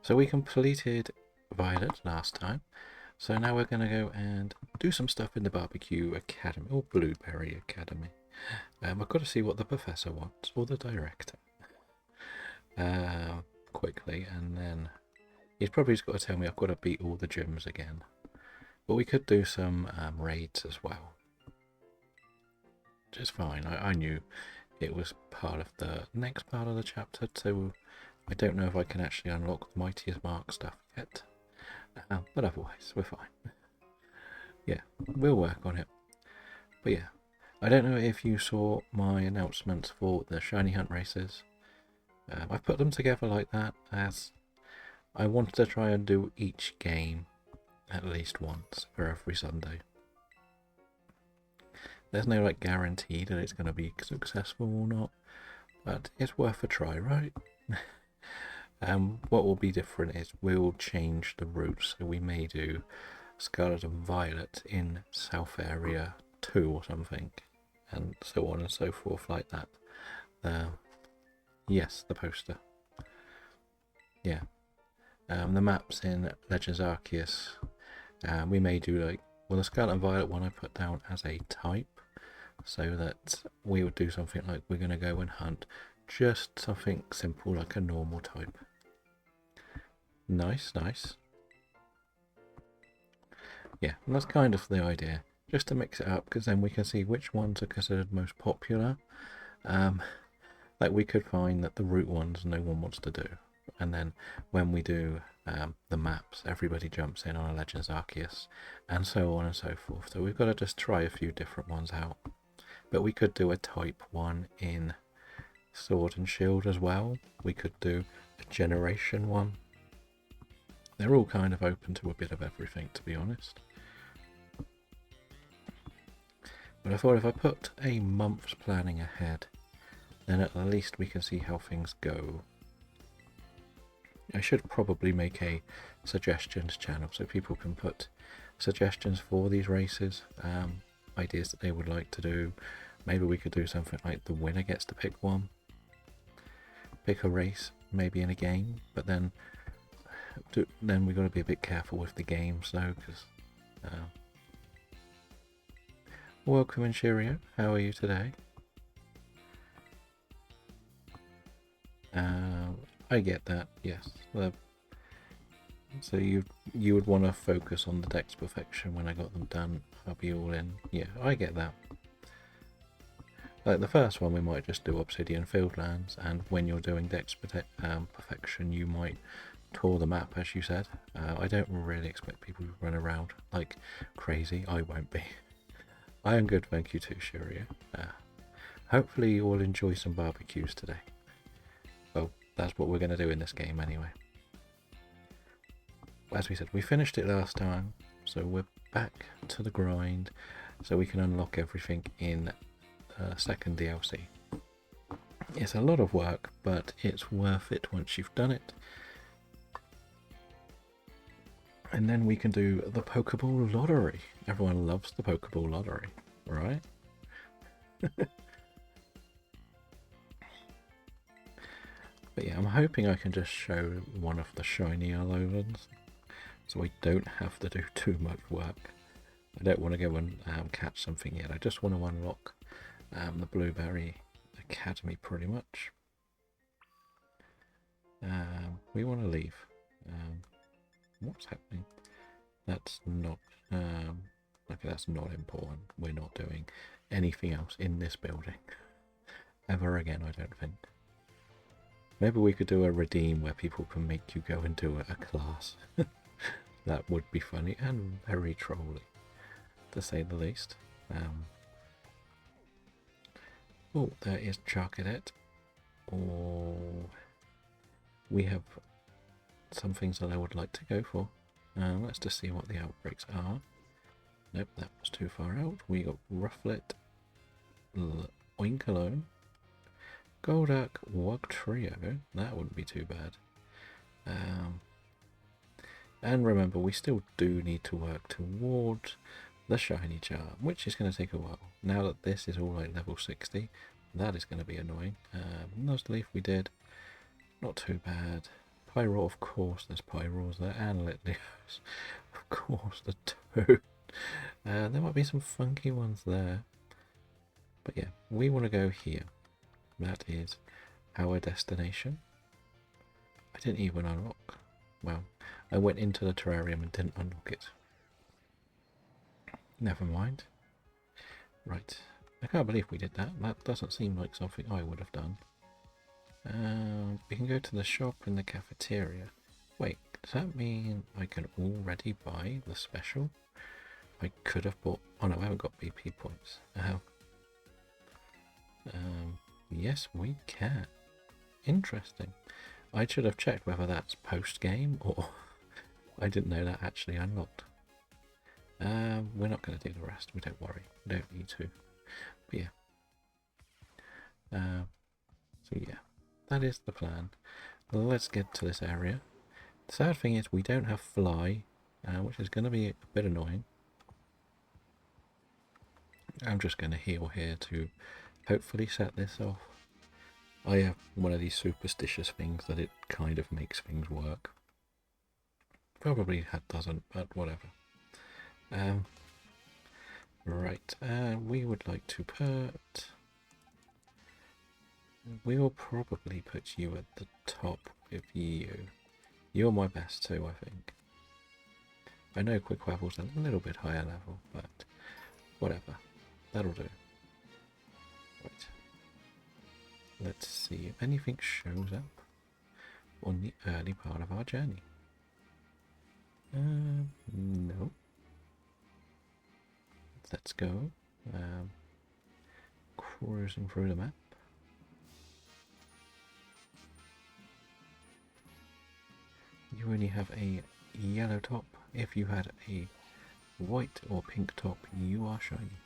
So we completed Violet last time. So now we're going to go and do some stuff in the Barbecue Academy, or Blueberry Academy. I've got to see what the professor wants, or the director, quickly, and then he's probably just got to tell me I've got to beat all the gyms again. But we could do some raids as well. Which is fine. I knew it was part of the next part of the chapter, so I don't know if I can actually unlock the Mightiest Mark stuff yet. But otherwise, we're fine. Yeah, we'll work on it. But yeah, I don't know if you saw my announcements for the Shiny Hunt races. I've put them together like that as I wanted to try and do each game at least once for every Sunday. There's no like guarantee that it's going to be successful or not, but it's worth a try, right? What will be different is we'll change the routes, so we may do Scarlet and Violet in South Area 2 or something, and so on and so forth like that. Yes, the poster. Yeah. The maps in Legends Arceus, we may do like, well, the Scarlet and Violet one I put down as a type, so that we would do something like we're going to go and hunt just something simple like a normal type. Nice, nice. Yeah, and that's kind of the idea, just to mix it up, because then we can see which ones are considered most popular. Like we could find that the route ones no one wants to do, and then when we do the maps, everybody jumps in on a Legends Arceus, and so on and so forth. So we've got to just try a few different ones out. But we could do a type one in Sword and Shield as well. We could do a generation one. They're all kind of open to a bit of everything, to be honest. But I thought if I put a month's planning ahead, then at least we can see how things go. I should probably make a suggestions channel so people can put suggestions for these races, ideas that they would like to do. Maybe we could do something like the winner gets to pick one, pick a race, maybe in a game, but then we've got to be a bit careful with the games though, because welcome in Cheerio, how are you today? I get that, yes. So you would want to focus on the Dex perfection when I got them done. I'll be all in. Yeah, I get that. Like the first one, we might just do Obsidian Fieldlands, and when you're doing Dex perfection, you might tour the map, as you said. I don't really expect people to run around like crazy. I won't be. I am good, thank you too, Shirio. Hopefully you will enjoy some barbecues today. Well, that's what we're going to do in this game anyway. As we said, we finished it last time, so we're back to the grind, so we can unlock everything in second DLC. It's a lot of work, but it's worth it once you've done it. And then we can do the Pokeball Lottery. Everyone loves the Pokeball Lottery, right? But yeah, I'm hoping I can just show one of the shiny Alolans, so I don't have to do too much work. I don't want to go and catch something yet. I just want to unlock the Blueberry Academy pretty much. We want to leave. What's happening? That's not okay, that's not important. We're not doing anything else in this building ever again, I don't think. Maybe we could do a redeem where people can make you go and do a class. That would be funny and very trolly, to say the least. Oh, there is Charcadet. Oh, we have some things that I would like to go for. Let's just see what the outbreaks are. Nope, that was too far out. We got Rufflet, Oinkologne, Golduck, Wugtrio. That wouldn't be too bad. And remember, we still do need to work towards the shiny charm, which is going to take a while. Now that this is all like level 60, that is going to be annoying. Nuzleaf we did, not too bad. Pyro, of course there's Pyros there, and Litleos. Of course, the Toad. There might be some funky ones there. But yeah, we want to go here. That is our destination. I didn't even unlock. Well, I went into the terrarium and didn't unlock it. Never mind. Right. I can't believe we did that. That doesn't seem like something I would have done. We can go to the shop in the cafeteria. Wait, does that mean I can already buy the special? I could have bought... Oh no, I haven't got BP points. Yes, we can. Interesting. I should have checked whether that's post-game or... I didn't know that actually unlocked. We're not going to do the rest. We don't worry. We don't need to. But yeah. So yeah, that is the plan. Let's get to this area. The sad thing is we don't have fly, which is going to be a bit annoying. I'm just going to heal here to hopefully set this off. I have one of these superstitious things that it kind of makes things work. Probably doesn't, but whatever. Right, we would like to put... We will probably put you at the top with you. You're my best too, I think. I know Quick Waffle's a little bit higher level, but whatever. That'll do. Right. Let's see if anything shows up on the early part of our journey. No. Let's go. Cruising through the map. You only have a yellow top. If you had a white or pink top, you are shiny.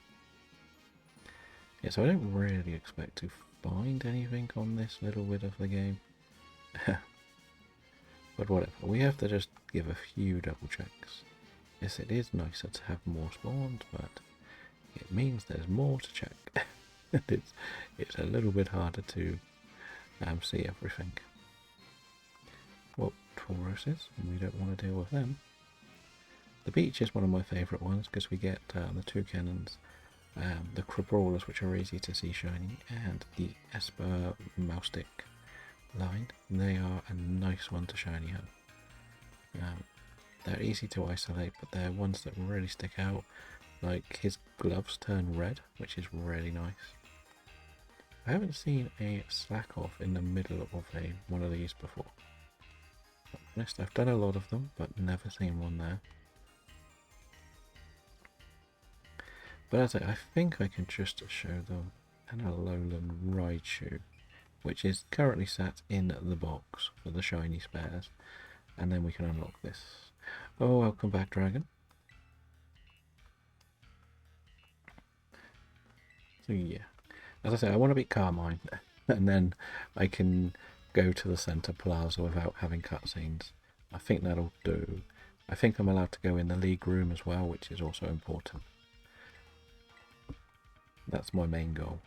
Yeah, so I don't really expect to find anything on this little bit of the game. But whatever, we have to just give a few double checks. Yes, it is nicer to have more spawns, but it means there's more to check. it's a little bit harder to see everything. Well, Tauruses, we don't want to deal with them. The beach is one of my favourite ones because we get the two cannons, the Crabrawlers, which are easy to see shiny, and the Esper Moustick line. They are a nice one to shiny on. They're easy to isolate, but they're ones that really stick out. Like his gloves turn red, which is really nice. I haven't seen a slack off in the middle of one of these before. I've done a lot of them, but never seen one there. But as I think I can just show them an Alolan Raichu, which is currently sat in the box for the shiny spares, and then we can unlock this. Oh, welcome back, Dragon. So yeah, as I say, I want to beat Carmine, and then I can go to the Centre Plaza without having cutscenes. I think that'll do. I think I'm allowed to go in the league room as well, which is also important. That's my main goal.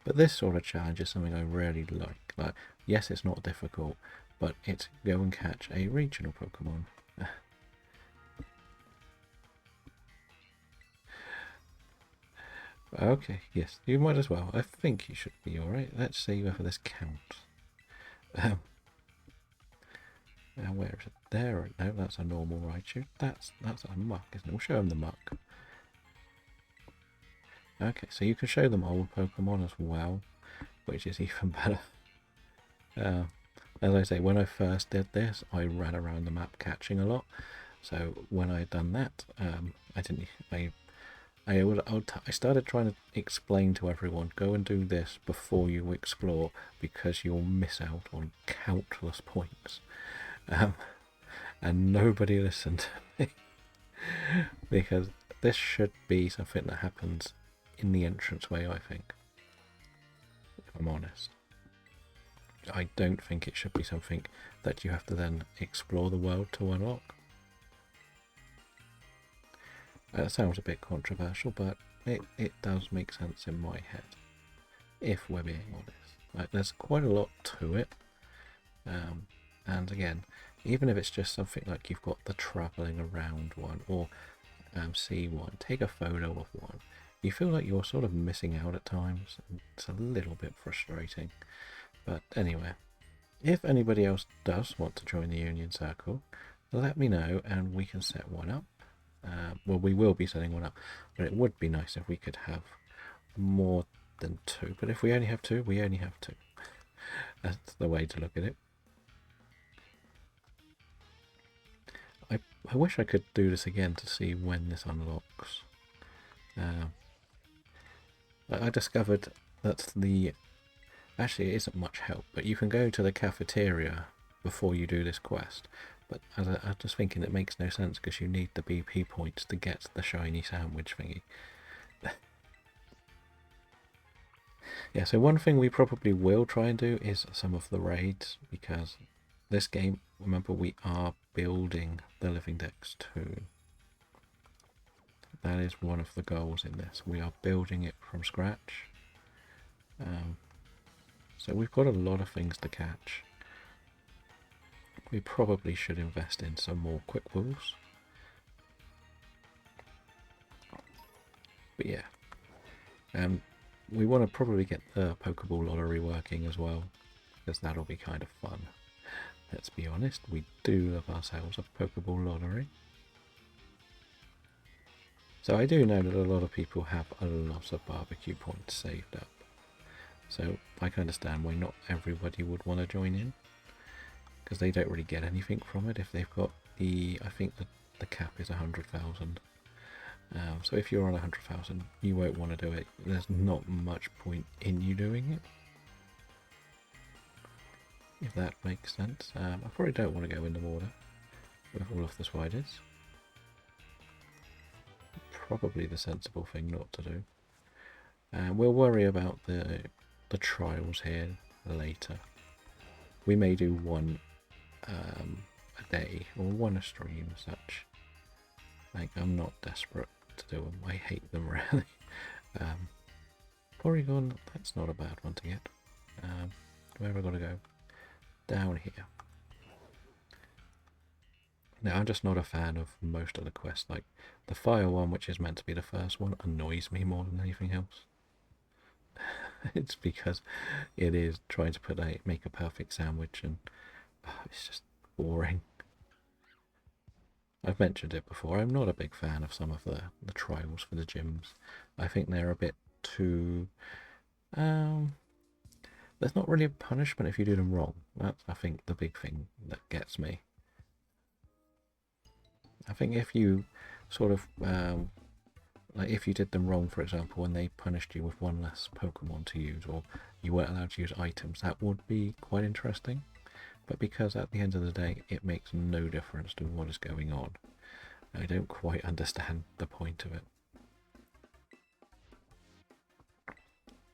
But this sort of challenge is something I really like. Like, yes, it's not difficult, but it's go and catch a regional Pokemon. Okay, yes, you might as well. I think you should be alright. Let's see whether this counts. Where is it? There. No, that's a normal Raichu. That's a muck, isn't it? We'll show him the muck. Okay, so you can show them old Pokemon as well, which is even better. As I say, when I first did this, I ran around the map catching a lot. So when I had done that, I started trying to explain to everyone, go and do this before you explore, because you'll miss out on countless points. And nobody listened to me. Because this should be something that happens in the entranceway, I think. If I'm honest. I don't think it should be something that you have to then explore the world to unlock. That sounds a bit controversial, but it does make sense in my head, if we're being honest. Like, there's quite a lot to it. And again, even if it's just something like you've got the travelling around one, or see one, take a photo of one, you feel like you're sort of missing out at times. And it's a little bit frustrating. But anyway, if anybody else does want to join the Union Circle, let me know and we can set one up. Well, we will be setting one up, but it would be nice if we could have more than two. But if we only have two, we only have two. That's the way to look at it. I wish I could do this again to see when this unlocks. I discovered that actually it isn't much help, but you can go to the cafeteria before you do this quest. But I was just thinking it makes no sense because you need the BP points to get the shiny sandwich thingy. Yeah, so one thing we probably will try and do is some of the raids, because this game, remember, we are building the living decks too. That is one of the goals in this. We are building it from scratch. So we've got a lot of things to catch. We probably should invest in some more quick pulls. But yeah. We want to probably get the Pokeball lottery working as well, because that'll be kind of fun. Let's be honest, we do love ourselves a Pokeball lottery. So I do know that a lot of people have a lot of barbecue points saved up. So I can understand why not everybody would want to join in, because they don't really get anything from it if they've got I think the cap is 100,000. So if you're on 100,000, you won't want to do it. There's not much point in you doing it, if that makes sense. I probably don't want to go in the water with all of the spiders. Probably the sensible thing not to do. We'll worry about the trials here later. We may do one a day or one a stream as such. Like, I'm not desperate to do them. I hate them really. Porygon, that's not a bad one to get. Where have I got to go? Down here. Now, I'm just not a fan of most of the quests. Like, the fire one, which is meant to be the first one, annoys me more than anything else. It's because it is trying to make a perfect sandwich, and it's just boring. I've mentioned it before, I'm not a big fan of some of the trials for the gyms. I think they're a bit too... there's not really a punishment if you do them wrong. That's, I think, the big thing that gets me. I think if you sort of... like if you did them wrong, for example, and they punished you with one less Pokemon to use, or you weren't allowed to use items, that would be quite interesting. But because at the end of the day, it makes no difference to what is going on, I don't quite understand the point of it.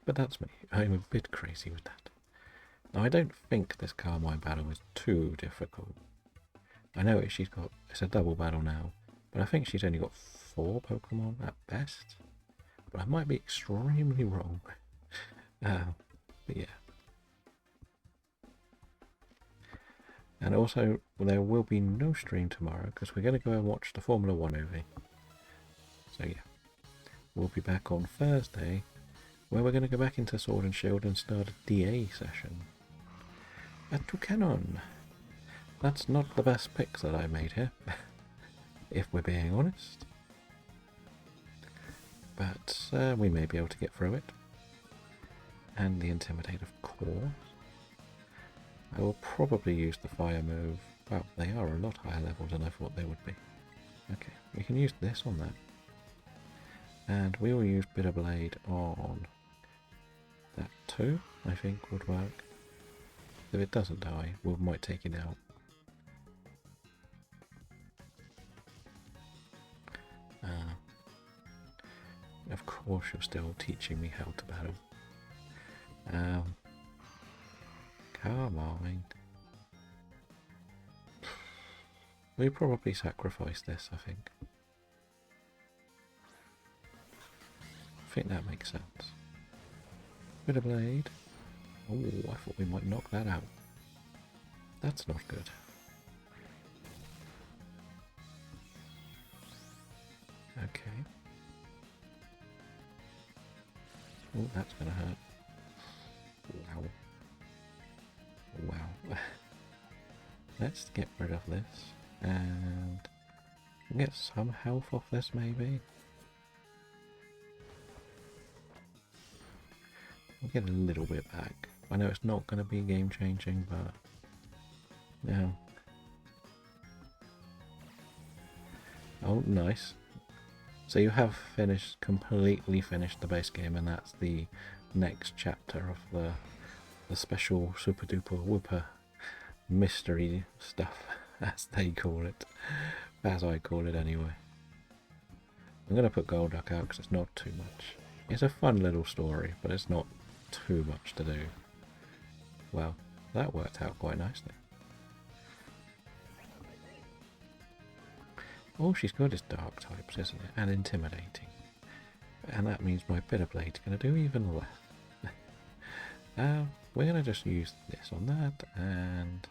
But that's me. I'm a bit crazy with that. Now, I don't think this Carmine battle is too difficult. I know it's a double battle now, but I think she's only got 4 Pokemon at best. But I might be extremely wrong. But yeah. And also, there will be no stream tomorrow because we're going to go and watch the Formula 1 movie. So yeah, we'll be back on Thursday, where we're going to go back into Sword and Shield and start a DA session. At Toucanon. That's not the best pick that I made here, if we're being honest. But we may be able to get through it. And the Intimidate, of course. I will probably use the fire move. Well, they are a lot higher level than I thought they would be. Okay, we can use this on that. And we will use Bitter Blade on that too, I think would work. If it doesn't die, we might take it out. Of course you're still teaching me how to battle. Come on. We probably sacrifice this, I think. I think that makes sense. Bitter Blade. Oh, I thought we might knock that out. That's not good. Okay. Oh, that's gonna hurt. Wow. Wow. Let's get rid of this and get some health off this maybe. We'll get a little bit back. I know it's not going to be game changing, but yeah. Oh, nice. So you have completely finished the base game, and that's the next chapter of the special super duper whooper mystery stuff, as they call it, as I call it anyway. I'm going to put Golduck out because it's not too much. It's a fun little story, but it's not too much to do. Well, that worked out quite nicely. All she's got is dark types, isn't it? And intimidating. And that means my Bitter Blade's going to do even less. We're going to just use this on that, and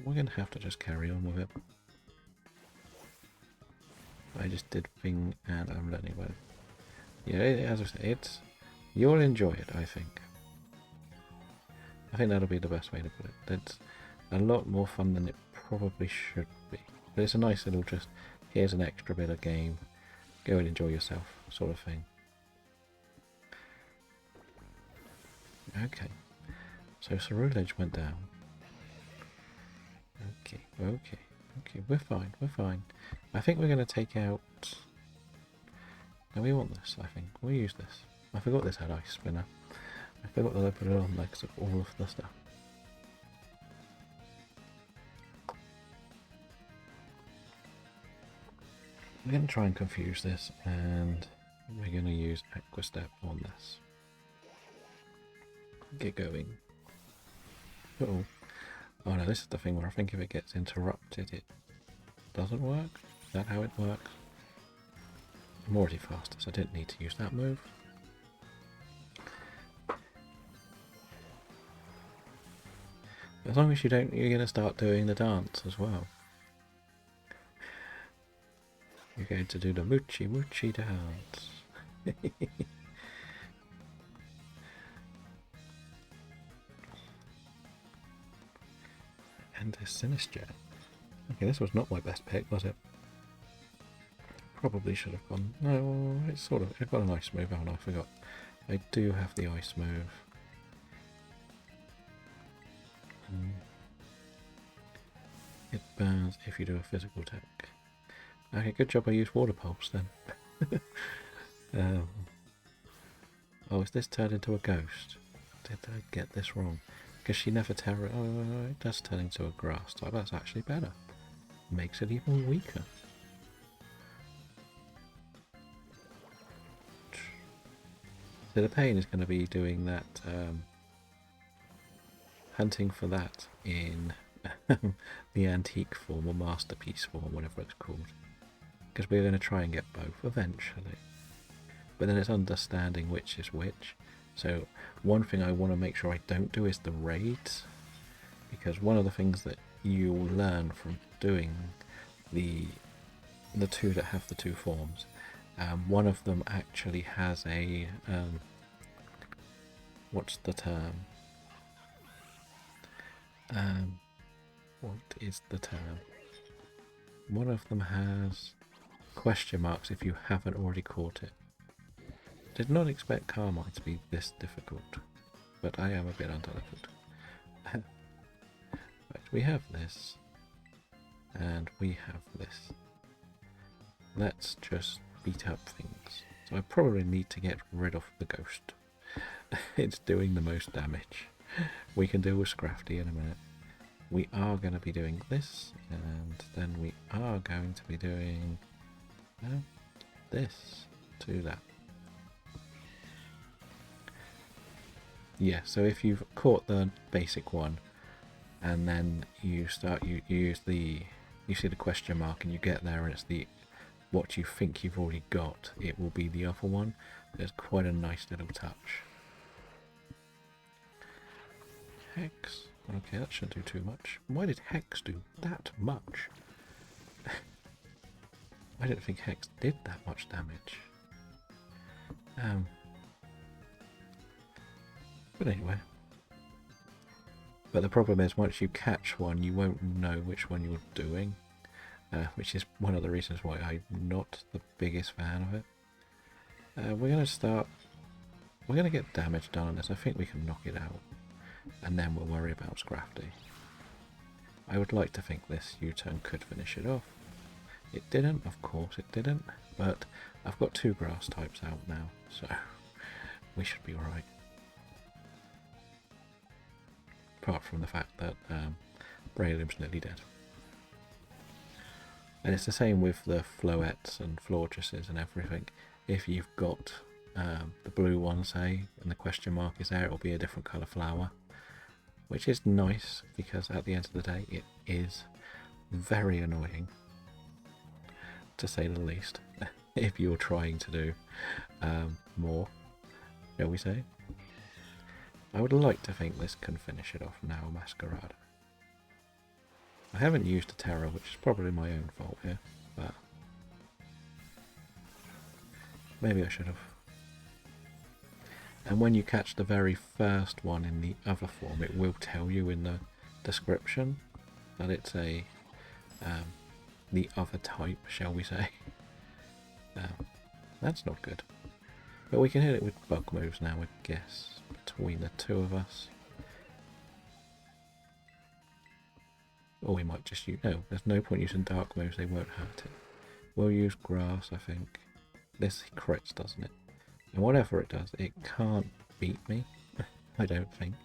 we're going to have to just carry on with it. I just did thing, and I'm learning about it. Yeah, as I say, you'll enjoy it, I think. I think that'll be the best way to put it. It's a lot more fun than it probably should be. But it's a nice little just, here's an extra bit of game, go and enjoy yourself sort of thing. Okay, so Cerulege went down. Okay, we're fine. I think we're going to take out... No, we want this, I think. We'll use this. I forgot this had Ice Spinner. I forgot that I put it on next to all of the stuff. We're going to try and confuse this, and we're going to use Aqua Step on this. Get going. Uh-oh. Oh no, this is the thing where I think if it gets interrupted, it doesn't work. Is that how it works? I'm already faster, so I didn't need to use that move. As long as you don't, you're going to start doing the dance as well. You're going to do the Moochie Moochie dance. And a Sinister. Okay, this was not my best pick, was it? Probably should have gone. No, it's sort of. I've got an ice move, haven't I? Forgot. I do have the ice move. It burns if you do a physical attack. Okay, good job I used Water Pulse then. Oh, is this turned into a ghost? Did I get this wrong? Because she never Oh, it does turn into a grass type. That's actually better. Makes it even weaker. So the pain is going to be doing that, hunting for that in the antique form or masterpiece form, whatever it's called. Because we're going to try and get both eventually. But then it's understanding which is which. So one thing I want to make sure I don't do is the raids. Because one of the things that you'll learn from doing the two that have the two forms, one of them actually has a what's the term? What is the term? One of them has question marks if you haven't already caught it. Did not expect Carmine to be this difficult, but I am a bit undelivered. Right, we have this, and we have this. Let's just beat up things. So I probably need to get rid of the ghost. It's doing the most damage. We can deal with Scrafty in a minute. We are going to be doing this, and then we are going to be doing this to that. Yeah, so if you've caught the basic one, and then you use you see the question mark, and you get there, and it's what you think you've already got, it will be the other one. There's quite a nice little touch. Hex. Okay, that shouldn't do too much. Why did Hex do that much? I didn't think Hex did that much damage. But anyway. But the problem is, once you catch one, you won't know which one you're doing. Which is one of the reasons why I'm not the biggest fan of it. We're going to start... We're going to get damage done on this. I think we can knock it out. And then we'll worry about Scrafty. I would like to think this U-turn could finish it off. It didn't, of course it didn't. But I've got 2 grass types out now, so we should be alright. Apart from the fact that Braylum's nearly dead. And it's the same with the Floettes and Flortresses and everything. If you've got the blue one, say, and the question mark is there, it'll be a different colour flower. Which is nice, because at the end of the day, it is very annoying, to say the least, if you're trying to do more, shall we say. I would like to think this can finish it off now, Masquerade. I haven't used a Terror, which is probably my own fault here, but maybe I should have. And when you catch the very first one in the other form, it will tell you in the description that it's a the other type, shall we say. That's not good. But we can hit it with bug moves now, I guess, between the 2 of us. Or we might just use... No, there's no point using dark moves, they won't hurt it. We'll use grass, I think. This crits, doesn't it? And whatever it does, it can't beat me, I don't think.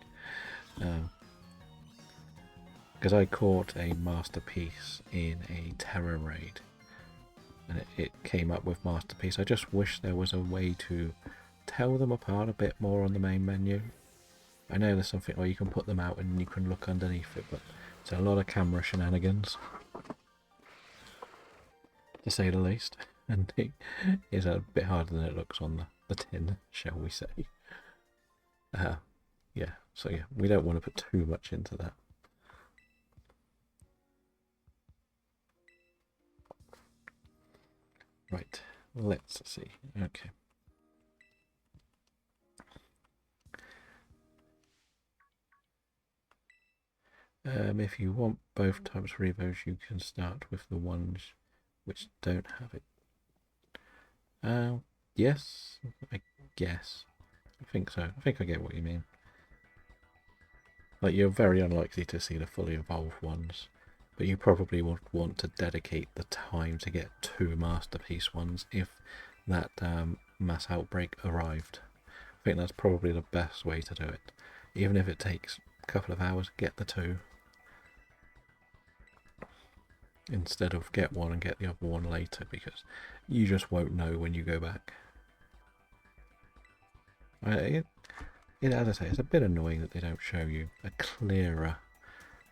Because I caught a Masterpiece in a Terror raid. And it came up with Masterpiece. I just wish there was a way to tell them apart a bit more on the main menu. I know there's something where you can put them out and you can look underneath it, but it's a lot of camera shenanigans, to say the least. And it is a bit harder than it looks on the tin, shall we say. Yeah, so yeah, we don't want to put too much into that. Right, let's see. Okay. If you want both types of Revos, you can start with the ones which don't have it. Yes, I guess. I think so. I think I get what you mean. Like, you're very unlikely to see the fully evolved ones, but you probably would want to dedicate the time to get 2 Masterpiece ones if that mass outbreak arrived. I think that's probably the best way to do it. Even if it takes a couple of hours, get the 2. Instead of get one and get the other one later, because you just won't know when you go back. As I say, it's a bit annoying that they don't show you a clearer...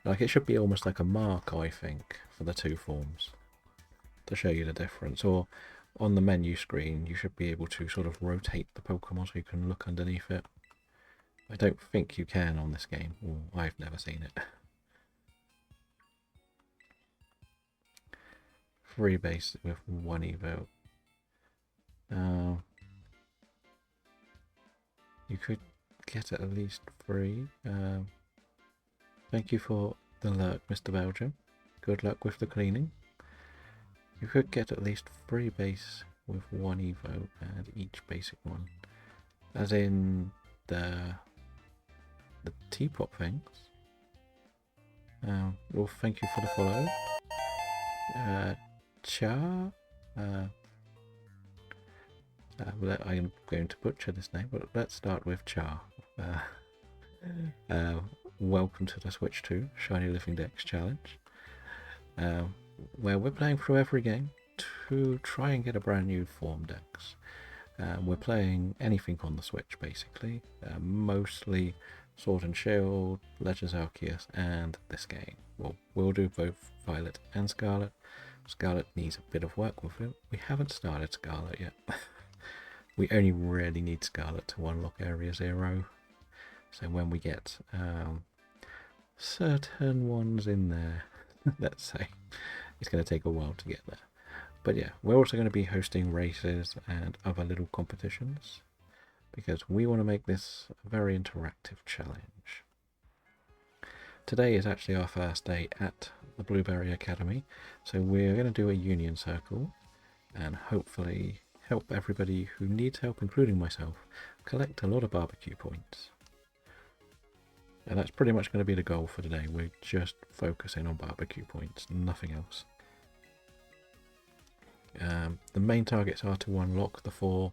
Like, it should be almost like a mark, I think, for the 2 forms, to show you the difference. Or on the menu screen, you should be able to sort of rotate the Pokemon so you can look underneath it. I don't think you can on this game. Well, I've never seen it. 3 base with 1 evo. You could get at least 3. Thank you for the lurk, Mr. Belgium. Good luck with the cleaning. You could get at least 3 base with 1 evo and each basic one. As in the teapot things. Well, thank you for the follow. Char. I'm going to butcher this name, but let's start with Char. Welcome to the Switch 2 Shiny Living Dex Challenge, where we're playing through every game to try and get a brand new form dex. We're playing anything on the Switch, basically, mostly Sword and Shield, Legends Arceus, and this game. We'll do both Violet and Scarlet. Scarlet needs a bit of work with it. We haven't started Scarlet yet. We only really need Scarlet to unlock Area 0. So when we get certain ones in there. Let's say it's going to take a while to get there. But yeah, we're also going to be hosting races and other little competitions because we want to make this a very interactive challenge. Today is actually our first day at the Blueberry Academy, so we're going to do a union circle and hopefully help everybody who needs help, including myself, collect a lot of barbecue points. And that's pretty much going to be the goal for today. We're just focusing on barbecue points, nothing else. The main targets are to unlock the 4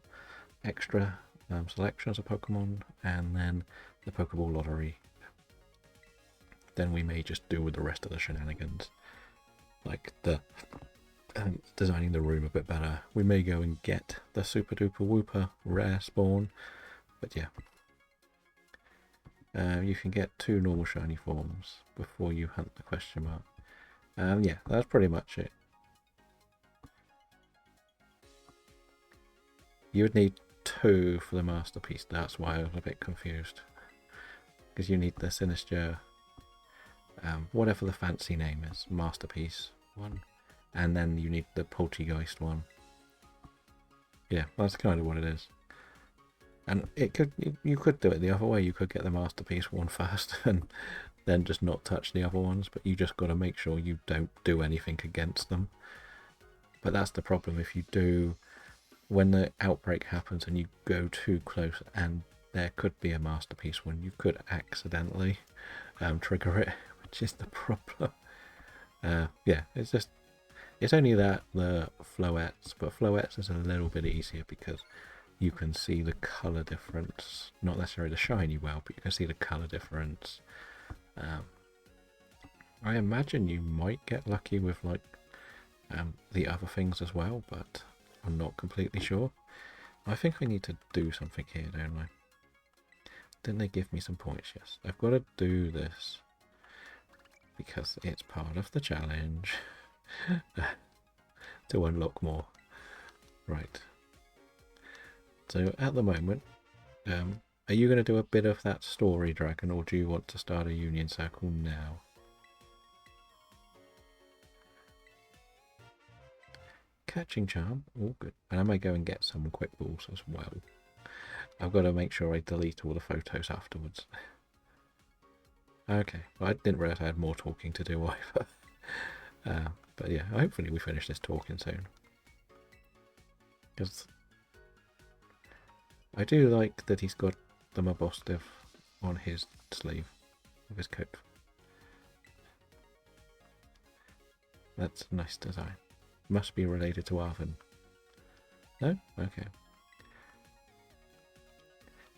extra selections of Pokemon and then the Pokeball lottery. Then we may just do with the rest of the shenanigans, like the designing the room a bit better. We may go and get the Super Duper Wooper rare spawn, but yeah. You can get 2 normal shiny forms before you hunt the question mark. Yeah, that's pretty much it. You would need 2 for the masterpiece, that's why I was a bit confused. Because you need the Sinister, whatever the fancy name is, masterpiece one, and then you need the Poltergeist one. Yeah, that's kind of what it is. And you could do it the other way. You could get the masterpiece one first and then just not touch the other ones, but you just got to make sure you don't do anything against them. But that's the problem. If you do, when the outbreak happens and you go too close and there could be a masterpiece one, you could accidentally trigger it, which is the problem. Yeah, it's only that the Floettes, but Floettes is a little bit easier because you can see the colour difference, not necessarily the shiny well, but you can see the colour difference. I imagine you might get lucky with like the other things as well, but I'm not completely sure. I think I need to do something here, don't I? Didn't they give me some points? Yes, I've got to do this because it's part of the challenge to unlock more. Right. So at the moment, are you going to do a bit of that story dragon, or do you want to start a union circle now? Catching charm, all good. And I may go and get some quick balls as well. I've got to make sure I delete all the photos afterwards. Okay, well, I didn't realise I had more talking to do either. But yeah, hopefully we finish this talking soon. Because I do like that he's got the Mabosstiff on his sleeve of his coat. That's a nice design. Must be related to Arvin. No? Okay.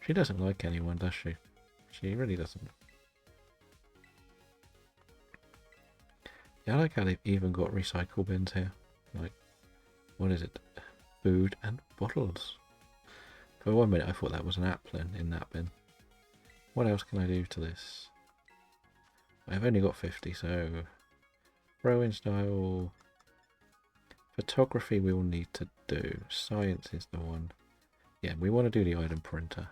She doesn't like anyone, does she? She really doesn't. Yeah, I like how they've even got recycle bins here. Like, what is it? Food and bottles. For 1 minute I thought that was an applin in that bin. What else can I do to this? I've only got 50, so throw-in style. Photography we will need to do. Science is the one. Yeah, we want to do the item printer.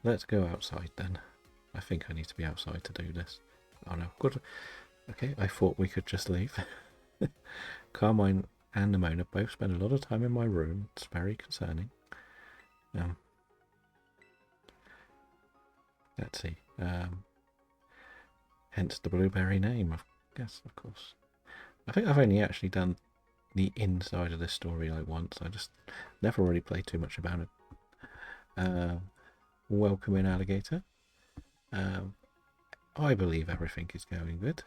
Let's go outside then. I think I need to be outside to do this. Oh no, good. Okay, I thought we could just leave. Carmine and Nimona both spend a lot of time in my room. It's very concerning. Let's see. Hence the blueberry name, I guess, of course. I think I've only actually done the inside of this story like once. I just never really played too much about it. Welcome in, alligator. I believe everything is going good.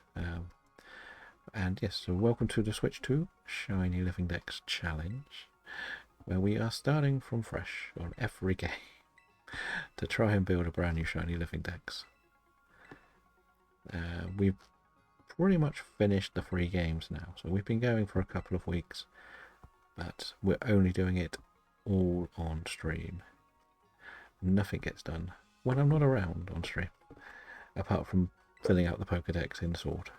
And yes, so welcome to the Switch 2 Shiny Living Dex Challenge, where we are starting from fresh on every game to try and build a brand new Shiny Living Dex. We've pretty much finished the 3 games now, so we've been going for a couple of weeks, but we're only doing it all on stream. Nothing gets done when I'm not around on stream, apart from filling out the Pokedex in Sword.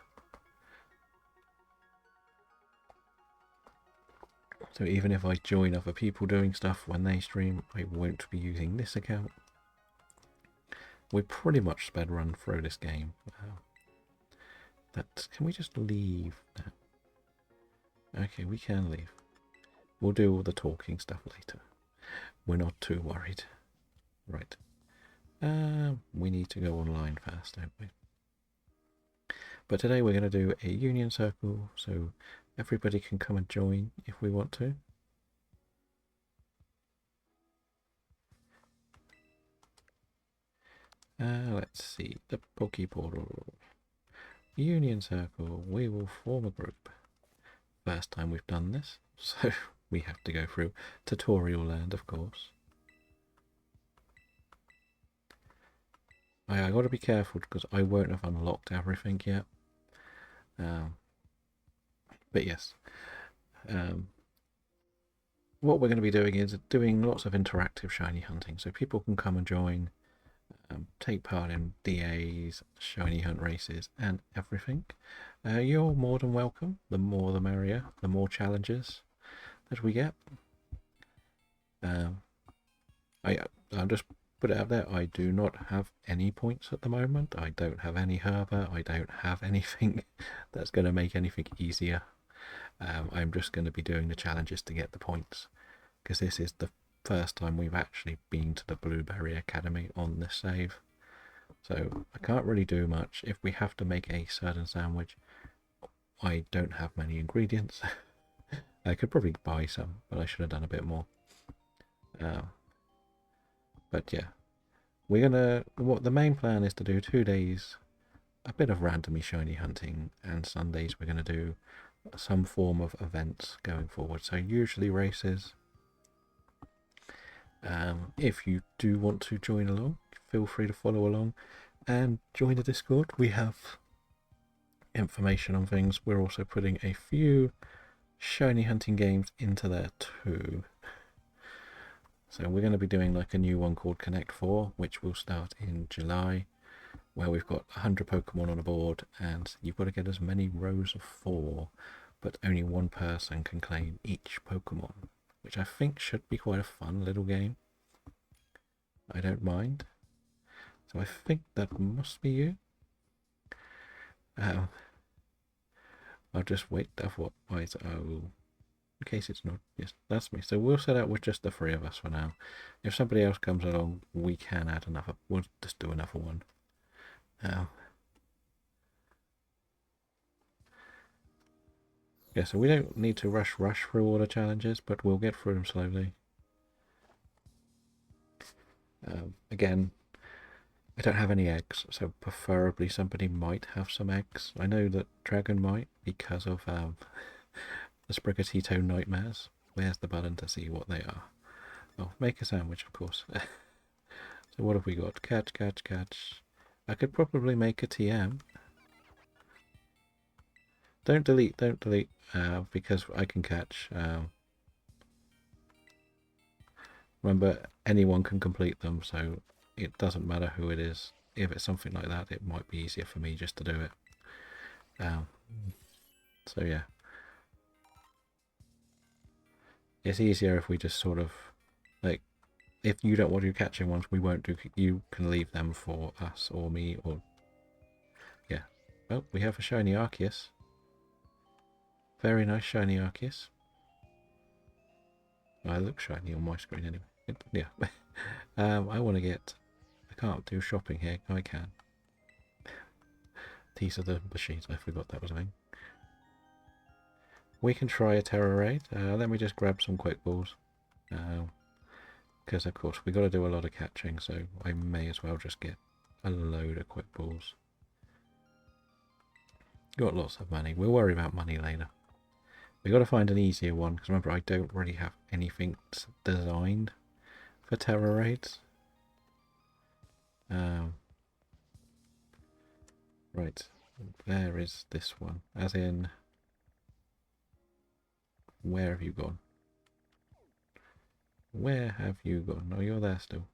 So even if I join other people doing stuff when they stream, I won't be using this account. We pretty much sped run through this game. Can we just leave now? Okay, we can leave. We'll do all the talking stuff later. We're not too worried. Right. We need to go online first, don't we? But today we're going to do a union circle, so everybody can come and join if we want to. Let's see, the Poke Portal. Union circle, we will form a group. First time we've done this, so we have to go through tutorial land, of course. I got to be careful because I won't have unlocked everything yet. But yes, what we're going to be doing is doing lots of interactive shiny hunting, so people can come and join, take part in DAs, shiny hunt races, and everything. You're more than welcome. The more the merrier. The more challenges that we get. I'll just put it out there. I do not have any points at the moment. I don't have any herber. I don't have anything that's going to make anything easier. I'm just going to be doing the challenges to get the points, because this is the first time we've actually been to the Blueberry Academy on this save. So I can't really do much. If we have to make a certain sandwich, I don't have many ingredients. I could probably buy some, but I should have done a bit more. But yeah, what the main plan is to do 2 days, a bit of randomly shiny hunting, and Sundays we're going to do some form of events going forward. So usually races. If you do want to join along, feel free to follow along and join the Discord. We have information on things. We're also putting a few shiny hunting games into there too. So we're going to be doing like a new one called Connect 4, which will start in July, where we've got 100 Pokemon on a board, and you've got to get as many rows of 4, but only one person can claim each Pokemon, which I think should be quite a fun little game. I don't mind. So I think that must be you. I'll just wait. Otherwise, in case it's not. Yes, that's me. So we'll set out with just the 3 of us for now. If somebody else comes along, we can add another. We'll just do another one. Yeah, so we don't need to rush through all the challenges, but we'll get through them slowly. Again, I don't have any eggs, so preferably somebody might have some eggs. I know that Dragon might, because of the Sprigatito nightmares. Where's the button to see what they are? Oh, make a sandwich, of course. So what have we got? Catch. I could probably make a TM. Don't delete, because I can catch. Remember, anyone can complete them, so it doesn't matter who it is. If it's something like that, it might be easier for me just to do it. So yeah. It's easier if we just sort of, like, if you don't want to do catching ones, we won't do, you can leave them for us or me, or, yeah. Oh, we have a shiny Arceus. Very nice shiny Arceus. Oh, it looks shiny on my screen anyway. Yeah. I want to get, I can't do shopping here. I can. These are the machines. I forgot that was a thing. We can try a Terror Raid. Let me just grab some quick balls. Because of course we got to do a lot of catching, so I may as well just get a load of quick balls. Got lots of money. We'll worry about money later. We got to find an easier one, because remember, I don't really have anything designed for Terror Raids. Right, where is this one? As in, where have you gone? Where have you gone? Oh, you're there still.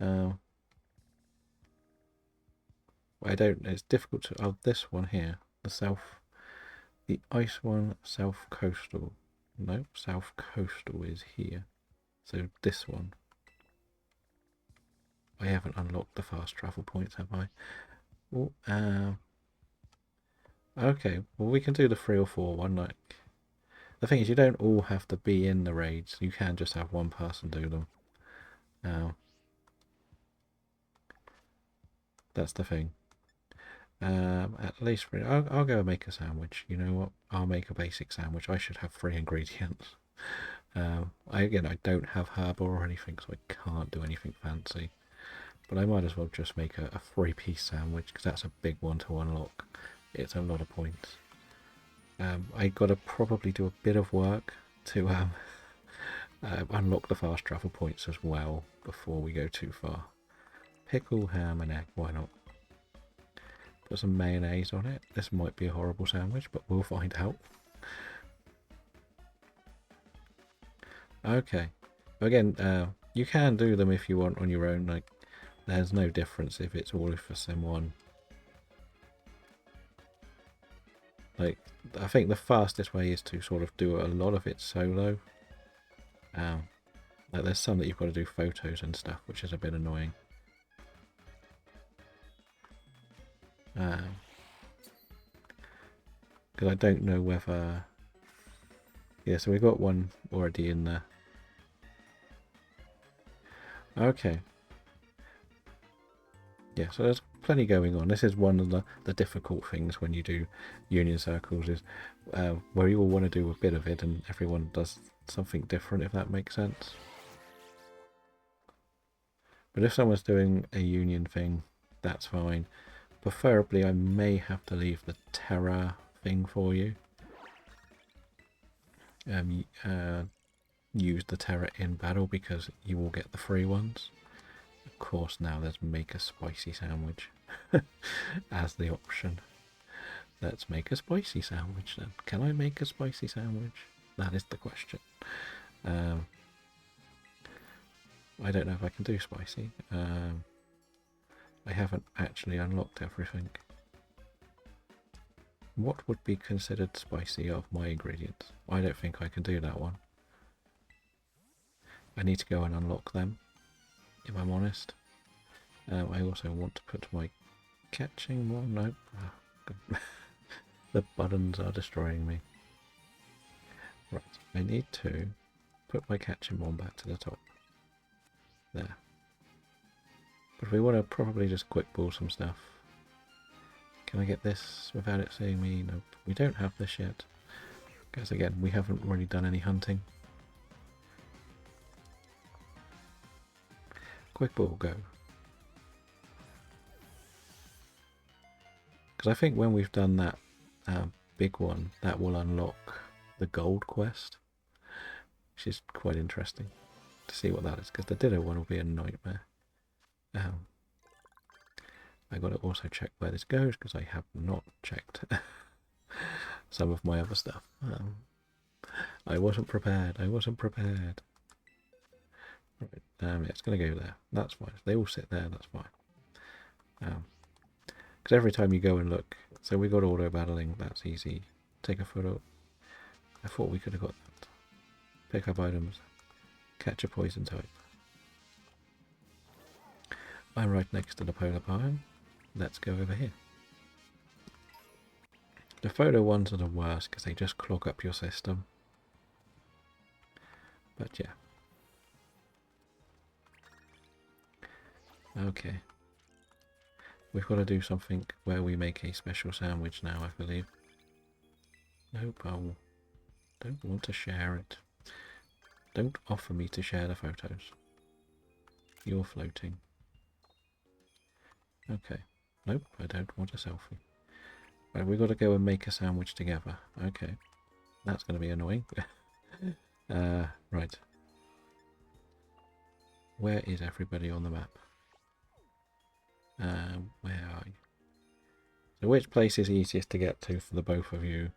I don't, it's difficult to, oh, this one here, the ice one, south coastal. No, south coastal is here. So this one. I haven't unlocked the fast travel points, have I? Oh, Okay, well we can do the 3 or 4 one. Like, the thing is, you don't all have to be in the raids. You can just have one person do them. That's the thing. At least 3. I'll go and make a sandwich. You know what? I'll make a basic sandwich. I should have 3 ingredients. I don't have herbal or anything, so I can't do anything fancy. But I might as well just make a 3-piece sandwich, because that's a big one to unlock. It's a lot of points. I gotta probably do a bit of work to unlock the fast travel points as well before we go too far. Pickle, ham and egg, why not? Put some mayonnaise on it. This might be a horrible sandwich, but we'll find out. Okay. Again, you can do them if you want on your own. Like, there's no difference if it's all for someone. Like, I think the fastest way is to sort of do a lot of it solo. Like, there's some that you've got to do photos and stuff, which is a bit annoying. Because I don't know whether... Yeah, so we've got one already in there. Okay. Yeah, so there's plenty going on. This is one of the difficult things when you do union circles, is where you all want to do a bit of it and everyone does something different, if that makes sense. But if someone's doing a union thing, that's fine. Preferably, I may have to leave the Terra thing for you. Use the Terra in battle because you will get the free ones. Of course, now there's make a spicy sandwich as the option. Let's make a spicy sandwich then. Can I make a spicy sandwich? That is the question. I don't know if I can do spicy. I haven't actually unlocked everything. What would be considered spicy of my ingredients? I don't think I can do that one. I need to go and unlock them, if I'm honest. I also want to put my catching one. Nope. Oh, the buttons are destroying me. Right, I need to put my catching one back to the top. There. But we want to probably just quick ball some stuff. Can I get this without it seeing me? Nope. We don't have this yet. Because again, we haven't really done any hunting. Quick ball, go. Because I think when we've done that big one, that will unlock the gold quest. Which is quite interesting to see what that is. Because the Ditto one will be a nightmare. I got to also check where this goes because I have not checked some of my other stuff. I wasn't prepared. I wasn't prepared. Right, it's going to go there. That's fine. If they all sit there, that's fine. Because every time you go and look, so we got auto battling. That's easy. Take a photo. I thought we could have got that. Pick up items. Catch a poison type. I'm right next to the polar pine. Let's go over here. The photo ones are the worst because they just clog up your system. But yeah. Okay. We've got to do something where we make a special sandwich now, I believe. Nope, I don't want to share it. Don't offer me to share the photos. You're floating. Okay. Nope, I don't want a selfie. Right, we've got to go and make a sandwich together. Okay. That's going to be annoying. Right. Where is everybody on the map? Where are you? So which place is easiest to get to for the both of you?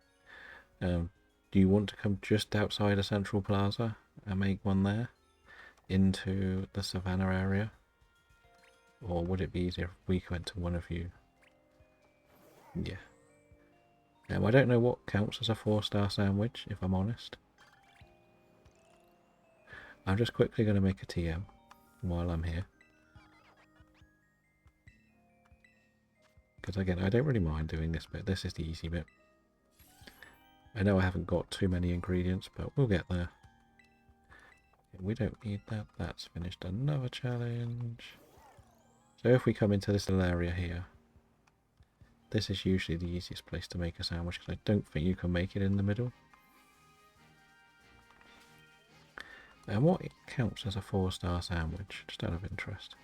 Do you want to come just outside of Central Plaza and make one there? Into the Savannah area? Or would it be easier if we went to one of you? Yeah. Now, I don't know what counts as a 4-star sandwich, if I'm honest. I'm just quickly going to make a TM while I'm here. because again, I don't really mind doing this bit. This is the easy bit. I know I haven't got too many ingredients, but we'll get there. We don't need that. That's finished another challenge. So if we come into this little area here, this is usually the easiest place to make a sandwich because I don't think you can make it in the middle. And what counts as a 4-star sandwich, just out of interest?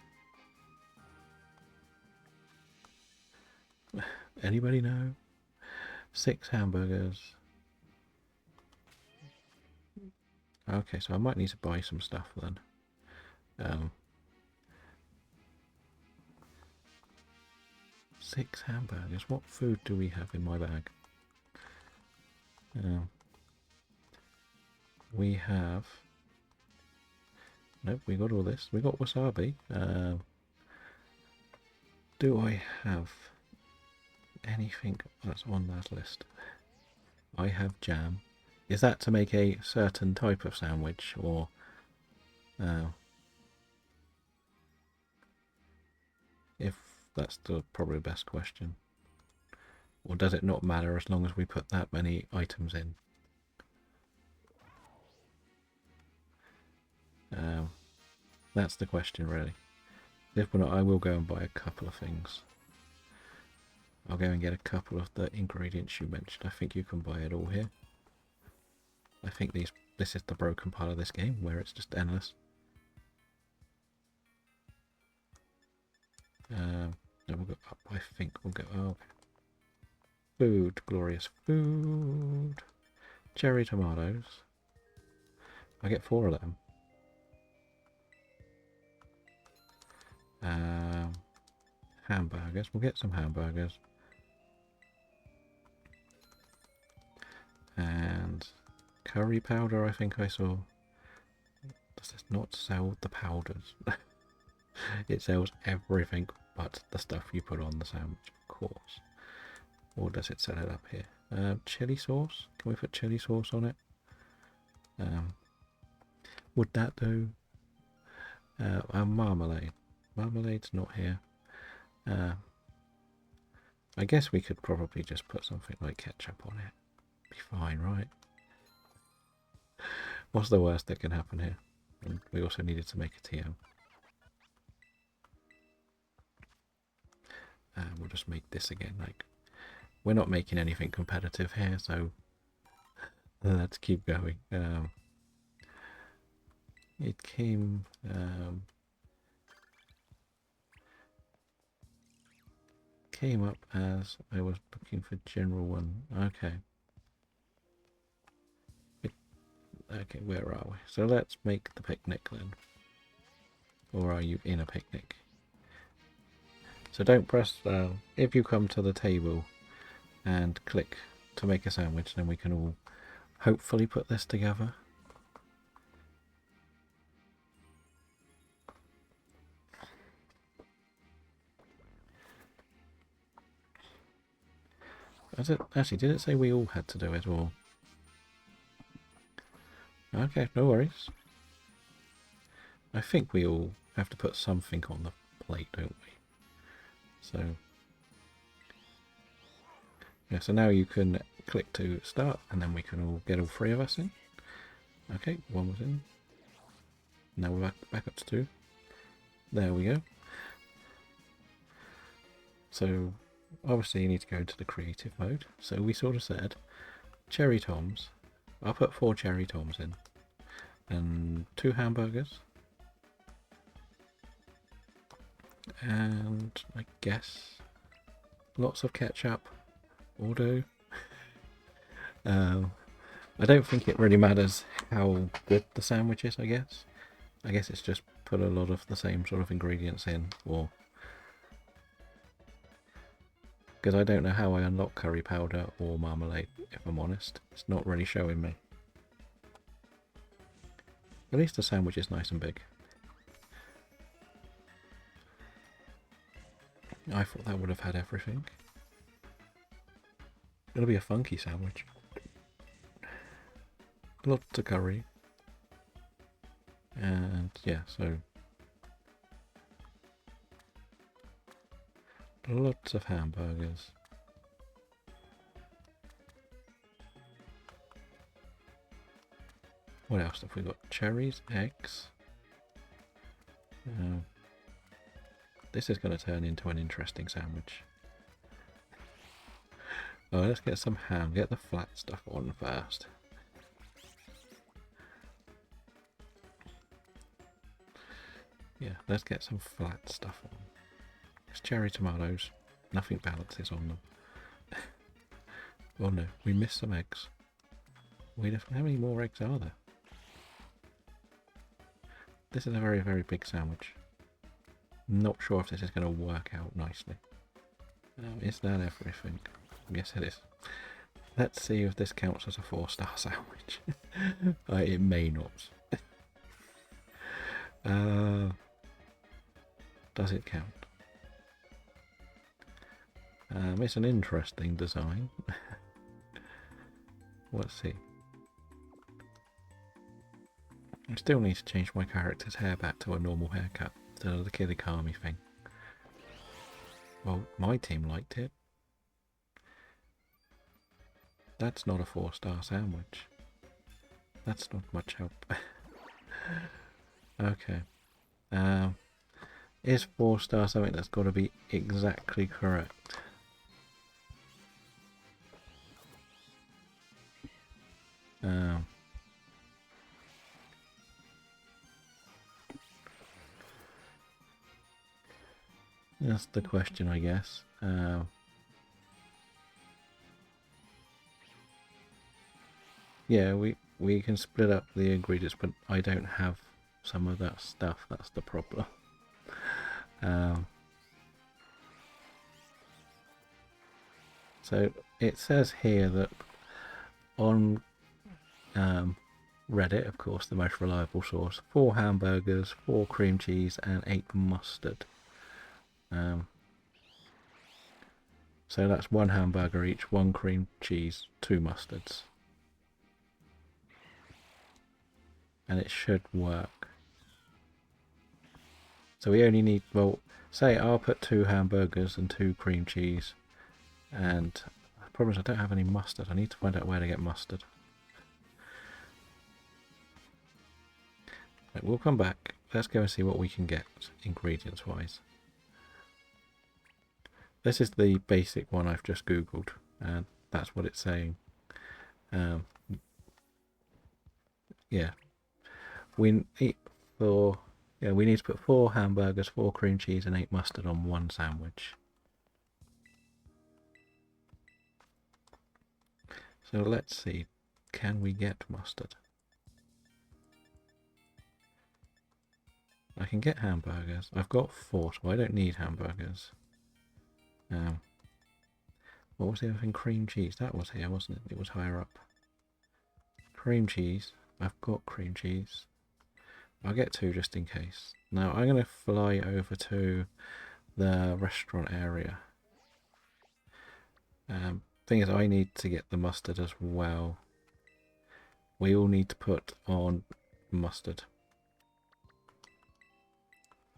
Anybody know? 6 hamburgers. Okay, so I might need to buy some stuff then. 6 hamburgers. What food do we have in my bag? We have... Nope, we got all this. We got wasabi. Do I have anything that's on that list? I have jam. Is that to make a certain type of sandwich, or... if that's the probably best question. Or does it not matter as long as we put that many items in? That's the question, really. If not, I will go and buy a couple of things. I'll go and get a couple of the ingredients you mentioned. I think you can buy it all here. I think this is the broken part of this game, where it's just endless. Then we'll go up. I think we'll go... Oh, okay. Food. Glorious food. Cherry tomatoes. I get 4 of them. Hamburgers. We'll get some hamburgers. And curry powder, I think I saw. Does this not sell the powders? It sells everything but the stuff you put on the sandwich, of course. Or does it sell it up here? Chili sauce? Can we put chili sauce on it? Would that do? Marmalade. Marmalade's not here. I guess we could probably just put something like ketchup on it. Be fine, right? What's the worst that can happen here? And we also needed to make a TM. We'll just make this again. Like, we're not making anything competitive here, so let's keep going. It came up as I was looking for general one. Okay. Okay, where are we? So let's make the picnic then. Or are you in a picnic? So don't press, if you come to the table and click to make a sandwich, then we can all hopefully put this together. Actually, did it say we all had to do it, or... Okay, no worries. I think we all have to put something on the plate, don't we? So... yeah, so now you can click to start, and then we can all get all 3 of us in. Okay, 1 was in. Now we're back up to 2. There we go. So... obviously you need to go into the creative mode. So we sort of said cherry toms. I'll put 4 cherry toms in. And 2 hamburgers. And I guess lots of ketchup will do. I don't think it really matters how good the sandwich is, I guess. I guess it's just put a lot of the same sort of ingredients in, or... because I don't know how I unlock curry powder or marmalade, if I'm honest. It's not really showing me. At least the sandwich is nice and big. I thought that would have had everything. It'll be a funky sandwich. Lots of curry. And yeah, so... Lots of hamburgers. What else have we got? Cherries, eggs. This is going to turn into an interesting sandwich. Oh, let's get some ham. Get the flat stuff on first. Yeah, let's get some flat stuff on. It's cherry tomatoes. Nothing balances on them. Oh no, we missed some eggs. How many more eggs are there? This is a very, very big sandwich. Not sure if this is going to work out nicely. Is that everything? Yes, it is. Let's see if this counts as a 4-star sandwich. It may not. Does it count? It's an interesting design. Let's see. I still need to change my character's hair back to a normal haircut, to the Kilikami thing. Well, my team liked it. That's not a 4-star sandwich. That's not much help. Okay. Is 4-star something that's got to be exactly correct? That's the question, I guess. Yeah, we can split up the ingredients, but I don't have some of that stuff. That's the problem. So it says here that on Reddit, of course, the most reliable source, 4 hamburgers, 4 cream cheese, and 8 mustard. So that's 1 hamburger each, 1 cream cheese, 2 mustards. And it should work. So we only need, well, say I'll put 2 hamburgers and 2 cream cheese. And the problem is I don't have any mustard. I need to find out where to get mustard. Right, we'll come back. Let's go and see what we can get ingredients wise. This is the basic one I've just googled, and that's what it's saying. Yeah, we need to put 4 hamburgers, 4 cream cheese, and 8 mustard on 1 sandwich. So let's see, can we get mustard? I can get hamburgers. I've got 4, so I don't need hamburgers. What was the other thing? Cream cheese. That was here, wasn't it? It was higher up. Cream cheese. I've got cream cheese. I'll get 2 just in case. Now I'm going to fly over to the restaurant area. Thing is, I need to get the mustard as well. We all need to put on mustard.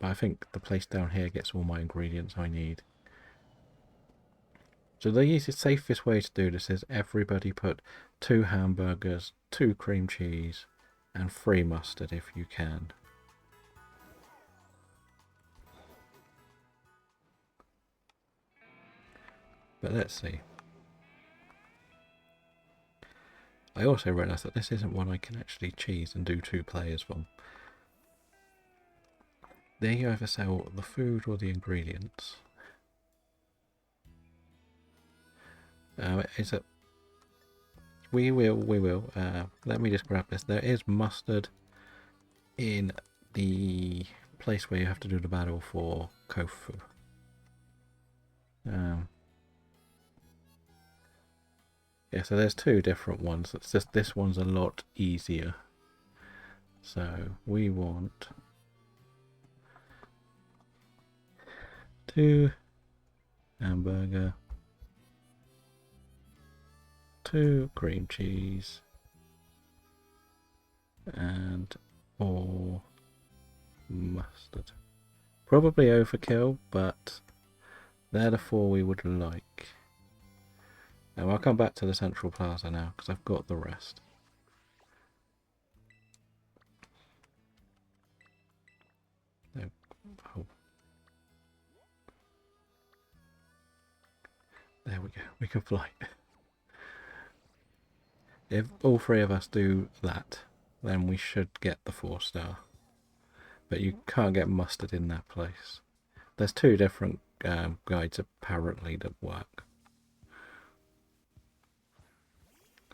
But I think the place down here gets all my ingredients I need. So the easiest, safest way to do this is everybody put 2 hamburgers, 2 cream cheese, and 3 mustard if you can. But let's see. I also realised that this isn't one I can actually cheese and do 2 players from. They either sell the food or the ingredients. We will. Let me just grab this. There is mustard in the place where you have to do the battle for Kofu. Yeah, so there's 2 different ones. It's just this one's a lot easier. So we want 2 hamburger, 2 cream cheese, and 4 mustard. Probably overkill, but They're the 4 we would like. Now I'll come back to the Central Plaza now because I've got the rest. Oh. There we go. We can fly. If all 3 of us do that, then we should get the 4-star. But you can't get mustard in that place. There's 2 different guides apparently that work.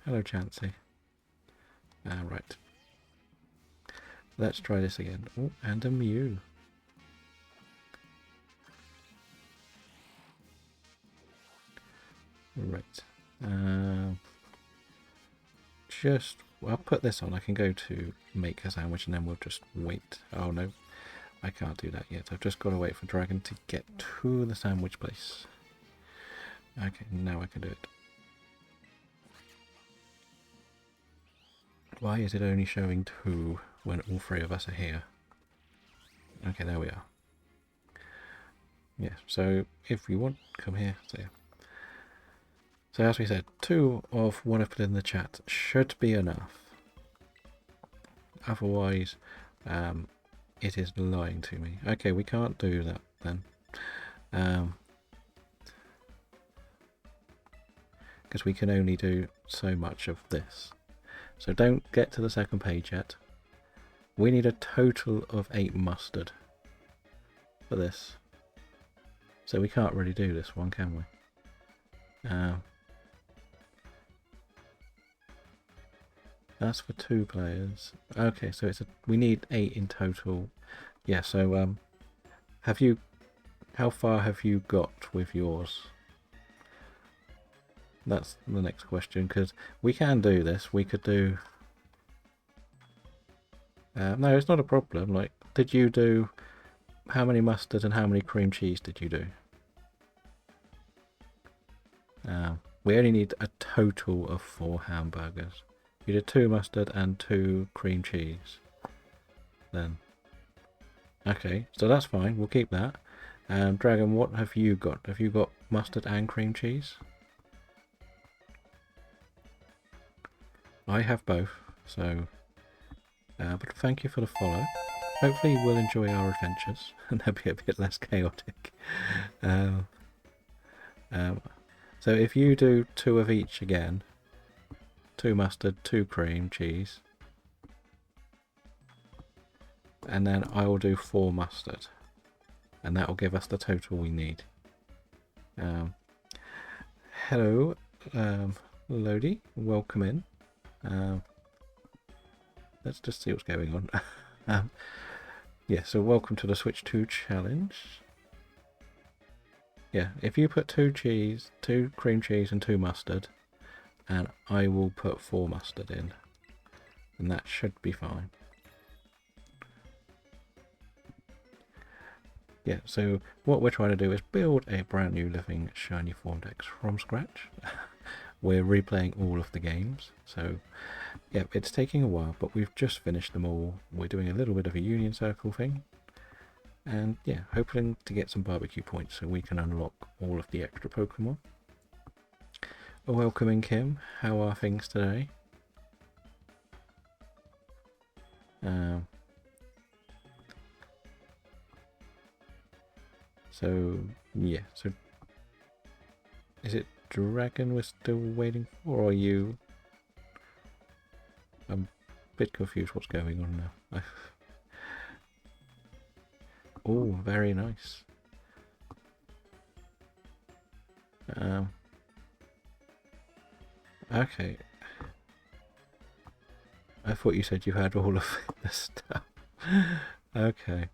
Hello, Chansey. Right. Let's try this again. Oh, and a Mew. Right. I'll put this on. I can go to make a sandwich and then we'll just wait. Oh no, I can't do that yet. I've just got to wait for Dragon to get to the sandwich place. Okay, now I can do it. Why is it only showing 2 when all 3 of us are here? Okay, there we are. Yeah, so if you want, come here. So as we said, 2 of what I've put in the chat should be enough. Otherwise, it is lying to me. Okay, we can't do that then. Because we can only do so much of this. So don't get to the second page yet. We need a total of 8 mustard for this. So we can't really do this one, can we? That's for 2 players. Okay, so we need 8 in total. Yeah, so how far have you got with yours? That's the next question, because we can do this. We could do... no, it's not a problem. Like, did you do... How many mustard and how many cream cheese did you do? We only need a total of 4 hamburgers. You did 2 mustard and 2 cream cheese. Then. Okay, so that's fine. We'll keep that. Dragon, what have you got? Have you got mustard and cream cheese? I have both, so... but thank you for the follow. Hopefully we'll enjoy our adventures, and they'll be a bit less chaotic. So if you do 2 of each again, 2 mustard, 2 cream cheese, and then I will do 4 mustard, and that will give us the total we need. Hello, Lodi, welcome in. Let's just see what's going on. Yeah, so welcome to the Switch 2 challenge. Yeah, if you put 2 cheese, 2 cream cheese and 2 mustard, and I will put 4 mustard in, and that should be fine. Yeah, so what we're trying to do is build a brand new living shiny form dex from scratch. We're replaying all of the games, so yeah, it's taking a while, but we've just finished them all. We're doing a little bit of a union circle thing, and yeah, hoping to get some barbecue points so we can unlock all of the extra Pokemon. Welcome in, Kim. How are things today? So yeah, so is it Dragon we're still waiting for, or are you? I'm a bit confused what's going on now. Oh, very nice. Okay. I thought you said you had all of the stuff. Okay.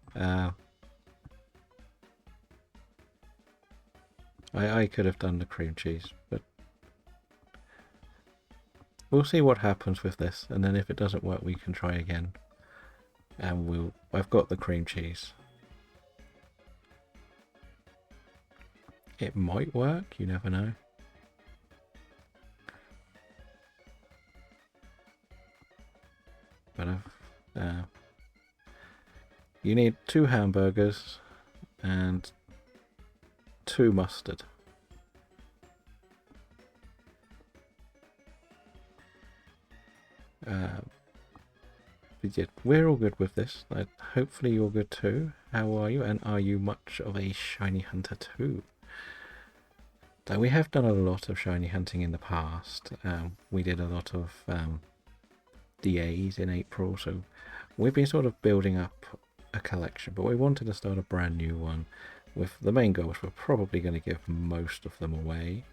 I could have done the cream cheese, but we'll see what happens with this, and then if it doesn't work we can try again. And I've got the cream cheese. It might work, you never know. But you need 2 hamburgers and 2 mustard. But yeah, we're all good with this. Hopefully you're good too. How are you? And are you much of a shiny hunter too? So we have done a lot of shiny hunting in the past. We did a lot of DAs in April, so we've been sort of building up a collection, but we wanted to start a brand new one with the main goal, which we're probably going to give most of them away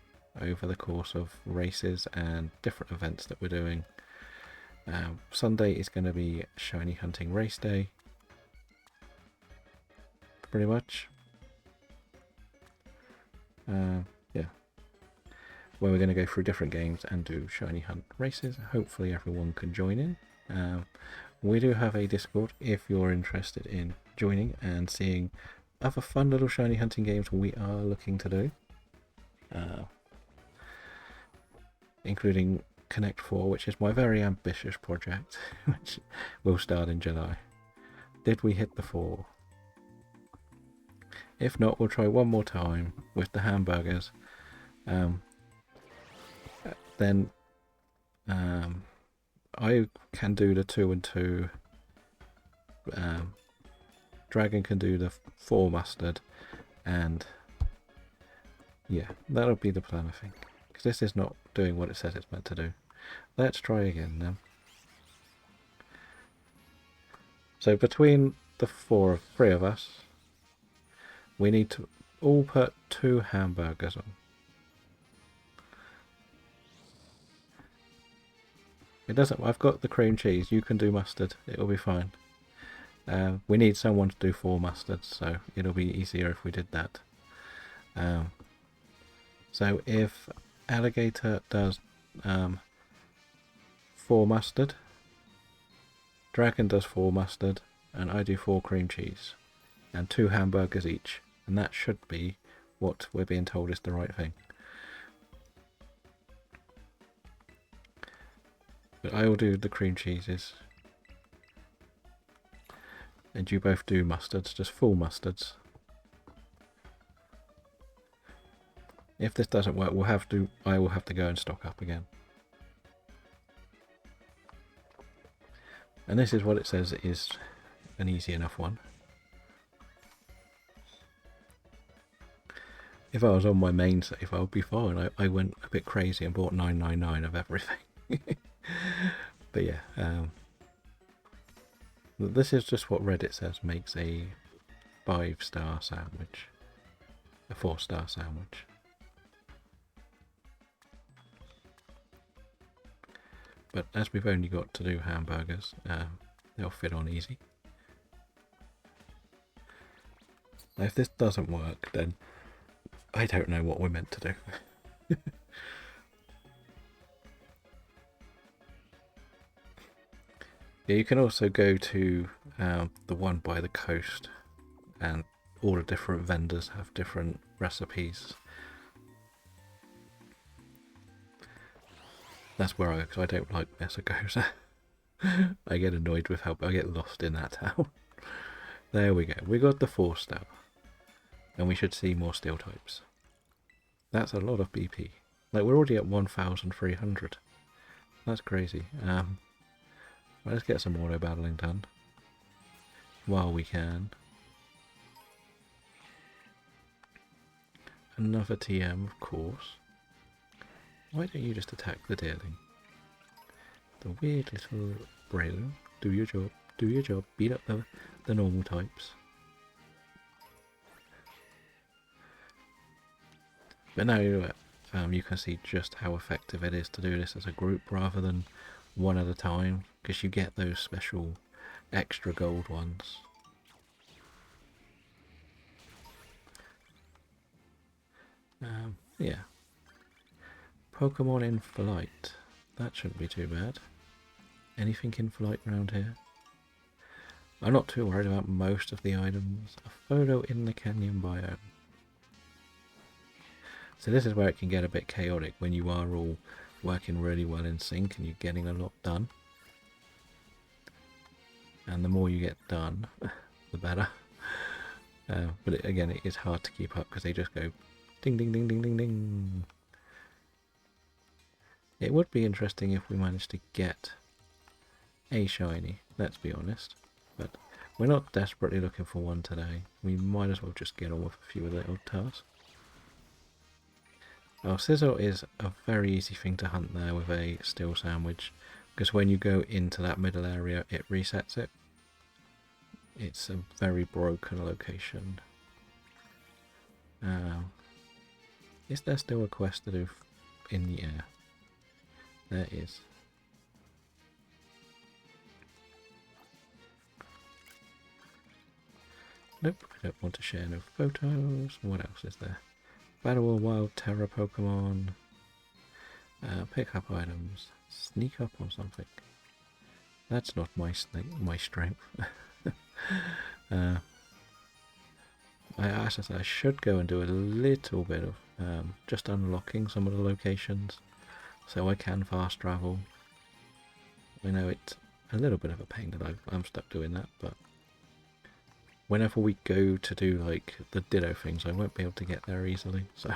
over the course of races and different events that we're doing. Sunday is going to be shiny hunting race day, pretty much. Yeah, where we're going to go through different games and do shiny hunt races. Hopefully everyone can join in. We do have a Discord if you're interested in joining and seeing other fun little shiny hunting games we are looking to do, including Connect 4, which is my very ambitious project, which will start in July. Did we hit the 4? If not, we'll try one more time with the hamburgers. Then I can do the 2 and 2. Dragon can do the 4 mustard, and yeah, that'll be the plan, I think, because this is not doing what it says it's meant to do. Let's try again now. So between the 3 of us, we need to all put 2 hamburgers on. It doesn't. I've got the cream cheese. You can do mustard. It'll be fine. We need someone to do 4 mustards, so it'll be easier if we did that. So if Alligator does 4 mustard, Dragon does 4 mustard, and I do 4 cream cheese, and 2 hamburgers each, and that should be what we're being told is the right thing. But I will do the cream cheeses, and you both do mustards, just full mustards. If this doesn't work, I will have to go and stock up again. And this is what it says is an easy enough one. If I was on my main save, I would be fine. I went a bit crazy and bought 999 of everything. But yeah, this is just what Reddit says makes a 5-star sandwich, a 4-star sandwich. But as we've only got to do hamburgers, they'll fit on easy. Now, if this doesn't work, then I don't know what we're meant to do. Yeah, you can also go to the one by the coast, and all the different vendors have different recipes. That's where because I don't like Messagosa. I get annoyed with how I get lost in that town. There we go. We got the 4-star, and we should see more steel types. That's a lot of BP. Like, we're already at 1,300. That's crazy. Let's get some auto battling done while we can. Another TM, of course. Why don't you just attack the deerling? The weird little Braylon. Do your job. Do your job. Beat up the normal types. But now you can see just how effective it is to do this as a group rather than one at a time, because you get those special extra gold ones. Yeah. Pokemon in flight. That shouldn't be too bad. Anything in flight around here? I'm not too worried about most of the items. A photo in the canyon biome. So this is where it can get a bit chaotic when you are all working really well in sync and you're getting a lot done. And the more you get done, the better. But again, it is hard to keep up because they just go Ding, ding, ding, ding, ding, ding. It would be interesting if we managed to get a shiny, let's be honest. But we're not desperately looking for one today. We might as well just get on with a few of the little tasks. Oh, Sizzle is a very easy thing to hunt there with a steel sandwich. Because when you go into that middle area, it resets it. It's a very broken location. Is there still a quest to do in the air? There is. Nope, I don't want to share no photos. What else is there? Battle a wild terror Pokemon. Pick up items. Sneak up on something. That's not my strength. As I said, I should go and do a little bit of just unlocking some of the locations so I can fast travel. I know it's a little bit of a pain that I'm stuck doing that, but whenever we go to do like the Ditto things, I won't be able to get there easily. So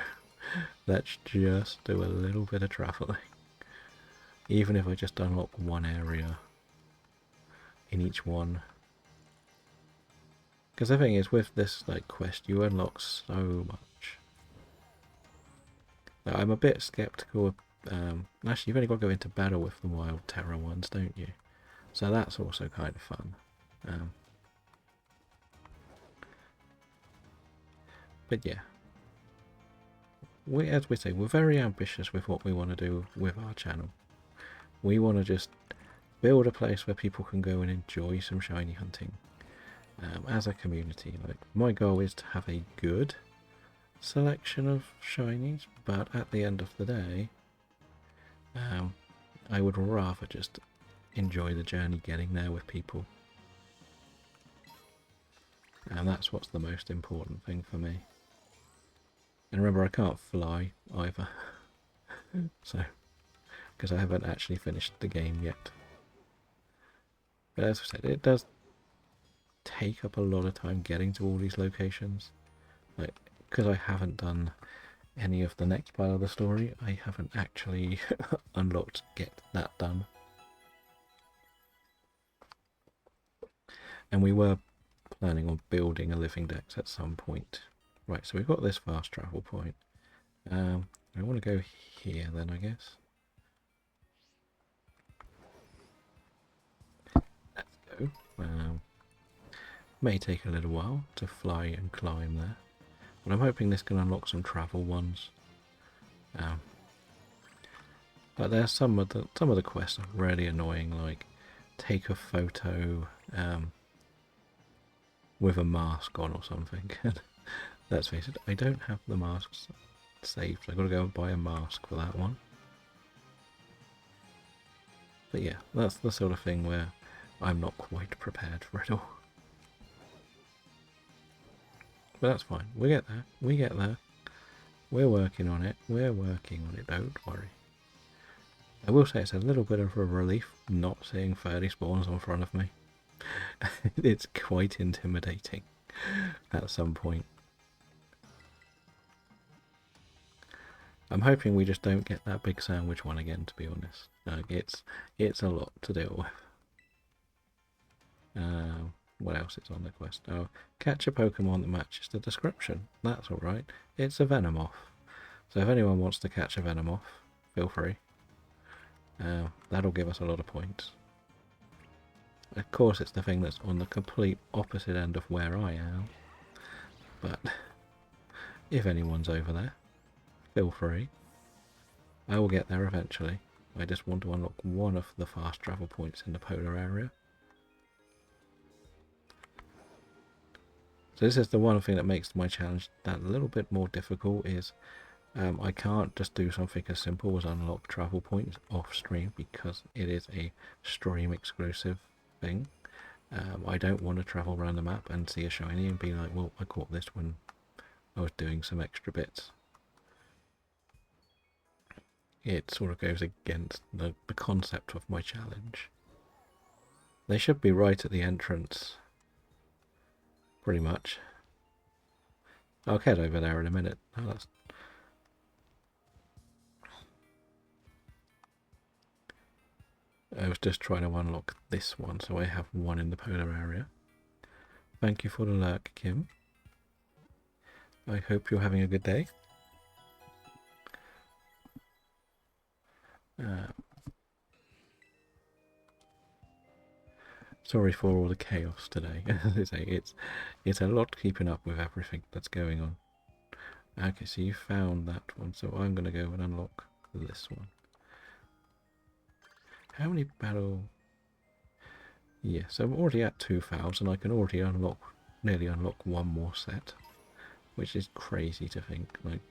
let's just do a little bit of traveling. Even if I just unlock one area in each one. Because the thing is, with this like quest, you unlock so much. Now, I'm a bit skeptical of... actually, you've only got to go into battle with the Wild Terror ones, don't you? So that's also kind of fun. But yeah. As we say, we're very ambitious with what we want to do with our channel. We want to just build a place where people can go and enjoy some shiny hunting. As a community, like my goal is to have a good selection of shinies, but at the end of the day, I would rather just enjoy the journey getting there with people, and that's what's the most important thing for me. And remember, I can't fly either, so because I haven't actually finished the game yet. But as I said, it does take up a lot of time getting to all these locations. Like, because I haven't done any of the next part of the story, I haven't actually unlocked get that done. And we were planning on building a living dex at some point. Right, so we've got this fast travel point. I want to go here then, I guess. Let's go. May take a little while to fly and climb there, but I'm hoping this can unlock some travel ones. But there's some of the quests are really annoying, like take a photo with a mask on or something. Let's face it, I don't have the masks saved. I've got to go and buy a mask for that one. But yeah, that's the sort of thing where I'm not quite prepared for it all. But that's fine. We get there. We get there. We're working on it. We're working on it. Don't worry. I will say it's a little bit of a relief not seeing 30 spawns in front of me. It's quite intimidating at some point. I'm hoping we just don't get that big sandwich one again, to be honest. It's a lot to deal with. What else is on the quest? Oh, catch a Pokemon that matches the description. That's alright. It's a Venomoth. So if anyone wants to catch a Venomoth, feel free. That'll give us a lot of points. Of course, it's the thing that's on the complete opposite end of where I am. But if anyone's over there, feel free. I will get there eventually. I just want to unlock one of the fast travel points in the polar area. So this is the one thing that makes my challenge that little bit more difficult is I can't just do something as simple as unlock travel points off stream because it is a stream exclusive thing. I don't want to travel around the map and see a shiny and be like, well, I caught this when I was doing some extra bits. It sort of goes against the concept of my challenge. They should be right at the entrance. Pretty much. I'll head over there in a minute. Oh, I was just trying to unlock this one, so I have one in the polar area. Thank you for the lurk, Kim. I hope you're having a good day. Sorry for all the chaos today. It's a lot keeping up with everything that's going on. Okay, so you found that one, so I'm going to go and unlock this one. How many battle... Yes, so I'm already at 2,000. I can already nearly unlock one more set, which is crazy to think. Like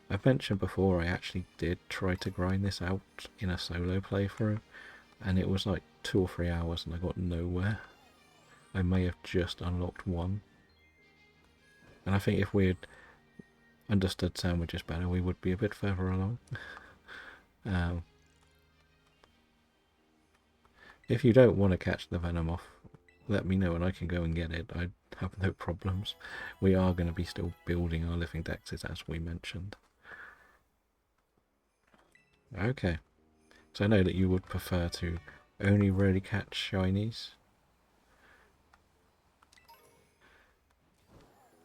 I've mentioned before, I actually did try to grind this out in a solo playthrough, and it was like 2 or 3 hours and I got nowhere. I may have just unlocked one. And I think if we had understood sandwiches better, we would be a bit further along. If you don't want to catch the Venomoth, let me know and I can go and get it. I have no problems. We are going to be still building our living dexes as we mentioned. Okay. So I know that you would prefer to only really catch shinies.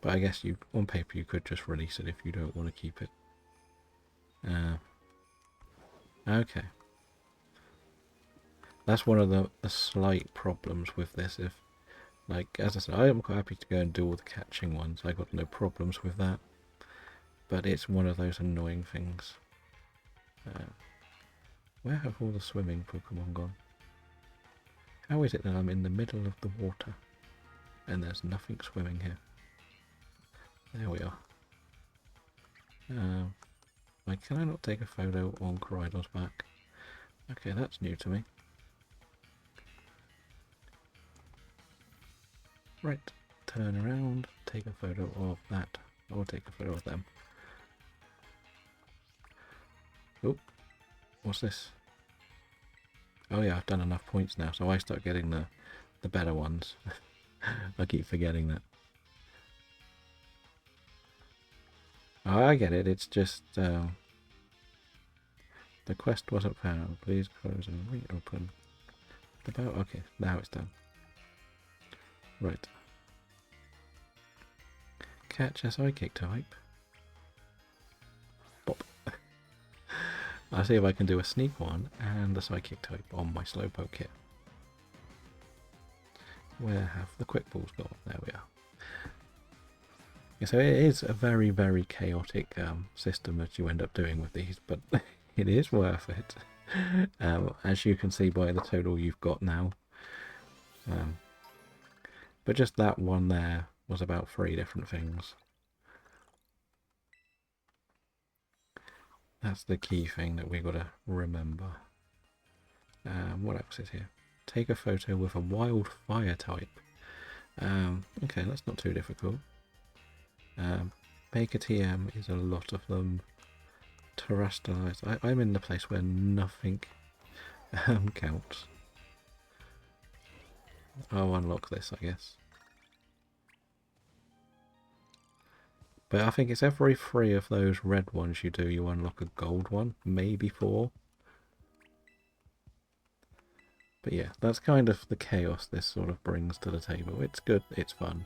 But I guess you, on paper, you could just release it if you don't want to keep it. Okay. That's one of the slight problems with this. If, like, as I said, I am quite happy to go and do all the catching ones. I got no problems with that. But it's one of those annoying things. Where have all the swimming Pokemon gone? How is it that I'm in the middle of the water and there's nothing swimming here? There we are. Like, can I not take a photo on Corridor's back? Okay, that's new to me. Right, turn around, take a photo of that. I'll take a photo of them. Oh, what's this? Oh yeah, I've done enough points now, so I start getting the better ones. I keep forgetting that. Oh, I get it, it's just... the quest wasn't found. Please close and reopen the battle. Okay, now it's done. Right. Catch a psychic type. Bop. I'll see if I can do a sneak one and the psychic type on my Slowpoke kit. Where have the quick balls gone? There we are. Yeah, so it is a very, very chaotic system that you end up doing with these, but it is worth it. As you can see by the total you've got now. But just that one there was about 3 different things. That's the key thing that we've got to remember. What else is here? Take a photo with a wild fire type. Okay, that's not too difficult. Make a TM is a lot of them. Terrestrialize. I'm in the place where nothing counts. I'll unlock this, I guess. But I think it's every 3 of those red ones you do, you unlock a gold one. Maybe 4. But yeah, that's kind of the chaos this sort of brings to the table. It's good, it's fun.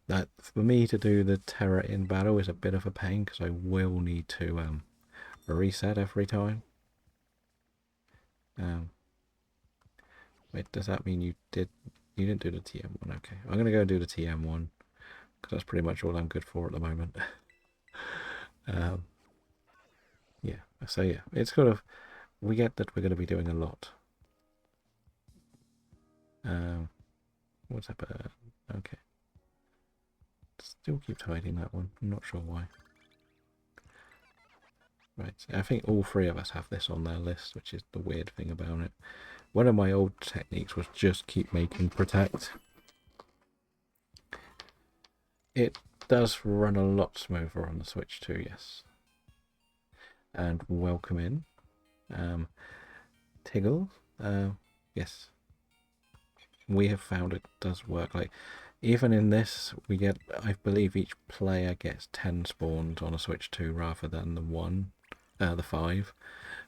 That for me to do the terror in battle is a bit of a pain because I will need to reset every time. Wait, does that mean you didn't do the TM one? Okay, I'm gonna go and do the TM one because that's pretty much all I'm good for at the moment. Yeah, so yeah, it's kind of, we get that we're going to be doing a lot. What's up? Okay. Still keeps hiding that one. I'm not sure why. Right, I think all 3 of us have this on their list, which is the weird thing about it. One of my old techniques was just keep making protect. It does run a lot smoother on the Switch too, yes. And welcome in. Tiggle, yes. We have found it does work. Like, even in this, we get, I believe each player gets 10 spawns on a Switch 2 rather than the 1 the 5,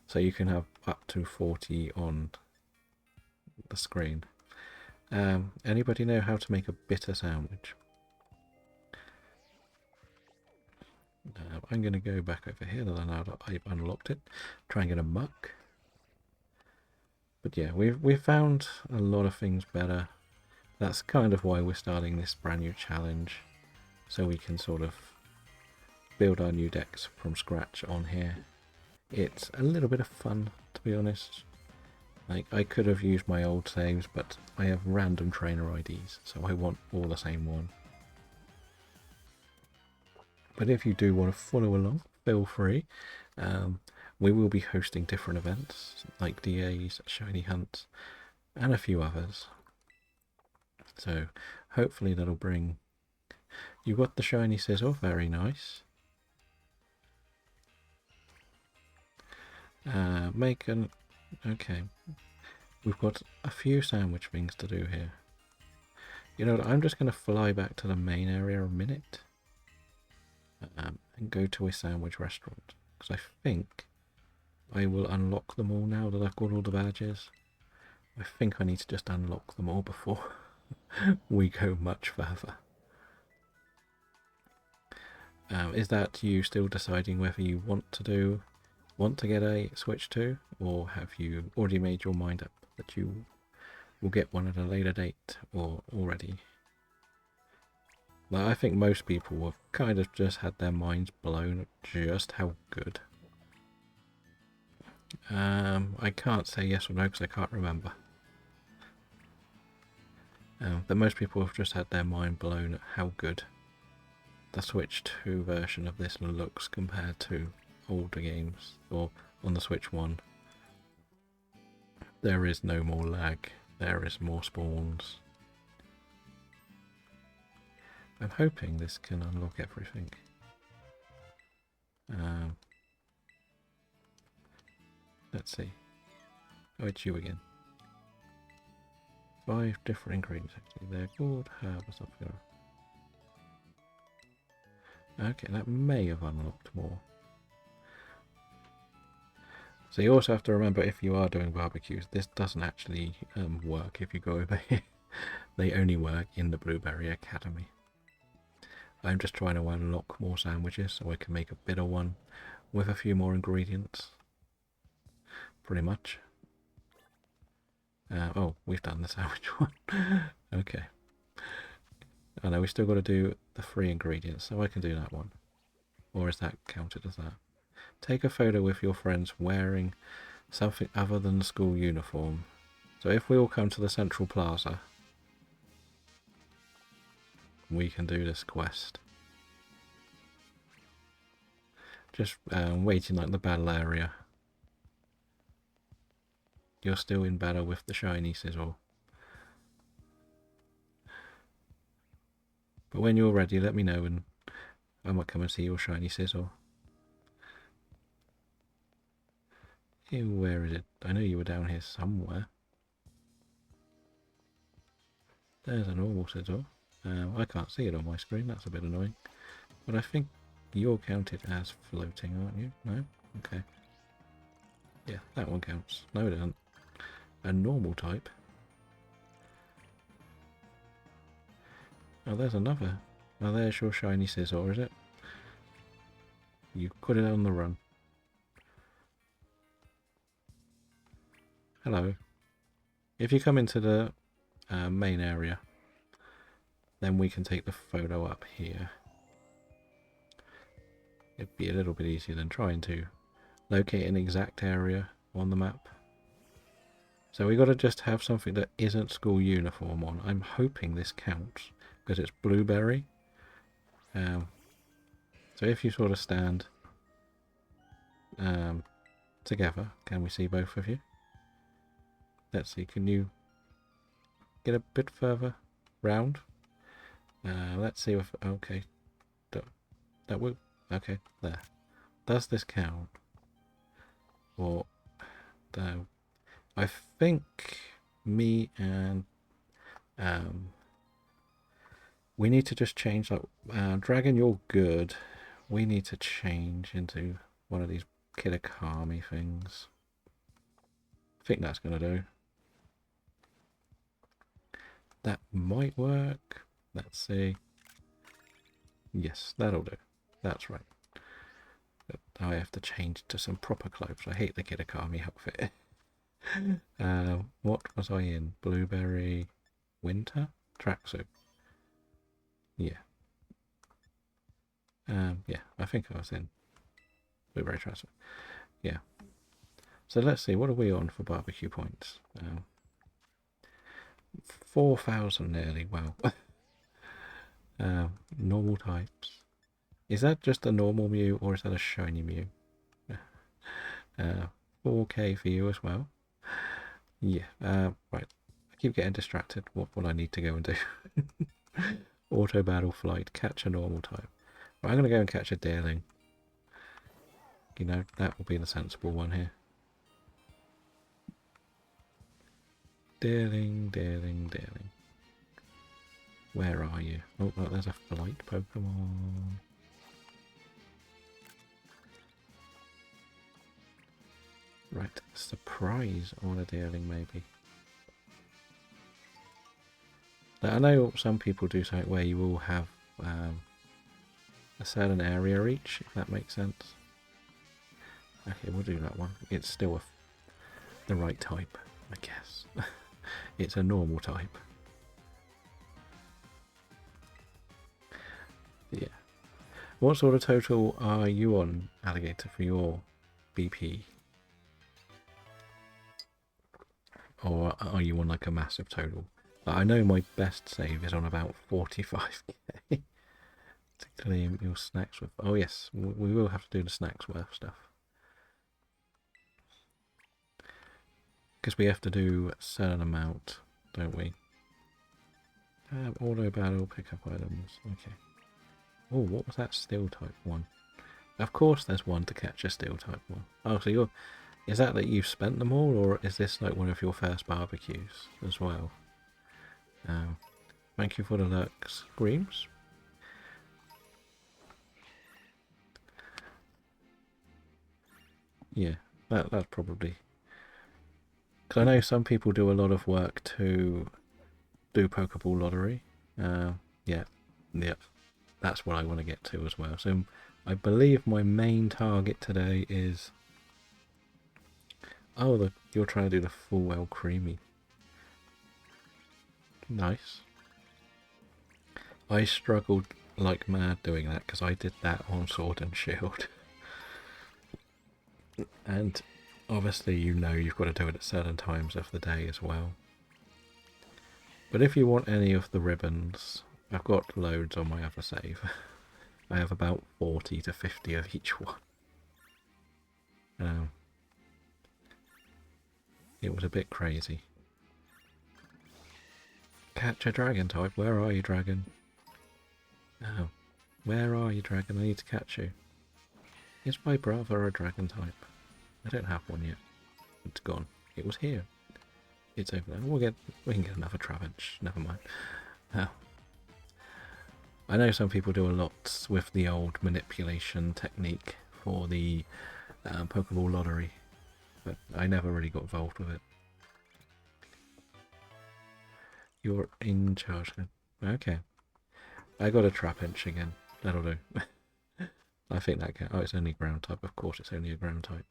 so you can have up to 40 on the screen. Anybody know how to make a bitter sandwich? I'm going to go back over here now that I've unlocked it, try and get a muck. But yeah, we've found a lot of things better. That's kind of why we're starting this brand new challenge, so we can sort of build our new decks from scratch on here. It's a little bit of fun, to be honest. Like, I could have used my old saves, but I have random trainer IDs, so I want all the same one. But if you do want to follow along, feel free. We will be hosting different events, like DAs, shiny hunts, and a few others. So hopefully that'll bring... You got the shiny sizzle, very nice. Okay. We've got a few sandwich things to do here. You know what, I'm just going to fly back to the main area a minute. And go to a sandwich restaurant. Because I think I will unlock them all now that I've got all the badges. I think I need to just unlock them all before we go much further. Is that you still deciding whether you want to get a Switch 2, or have you already made your mind up that you will get one at a later date, or already? Like, I think most people have kind of just had their minds blown at just how good. I can't say yes or no because I can't remember. But most people have just had their mind blown at how good the Switch 2 version of this looks compared to older games, or on the Switch 1. There is no more lag, there is more spawns. I'm hoping this can unlock everything. Let's see. Oh, it's you again. 5 different ingredients actually. They're called herb or something. Okay, that may have unlocked more. So you also have to remember, if you are doing barbecues, this doesn't actually work if you go over here. They only work in the Blueberry Academy. I'm just trying to unlock more sandwiches so I can make a bitter one with a few more ingredients. Pretty much. Oh, we've done the sandwich one. Okay. I know we still got to do the 3 ingredients, so I can do that one. Or is that counted as that? Take a photo with your friends wearing something other than the school uniform. So if we all come to the Central Plaza, we can do this quest. Just waiting like the battle area. You're still in battle with the shiny sizzle. But when you're ready, let me know and I might come and see your shiny sizzle. Ew, where is it? I know you were down here somewhere. There's a normal sizzle. I can't see it on my screen, that's a bit annoying. But I think you're counted as floating, aren't you? No? Okay. Yeah, that one counts. No, it doesn't. A normal type. Oh, there's another. Oh, there's your shiny scissor, is it? You put it on the run. Hello. If you come into the main area, then we can take the photo up here. It'd be a little bit easier than trying to locate an exact area on the map. So we got to just have something that isn't school uniform on. I'm hoping this counts because it's blueberry. So if you sort of stand together, can we see both of you? Let's see, can you get a bit further round? Let's see if, okay, that will, okay, there. Does this count? Or, I think me and, we need to just change, like, Dragon, you're good. We need to change into one of these Kitakami things. I think that's going to do. That might work. Let's see. Yes, that'll do. That's right. But I have to change to some proper clothes. I hate the Kitakami outfit. What was I in? Blueberry winter tracksuit. Yeah. Yeah, I think I was in blueberry tracksuit. Yeah. So let's see, what are we on for barbecue points? 4,000 nearly. Wow. Normal types. Is that just a normal Mew or is that a shiny Mew? 4k for you as well. Yeah, right. I keep getting distracted. What I need to go and do? Auto battle flight, catch a normal type. Right, I'm going to go and catch a Deerling. You know, that will be the sensible one here. Deerling, Deerling, Deerling. Where are you? Oh, look, there's a flight Pokemon. Right, surprise on a Deerling maybe. Now, I know some people do something where you will have a certain area each, if that makes sense. Okay, we'll do that one. It's still the right type, I guess. It's a normal type. Yeah. What sort of total are you on, Alligator, for your BP? Or are you on like a massive total? I know my best save is on about 45k. To claim your snacks with. Oh yes, we will have to do the snacks worth stuff. Because we have to do a certain amount, don't we? Auto battle, pick up items. Okay. Oh, what was that steel type one? Of course there's one to catch a steel type one. Oh, so you're... Is that you've spent them all, or is this like one of your first barbecues as well? Thank you for the lurks, Screams. Yeah, that's probably... Because I know some people do a lot of work to do Pokeball lottery. Yeah, that's what I want to get to as well. So I believe my main target today is... Oh, you're trying to do the full well creamy. Nice. I struggled like mad doing that because I did that on Sword and Shield. And obviously you know you've got to do it at certain times of the day as well. But if you want any of the ribbons, I've got loads on my other save. I have about 40 to 50 of each one. It was a bit crazy. Catch a dragon type. Where are you, dragon? Oh, where are you, dragon? I need to catch you. Is my brother a dragon type? I don't have one yet. It's gone. It was here. It's over there. We can get another Travage. Never mind. Oh. I know some people do a lot with the old manipulation technique for the Pokeball lottery, but I never really got involved with it. You're in charge then. Okay. I got a Trapinch again. That'll do. I think that can... Oh, it's only ground type. Of course it's only a ground type.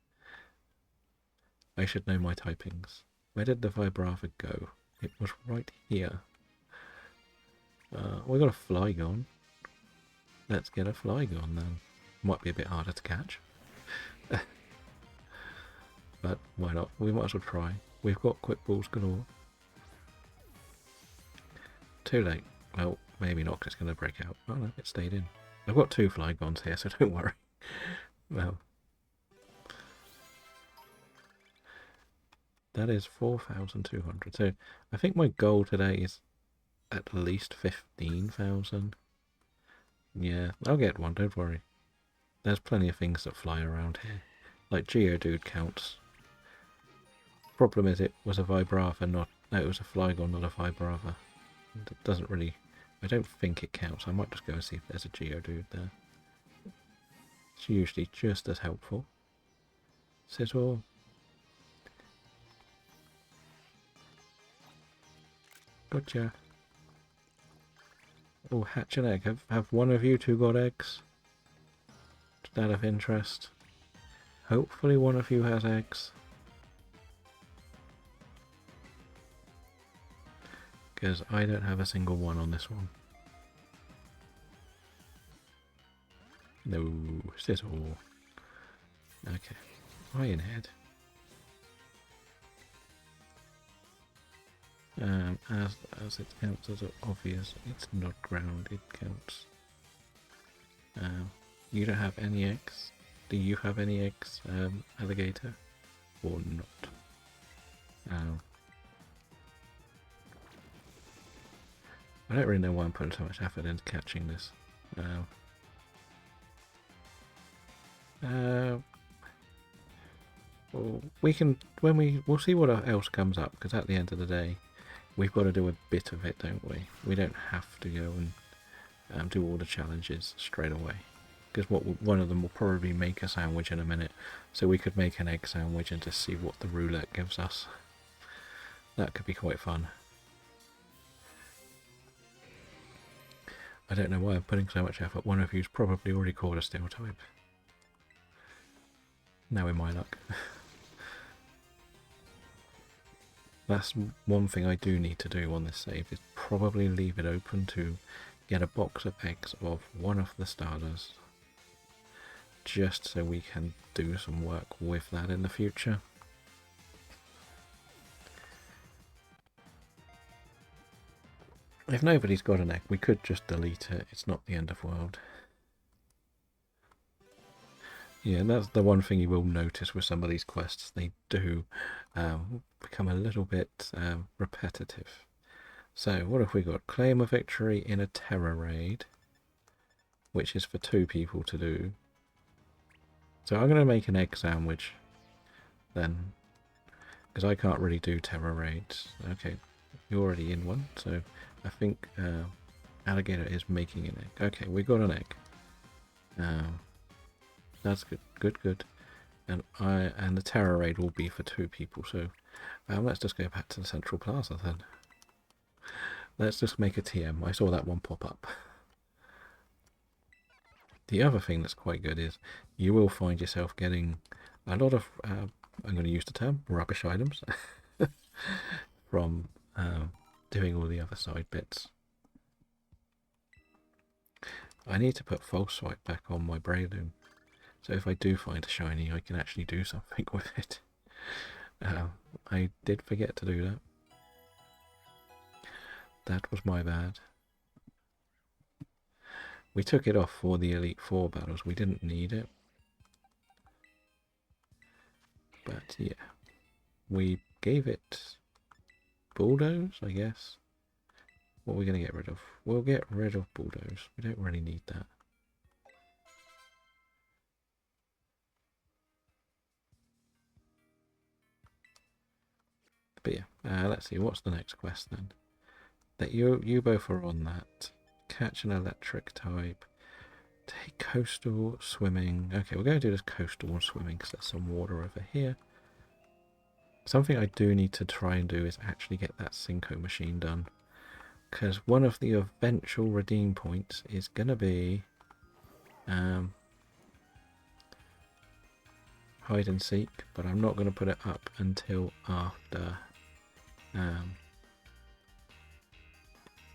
I should know my typings. Where did the Vibrava go? It was right here. We got a Flygon. Let's get a Flygon then. Might be a bit harder to catch. But why not? We might as well try. We've got quick balls galore. Too late. Well, maybe not because it's going to break out. Oh no, it stayed in. I've got 2 Flygons here, so don't worry. Well, that is 4,200. So I think my goal today is at least 15,000. Yeah, I'll get one, don't worry. There's plenty of things that fly around here. Like Geodude counts. Problem is it was a Vibrava, no, it was a Flygon, not a Vibrava. It doesn't really... I don't think it counts. I might just go and see if there's a Geodude there. It's usually just as helpful. Sizzle. Gotcha. Oh, hatch an egg. Have one of you two got eggs? Just out of interest. Hopefully one of you has eggs. Because I don't have a single one on this one. No, sizzle. Okay. Iron head. As it counts as obvious, it's not ground, it counts. You don't have any eggs? Do you have any eggs, alligator? Or not? I don't really know why I'm putting so much effort into catching this. Well, we'll see what else comes up, because at the end of the day, we've got to do a bit of it, don't we? We don't have to go and do all the challenges straight away. Because one of them will probably make a sandwich in a minute, so we could make an egg sandwich and just see what the roulette gives us. That could be quite fun. I don't know why I'm putting so much effort. One of you's probably already caught a steel type. Now in my luck. That's one thing I do need to do on this save, is probably leave it open to get a box of eggs of one of the starters. Just so we can do some work with that in the future. If nobody's got an egg, we could just delete it. It's not the end of the world. Yeah, and that's the one thing you will notice with some of these quests. They do become a little bit repetitive. So what have we got? Claim a victory in a terror raid, which is for 2 people to do. So I'm going to make an egg sandwich then, because I can't really do terror raids. Okay, you're already in one, so I think alligator is making an egg. Okay, we got an egg. That's good. And the terror raid will be for 2 people. So let's just go back to the Central Plaza then. Let's just make a TM. I saw that one pop up. The other thing that's quite good is you will find yourself getting a lot of, I'm going to use the term, rubbish items from doing all the other side bits. I need to put false swipe back on my Breloom, so if I do find a shiny I can actually do something with it. I did forget to do that. That was my bad. We took it off for the Elite Four battles. We didn't need it. But yeah. We gave it Bulldoze, I guess. What are we going to get rid of? We'll get rid of Bulldoze. We don't really need that. But yeah, let's see. What's the next quest then? That you both are on that. Catch an electric type. Take coastal swimming. Okay, we're going to do this coastal swimming because there's some water over here. Something I do need to try and do is actually get that Cinco machine done. Because one of the eventual redeem points is going to be hide and seek, but I'm not going to put it up until after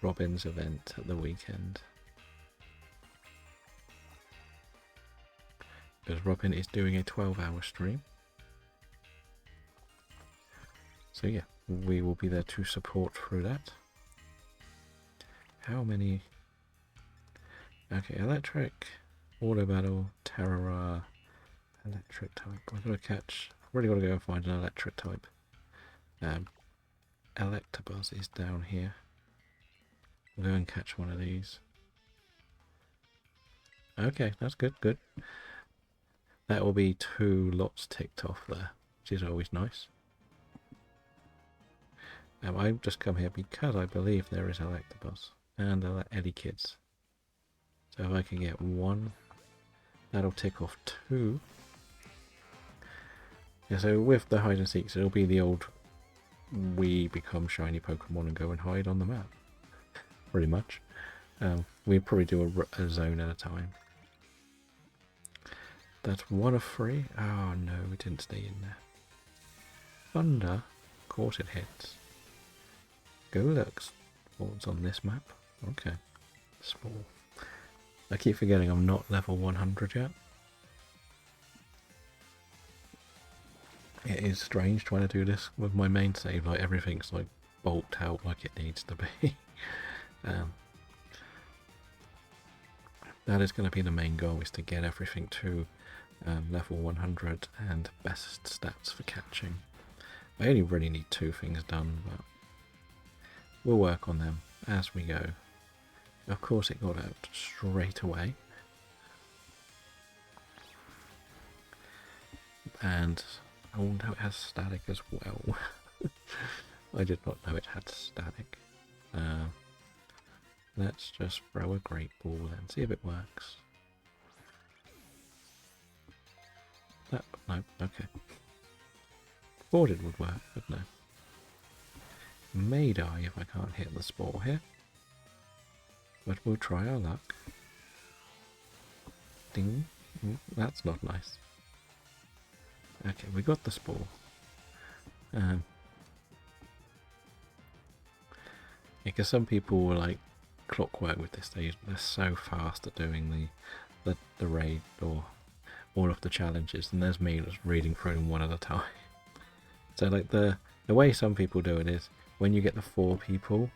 Robin's event at the weekend. Because Robin is doing a 12-hour stream. So yeah, we will be there to support through that. How many? Okay, electric, auto battle, terror, electric type. I've got to catch. I've really got to go and find an electric type. Electabuzz is down here. We'll go and catch one of these. Okay, that's good. That will be 2 lots ticked off there, which is always nice. I've just come here because I believe there is Electabuzz and Eddie Kids. So if I can get 1, that'll tick off 2. Yeah, so with the hide and seeks, it'll be the old we become shiny Pokemon and go and hide on the map, pretty much. We'd probably do a zone at a time. That's one of 3. Oh no, it didn't stay in there. Thunder, of course it hits. Golux spawns on this map. Okay, small. I keep forgetting I'm not level 100 yet. It is strange trying to do this with my main save, like everything's like bulked out like it needs to be. That is going to be the main goal, is to get everything to level 100 and best stats for catching. I only really need 2 things done, but we'll work on them as we go. Of course it got out straight away. And oh no, it has static as well. I did not know it had static. Let's just throw a great ball and see if it works. No, okay. Thought it would work, but no. May die if I can't hit the spore here. But we'll try our luck. Ding. That's not nice. Okay, we got the spore. Because some people were like clockwork with this. They're so fast at doing the raid or all of the challenges, and there's me just reading through them one at a time. So like the way some people do it is when you get the 4 people,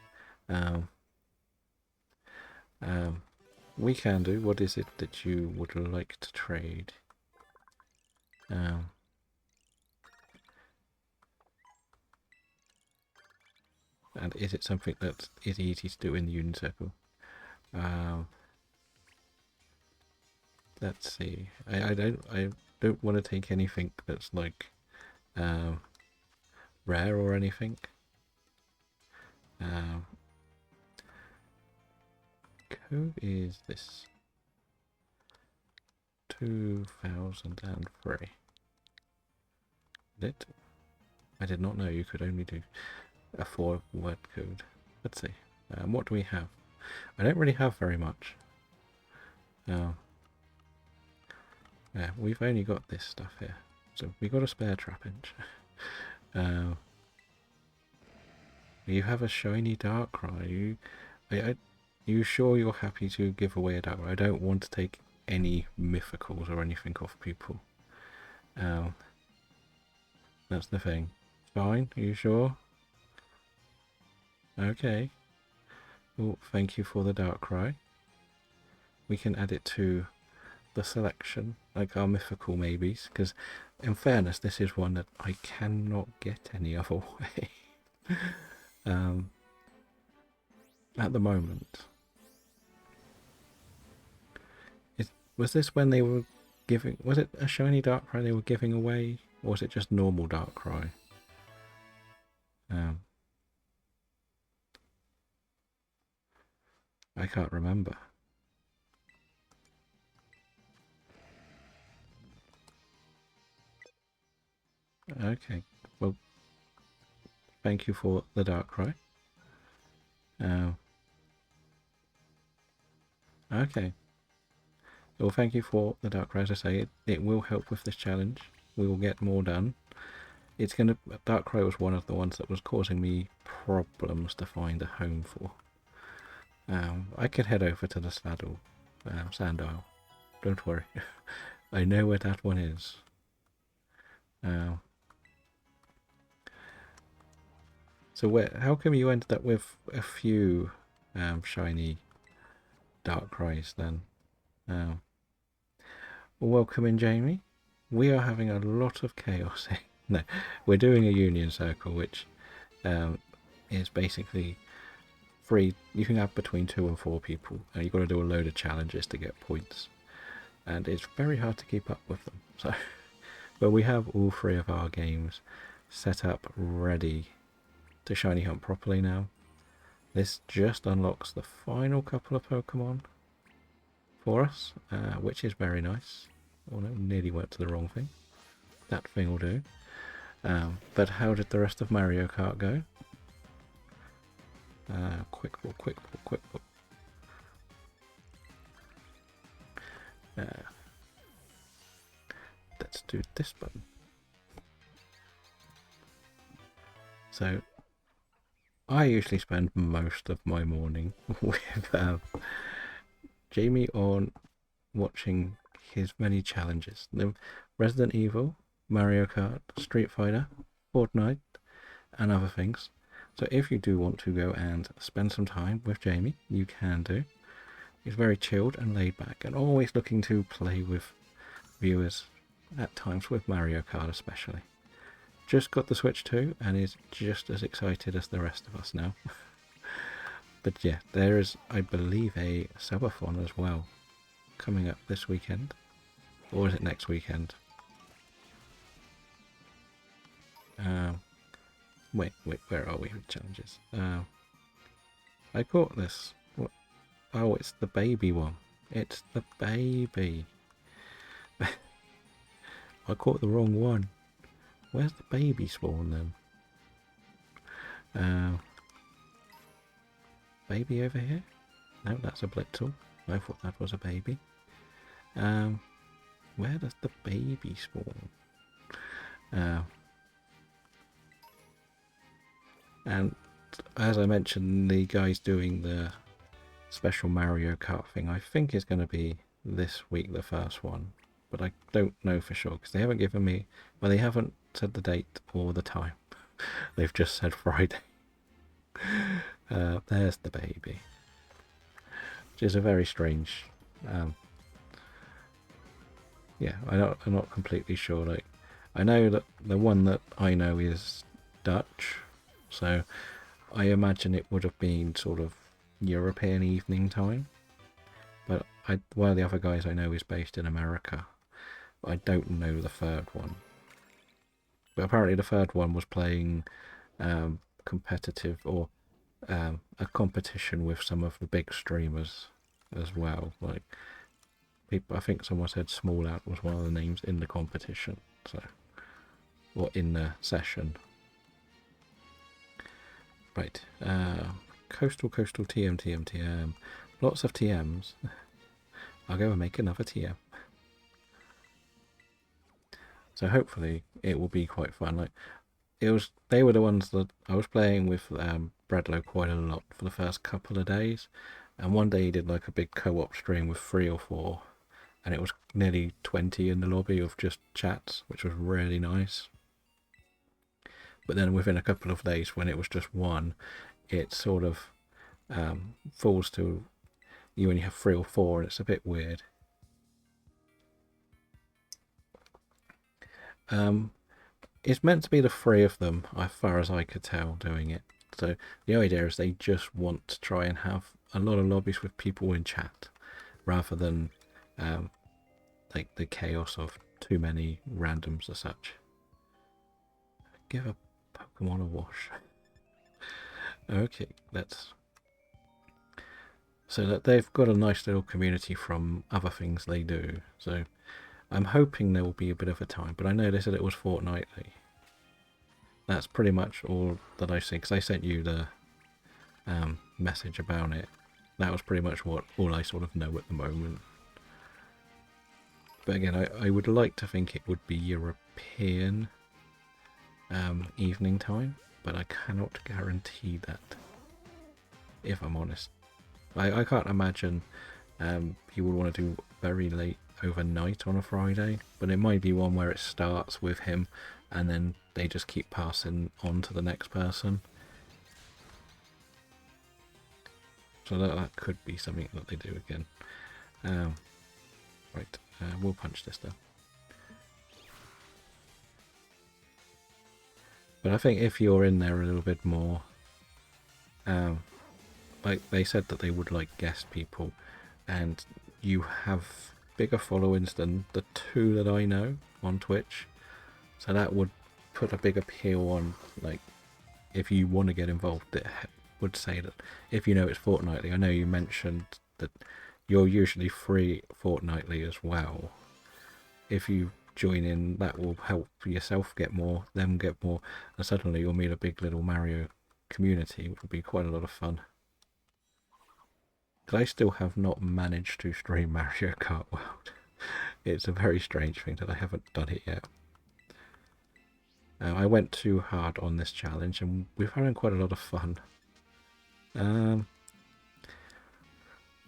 we can do. What is it that you would like to trade? And is it something that is easy to do in the Union Circle? Let's see. I don't want to take anything that's like rare or anything. Who is this? 2003. Did it? I did not know you could only do a 4-word code. Let's see. What do we have? I don't really have very much. Yeah, we've only got this stuff here. So we got a spare Trapinch. You have a shiny Darkrai. You sure you're happy to give away a Darkrai? I don't want to take any mythicals or anything off people. That's the thing. Fine, are you sure? Okay. Well, thank you for the Darkrai. We can add it to the selection, like our mythical maybes, because in fairness, this is one that I cannot get any other way. At the moment. Was this when they were giving... Was it a shiny Darkrai they were giving away? Or was it just normal Darkrai? I can't remember. Okay, well, thank you for the Darkrai. Okay. Well, thank you for the Darkrai. As I say, it will help with this challenge. We will get more done. It's gonna... Darkrai was one of the ones that was causing me problems to find a home for. I could head over to the Sand Isle. Don't worry. I know where that one is. So how come you ended up with a few shiny Darkrai's then? Well, welcome in, Jamie. We are having a lot of chaos here. No, we're doing a Union Circle, which is basically free. You can have between 2 and 4 people, and you've got to do a load of challenges to get points. And it's very hard to keep up with them. So, but we have all 3 of our games set up, ready to shiny hunt properly now. This just unlocks the final couple of Pokemon for us, which is very nice. Oh no, nearly went to the wrong thing. That thing will do. But how did the rest of Mario Kart go? Quick ball, quick ball, quick ball. Let's do this button. So, I usually spend most of my morning with Jamie on watching his many challenges. The Resident Evil, Mario Kart, Street Fighter, Fortnite, and other things. So if you do want to go and spend some time with Jamie, you can do. He's very chilled and laid back, and always looking to play with viewers, at times with Mario Kart especially. Just got the Switch 2 and is just as excited as the rest of us now. But yeah, there is, I believe, a subathon as well coming up this weekend. Or is it next weekend? Wait, where are we with challenges? I caught this. What? Oh, it's the baby one. It's the baby. I caught the wrong one. Where's the baby spawn then? Baby over here? No, that's a Blitzel. I thought that was a baby. Where does the baby spawn? And as I mentioned, the guys doing the special Mario Kart thing, I think is going to be this week, the first one. But I don't know for sure, because they haven't given me... Well, they haven't said the date or the time. They've just said Friday. There's the baby. Which is a very strange... yeah, I'm not completely sure. Like, I know that the one that I know is Dutch, so I imagine it would have been sort of European evening time. But one of the other guys I know is based in America. I don't know the third one. But apparently the third one was playing competitive or a competition with some of the big streamers as well. Like, people, I think someone said Small Out was one of the names in the competition. So, or in the session. Right. Coastal TM. Lots of TMs. I'll go and make another TM. So hopefully it will be quite fun. Like, they were the ones that I was playing with Bradlow quite a lot for the first couple of days, and one day he did like a big co-op stream with 3 or 4, and it was nearly 20 in the lobby of just chats, which was really nice. But then within a couple of days, when it was just one, it sort of falls to you only have 3 or 4, and it's a bit weird. It's meant to be the 3 of them, as far as I could tell, doing it. So the idea is they just want to try and have a lot of lobbies with people in chat, rather than like the chaos of too many randoms as such. Give a Pokemon a wash. Okay, let's... So that they've got a nice little community from other things they do. So I'm hoping there will be a bit of a time, but I know they said it was fortnightly. That's pretty much all that I see, because I sent you the message about it. That was pretty much all I sort of know at the moment. But again, I would like to think it would be European evening time, but I cannot guarantee that, if I'm honest. I can't imagine you would want to do very late overnight on a Friday, but it might be one where it starts with him and then they just keep passing on to the next person. So that could be something that they do again. Right, we'll punch this down. But I think if you're in there a little bit more, like they said that they would like guest people, and you have bigger followings than the 2 that I know on Twitch, so that would put a big appeal on, like, if you want to get involved. It would say that if you know it's fortnightly. I know you mentioned that you're usually free fortnightly as well. If you join in. That will help yourself get more, them get more, and suddenly you'll meet a big little Mario community, which would be quite a lot of fun. But I still have not managed to stream Mario Kart World. It's a very strange thing that I haven't done it yet. I went too hard on this challenge, and we've having quite a lot of fun.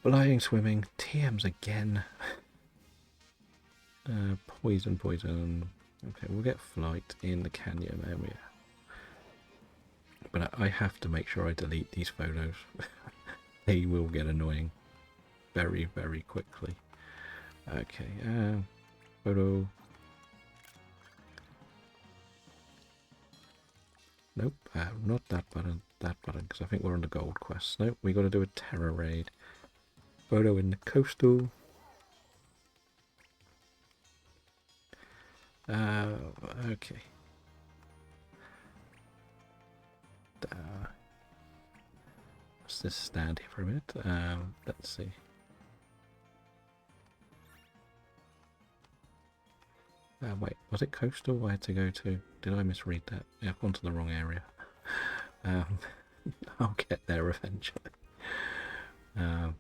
Flying, swimming, TMs again. Poison. Okay, we'll get flight in the canyon area. But I have to make sure I delete these photos. They will get annoying very, very quickly. Okay, photo. Nope, not that button, because I think we're on the gold quest. Nope, we got to do a terror raid. Photo in the coastal. Okay. Let's just stand here for a minute. Let's see. Wait, was it coastal I had to go to? Did I misread that? Yeah, I've gone to the wrong area. I'll get there eventually. Okay,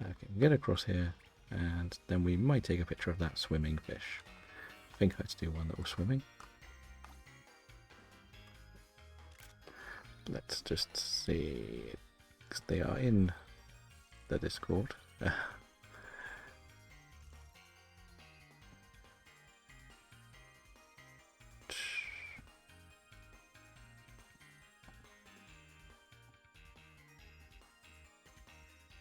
we'll get across here, and then we might take a picture of that swimming fish. I think I had to do one that was swimming. Let's just see, because they are in the Discord.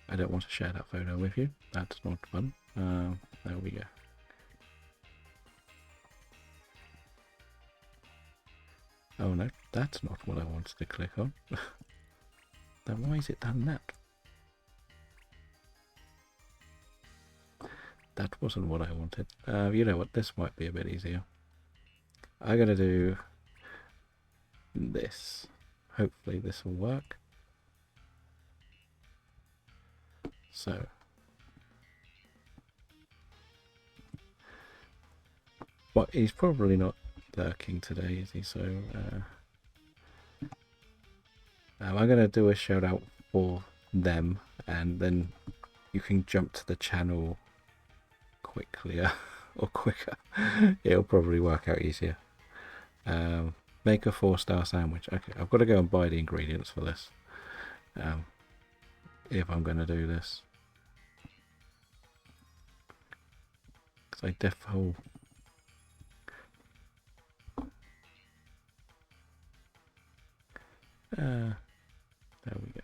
I don't want to share that photo with you. That's not fun. There we go. Oh no, that's not what I wanted to click on. Then why is it done that? That wasn't what I wanted. You know what, this might be a bit easier. I'm going to do this. Hopefully this will work. So, well, he's probably not lurking today, is he? So, I'm going to do a shout out for them, and then you can jump to the channel quickly or quicker. It'll probably work out easier. Make a 4-star sandwich. Okay, I've got to go and buy the ingredients for this. If I'm going to do this. Because I definitely... there we go.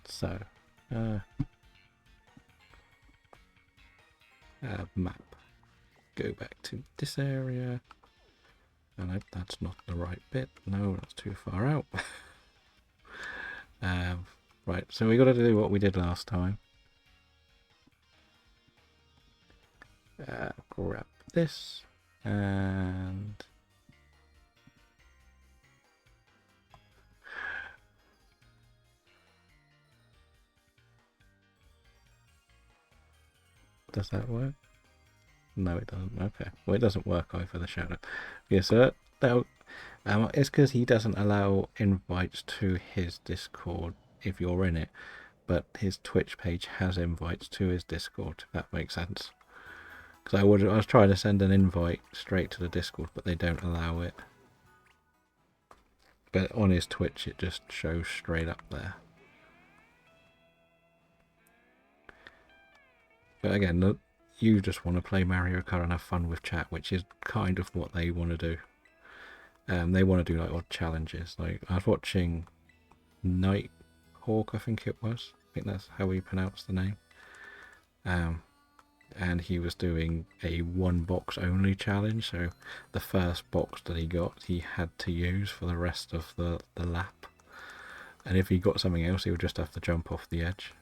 So, map. Go back to this area. Oh, no, that's not the right bit. No, that's too far out. Right, so we got to do what we did last time. Grab this and does that work? No, it doesn't. Okay, well, it doesn't work either, the shadow. Yeah, so that it's because he doesn't allow invites to his Discord if you're in it, but his Twitch page has invites to his Discord, if that makes sense. Because I was trying to send an invite straight to the Discord, but they don't allow it. But on his Twitch, it just shows straight up there. But again, you just want to play Mario Kart and have fun with chat, which is kind of what they want to do. They want to do like odd challenges. Like I was watching Nighthawk, I think it was. I think that's how he pronounced the name. And he was doing a 1-box only challenge. So the first box that he got, he had to use for the rest of the lap. And if he got something else, he would just have to jump off the edge.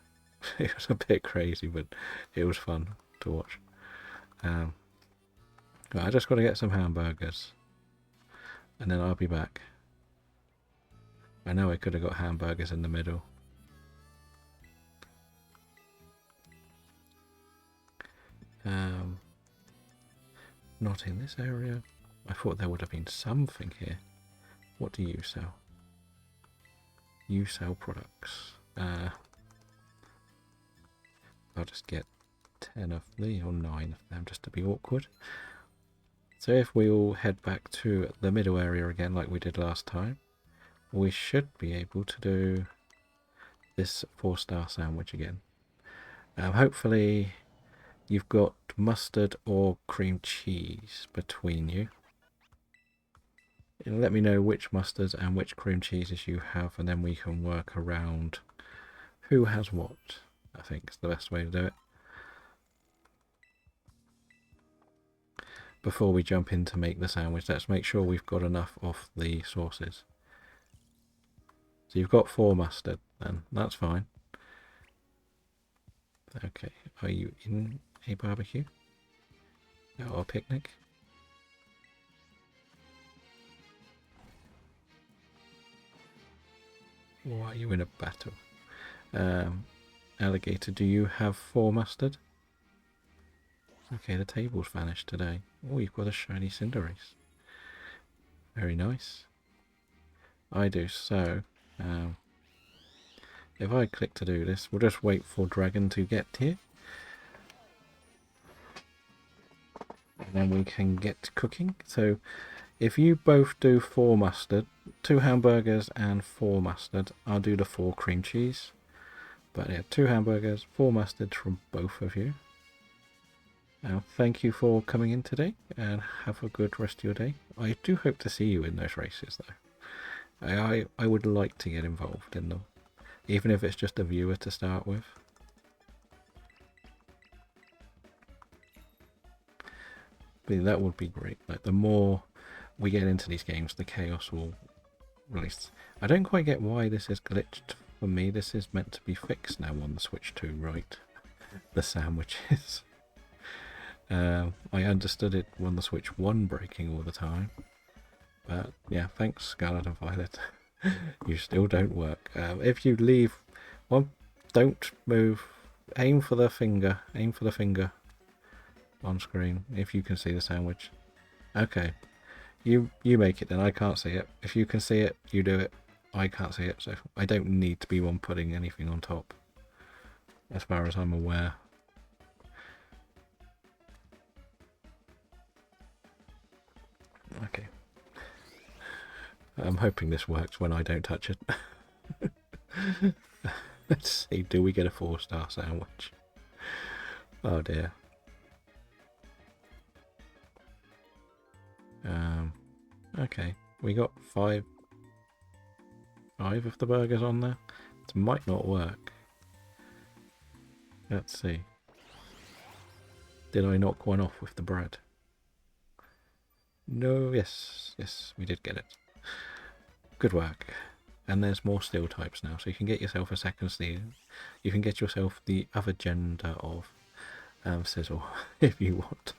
It was a bit crazy, but it was fun to watch. I just got to get some hamburgers, and then I'll be back. I know I could have got hamburgers in the middle. Not in this area. I thought there would have been something here. What do you sell? You sell products. I'll just get 10 of these, or 9 of them, just to be awkward. So if we all head back to the middle area again like we did last time, we should be able to do this 4-star sandwich again. Hopefully you've got mustard or cream cheese between you. Let me know which mustards and which cream cheeses you have, and then we can work around who has what. I think is the best way to do it. Before we jump in to make the sandwich, let's make sure we've got enough of the sauces. So you've got 4 mustard, then that's fine. Okay, are you in a barbecue? Or a picnic? Or are you in a battle? Alligator, do you have 4 mustard? Okay, the table's vanished today. Oh, you've got a shiny Cinderace. Very nice. I do, so if I click to do this, we'll just wait for Dragon to get here. And then we can get cooking. So if you both do 4 mustard, 2 hamburgers and 4 mustard, I'll do the 4 cream cheese. But yeah, 2 hamburgers, 4 mustard from both of you. Thank you for coming in today, and have a good rest of your day. I do hope to see you in those races, though. I would like to get involved in them, even if it's just a viewer to start with. But that would be great. Like, the more we get into these games, the chaos will release. I don't quite get why this is glitched for me. This is meant to be fixed now on the Switch 2, right? The sandwiches. I understood it when the Switch 1 breaking all the time. But yeah, thanks Scarlet and Violet. You still don't work. If you leave, well, don't move. Aim for the finger. Aim for the finger on screen, if you can see the sandwich. Okay. You make it then. I can't see it. If you can see it, you do it. I can't see it, so I don't need to be one putting anything on top, as far as I'm aware. Okay. I'm hoping this works when I don't touch it. Let's see, do we get a 4-star sandwich? Oh dear. Okay, we got 5 of the burgers on there. It might not work. Let's see. Did I knock one off with the bread? No, yes, we did get it. Good work. And there's more steel types now, so you can get yourself a second steel. You can get yourself the other gender of Sizzle, if you want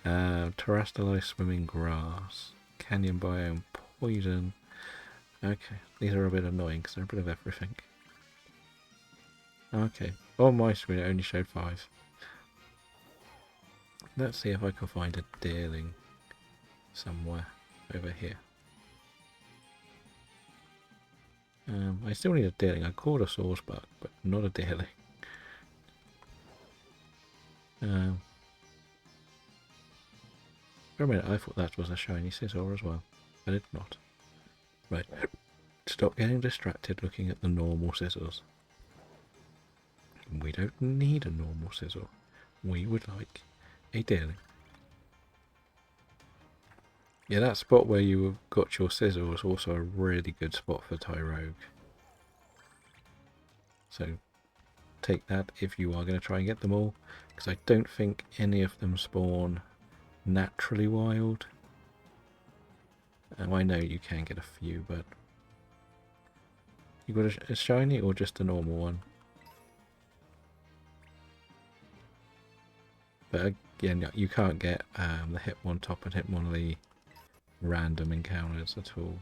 to. Terrestrial swimming grass, canyon biome, poison. Okay, these are a bit annoying because they're a bit of everything. Okay, on my screen it only showed 5. Let's see if I can find a deerling somewhere over here. I still need a deerling. I caught a saucebuck, but not a deerling. For a minute I thought that was a shiny scissor as well, but it's not. Right, stop getting distracted looking at the normal scissors. We don't need a normal scissor. We would like a deerling. Yeah, that spot where you got your scissor was also a really good spot for Tyrogue. So take that if you are going to try and get them all, because I don't think any of them spawn naturally wild. I know you can get a few, but you got a shiny or just a normal one? But again, you can't get the Hitmontop and Hitmonlee random encounters at all.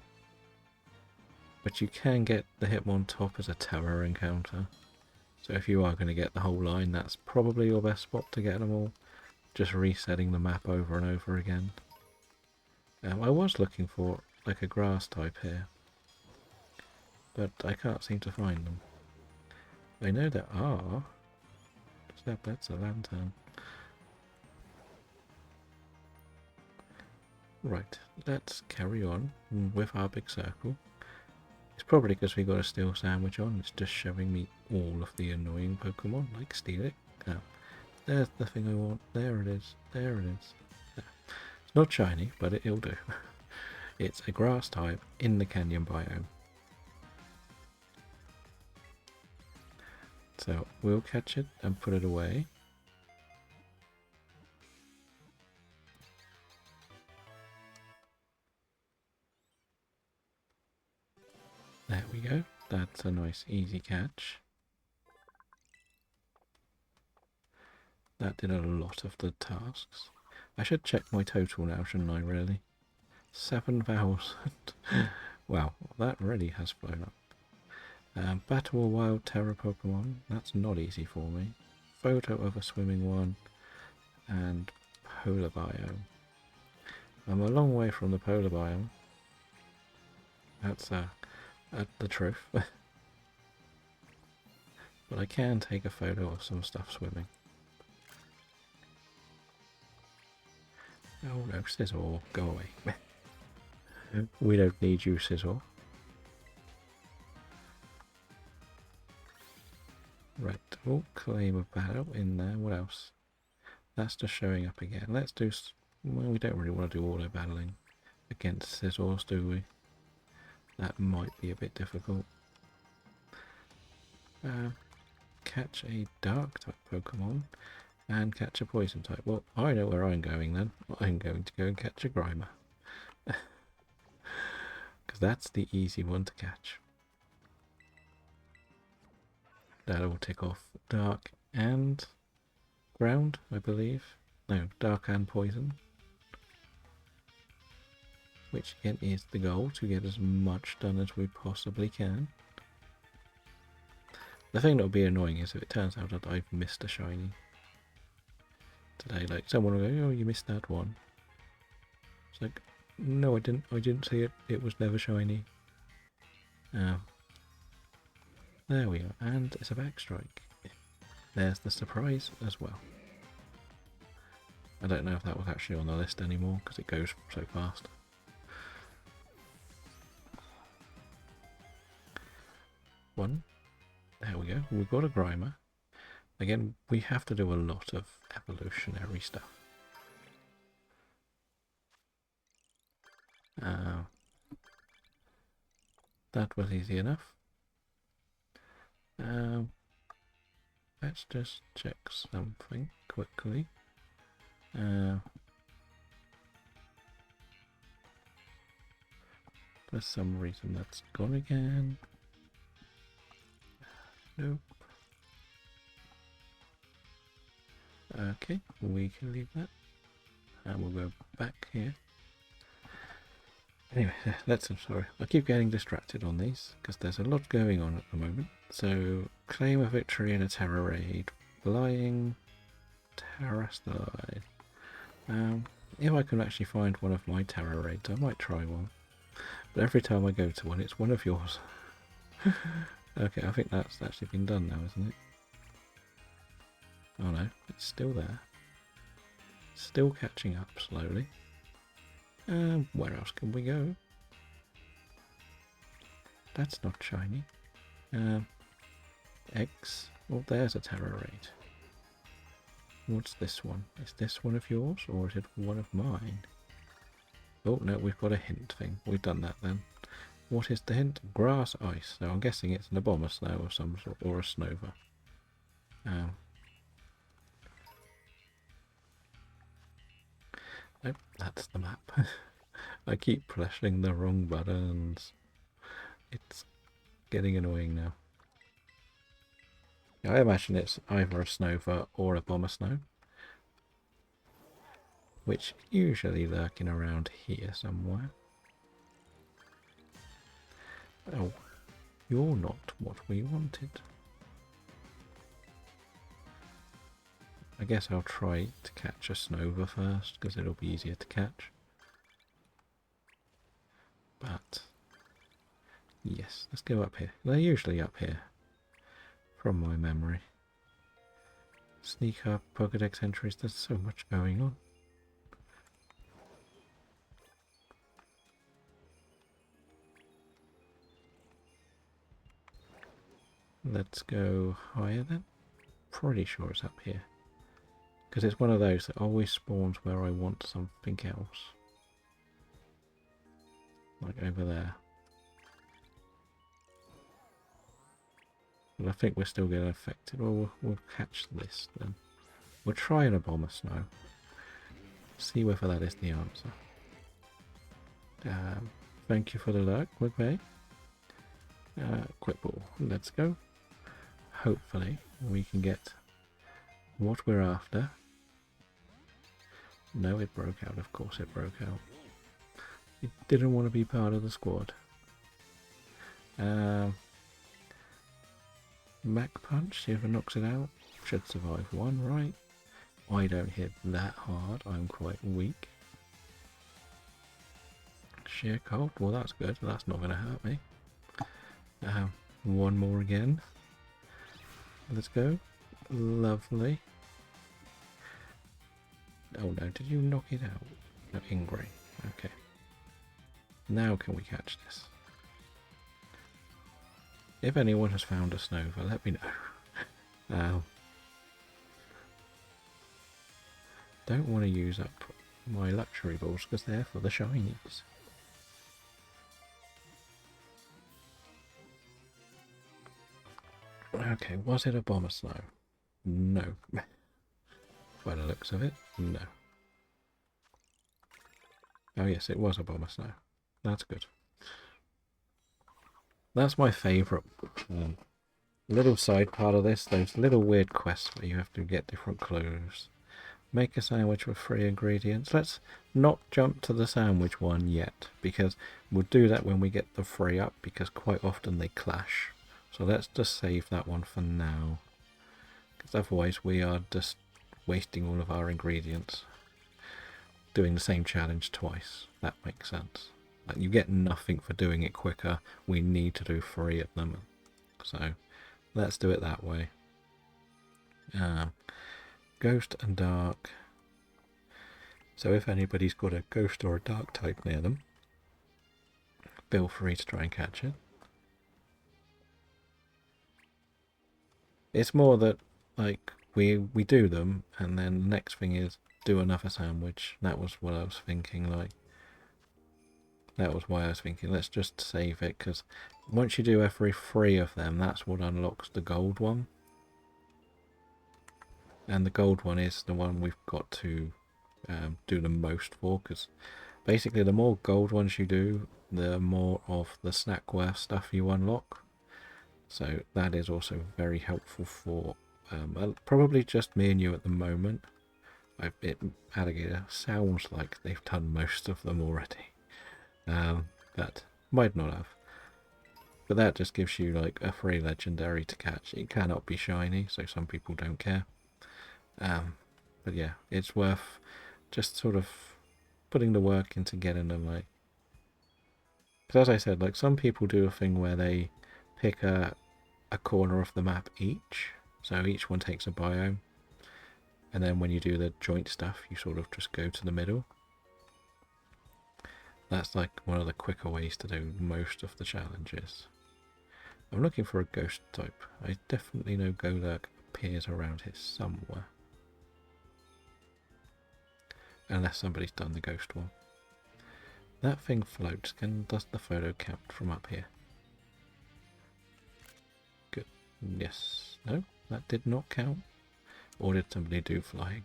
But you can get the Hitmontop as a terror encounter. So if you are going to get the whole line, that's probably your best spot to get them all. Just resetting the map over and over again. I was looking for like a grass type here, but I can't seem to find them. I know there are. That's a lantern. Right, let's carry on with our big circle. It's probably because we got a steel sandwich on. It's just showing me all of the annoying Pokemon, like Steelix. Oh, there's the thing I want. There it is. There it is. Yeah. It's not shiny, but it'll do. It's a grass type in the canyon biome. So we'll catch it and put it away. There we go. That's a nice easy catch. That did a lot of the tasks. I should check my total now, shouldn't I, really? 7,000. Wow, that really has blown up. Battle a wild terror Pokemon. That's not easy for me. Photo of a swimming one. And polar biome. I'm a long way from the polar biome. That's the truth. But I can take a photo of some stuff swimming. Oh no, Scizor, go away. We don't need you, Scizor. Right, oh, claim of battle in there. What else? That's just showing up again. Let's do... Well, we don't really want to do auto battling against Scizors, do we? That might be a bit difficult. Catch a dark type Pokemon and catch a poison type. Well, I know where I'm going then. I'm going to go and catch a Grimer. Because that's the easy one to catch. That'll tick off dark and ground, I believe. No, dark and poison. Which again is the goal, to get as much done as we possibly can. The thing that would be annoying is if it turns out that I've missed a shiny today. Like someone will go, oh, you missed that one. It's like, no, I didn't see it. It was never shiny. There we are, and it's a backstrike. There's the surprise as well. I don't know if that was actually on the list anymore because it goes so fast. One. There we go. We've got a Grimer. Again, we have to do a lot of evolutionary stuff. That was easy enough. Let's just check something quickly. For some reason that's gone again. Nope. Okay, we can leave that. And we'll go back here. Anyway, sorry, I keep getting distracted on these because there's a lot going on at the moment. So, claim a victory in a terror raid. Flying Terrestrial. If I can actually find one of my terror raids, I might try one. But every time I go to one, it's one of yours. Okay, I think that's actually been done now, isn't it? Oh no, it's still there. Still catching up slowly. Where else can we go? That's not shiny. Eggs. Oh, there's a terror raid. What's this one? Is this one of yours or is it one of mine? Oh no, we've got a hint thing. We've done that then. What is the hint? Grass ice. So I'm guessing it's an Abomasnow of some sort, or a Snova. Nope, that's the map. I keep pressing the wrong buttons. It's getting annoying now. I imagine it's either a Snova or a Abomasnow, which usually lurking around here somewhere. Oh, you're not what we wanted. I guess I'll try to catch a Snova first, because it'll be easier to catch. But, yes, let's go up here. They're usually up here, from my memory. Sneak up, Pokedex entries, there's so much going on. Let's go higher then. Pretty sure it's up here. Because it's one of those that always spawns where I want something else. Like over there. But I think we're still getting affected. Well, we'll catch this then. We'll try an Bomber Snow. See whether that is the answer. Thank you for the lurk, okay. Quick ball. Let's go. Hopefully we can get what we're after. No, it broke out. Of course it broke out. It didn't want to be part of the squad. Mac Punch, see if it knocks it out. Should survive one, right? I don't hit that hard. I'm quite weak. Sheer Cold. Well, that's good. That's not going to hurt me. One more again. Let's go. Lovely. Oh no, did you knock it out? No, Ingray. Okay. Now can we catch this? If anyone has found a Snova, let me know. Don't want to use up my luxury balls because they're for the shinies. Okay, was it a Bomber Snow? No. By the looks of it, no. Oh yes, it was a Bomber Snow. That's good. That's my favourite little side part of this, those little weird quests where you have to get different clues. Make a sandwich with 3 ingredients. Let's not jump to the sandwich one yet, because we'll do that when we get the 3 up, because quite often they clash. So let's just save that one for now, because otherwise we are just wasting all of our ingredients doing the same challenge twice. That makes sense. Like, you get nothing for doing it quicker. We need to do 3 of them. So let's do it that way. Ghost and Dark. So if anybody's got a Ghost or a Dark type near them, feel free to try and catch it. It's more that, like, we do them, and then the next thing is do another sandwich. That was what I was thinking, like. That was why I was thinking, let's just save it, because once you do every 3 of them, that's what unlocks the gold one. And the gold one is the one we've got to do the most for, because basically the more gold ones you do, the more of the Snackware stuff you unlock. So that is also very helpful for probably just me and you at the moment. Alligator sounds like they've done most of them already. But might not have. But that just gives you like a 3 legendary to catch. It cannot be shiny, so some people don't care. But yeah, it's worth just sort of putting the work into getting them, like, because as I said, like, some people do a thing where they pick a corner of the map each, so each one takes a biome, and then when you do the joint stuff, you sort of just go to the middle. That's like one of the quicker ways to do most of the challenges. I'm looking for a ghost type. I definitely know Golurk appears around here somewhere. Unless somebody's done the ghost one. That thing floats. Does the photo count from up here? Good. Yes. No, that did not count. Or did somebody do flying?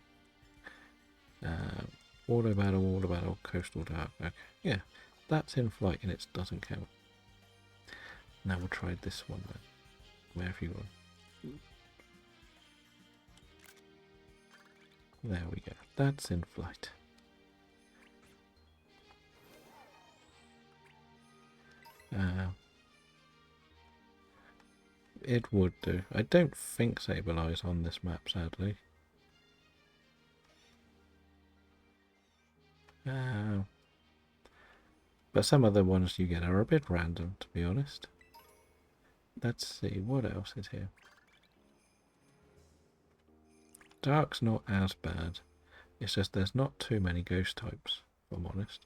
Auto battle, coastal dark. Okay. Yeah, that's in flight and it doesn't count. Now we'll try this one then. Where have you gone? There we go. That's in flight. It would do. I don't think Sableye on this map, sadly. But some of the ones you get are a bit random, to be honest. Let's see, what else is here? Dark's not as bad. It's just there's not too many ghost types, if I'm honest.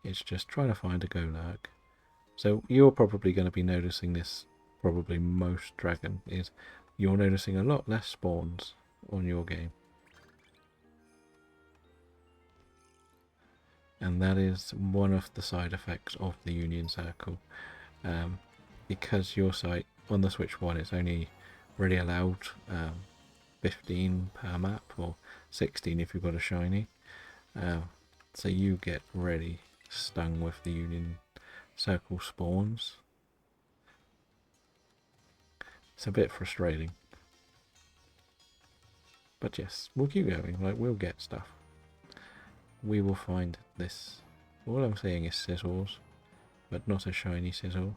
It's just trying to find a Golag. So you're probably going to be noticing this, probably most dragon, is you're noticing a lot less spawns on your game. And that is one of the side effects of the Union Circle. Because your site on the Switch 1 is only really allowed 15 per map, or 16 if you've got a shiny. So you get really stung with the Union Circle spawns. It's a bit frustrating. But yes, we'll keep going, like we'll get stuff. We will find this. All I'm seeing is sizzles, but not a shiny sizzle.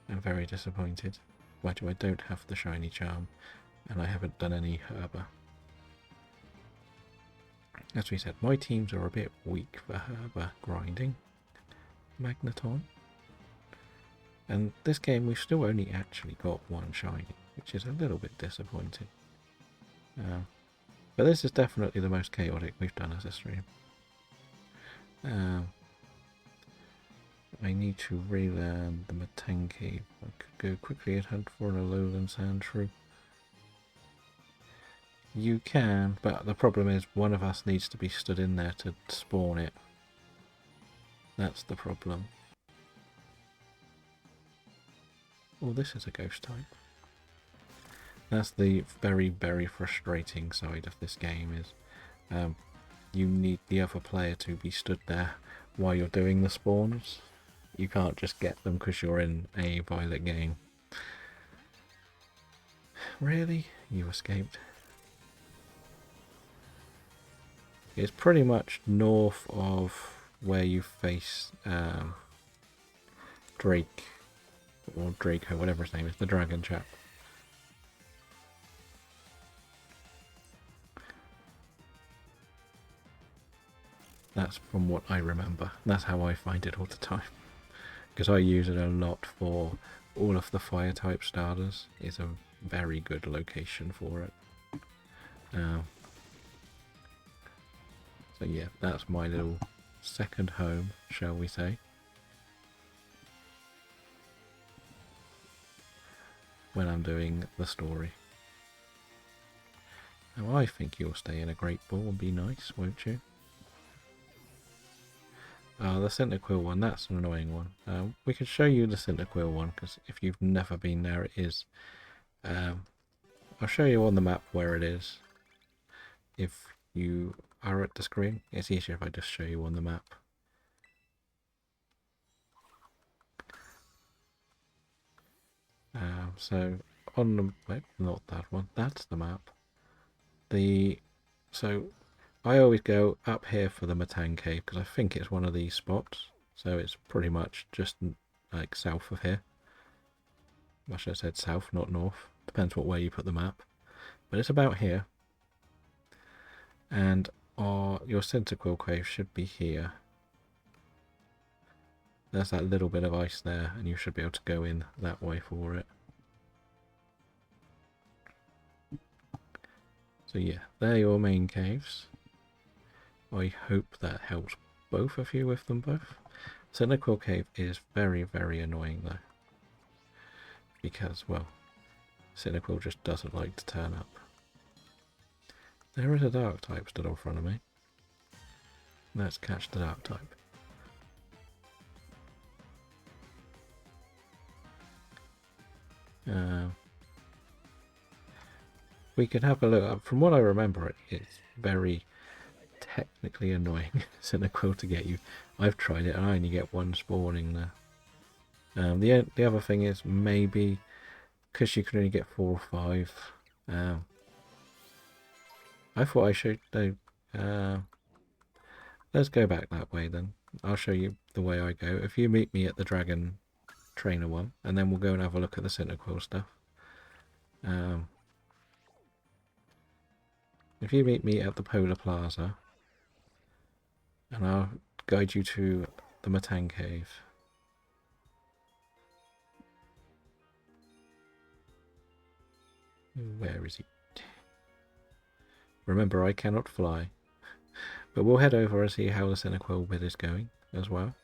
I'm very disappointed. Why do I don't have the shiny charm, and I haven't done any herba. As we said, my teams are a bit weak for herba grinding. Magneton. And this game we've still only actually got one shiny, which is a little bit disappointing. But this is definitely the most chaotic we've done as a stream. I need to relearn the Matanki. I could go quickly and hunt for an Alolan Sandshrew. You can, but the problem is one of us needs to be stood in there to spawn it. That's the problem. Oh, this is a ghost type. That's the very, very frustrating side of this game is you need the other player to be stood there while you're doing the spawns. You can't just get them because you're in a Violet game. Really? You escaped? It's pretty much north of where you face Drake, or Draco, whatever his name is, the dragon chap. That's from what I remember. That's how I find it all the time. Because I use it a lot for all of the fire type starters. It's a very good location for it. So yeah, that's my little second home, shall we say. When I'm doing the story. Now I think you'll stay in a Great Ball and be nice, won't you? The Cyndaquil one, that's an annoying one. We could show you the Cyndaquil one, because if you've never been there, it is. I'll show you on the map where it is. If you are at the screen, it's easier if I just show you on the map. So on the wait, not that one. That's the map. So I always go up here for the Matan Cave because I think it's one of these spots. So it's pretty much just like south of here. I should have said south, not north. Depends what way you put the map. But it's about here. And your Cyndaquil Cave should be here. There's that little bit of ice there, and you should be able to go in that way for it. So yeah, they're your main caves. I hope that helps both of you with them both. Cyndaquil Cave is very, very annoying though. Because, well, Cyndaquil just doesn't like to turn up. There is a dark type stood in front of me. Let's catch the dark type. We can have a look. From what I remember, it's very technically annoying Cyndaquil to get you. I've tried it and I only get one spawning there. The other thing is maybe because you can only get 4 or 5. I thought I should. Let's go back that way then. I'll show you the way I go. If you meet me at the Dragon Trainer one, and then we'll go and have a look at the Cyndaquil stuff. If you meet me at the Polar Plaza, and I'll guide you to the Matang Cave. Where is he? Remember, I cannot fly. But we'll head over and see how the Cyndaquil bit is going as well.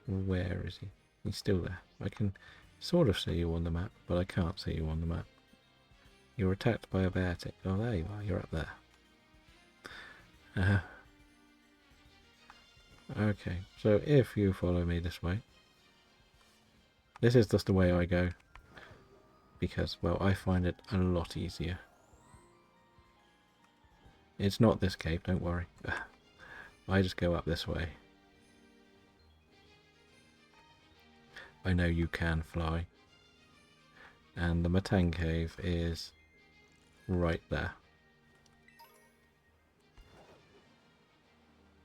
Where is he? He's still there. I can sort of see you on the map, but I can't see you on the map. You're attacked by a bear tick. Oh, there you are. You're up there. Okay, so if you follow me this way, this is just the way I go, because, well, I find it a lot easier. It's not this cave, don't worry. I just go up this way. I know you can fly. And the Matang Cave is right there.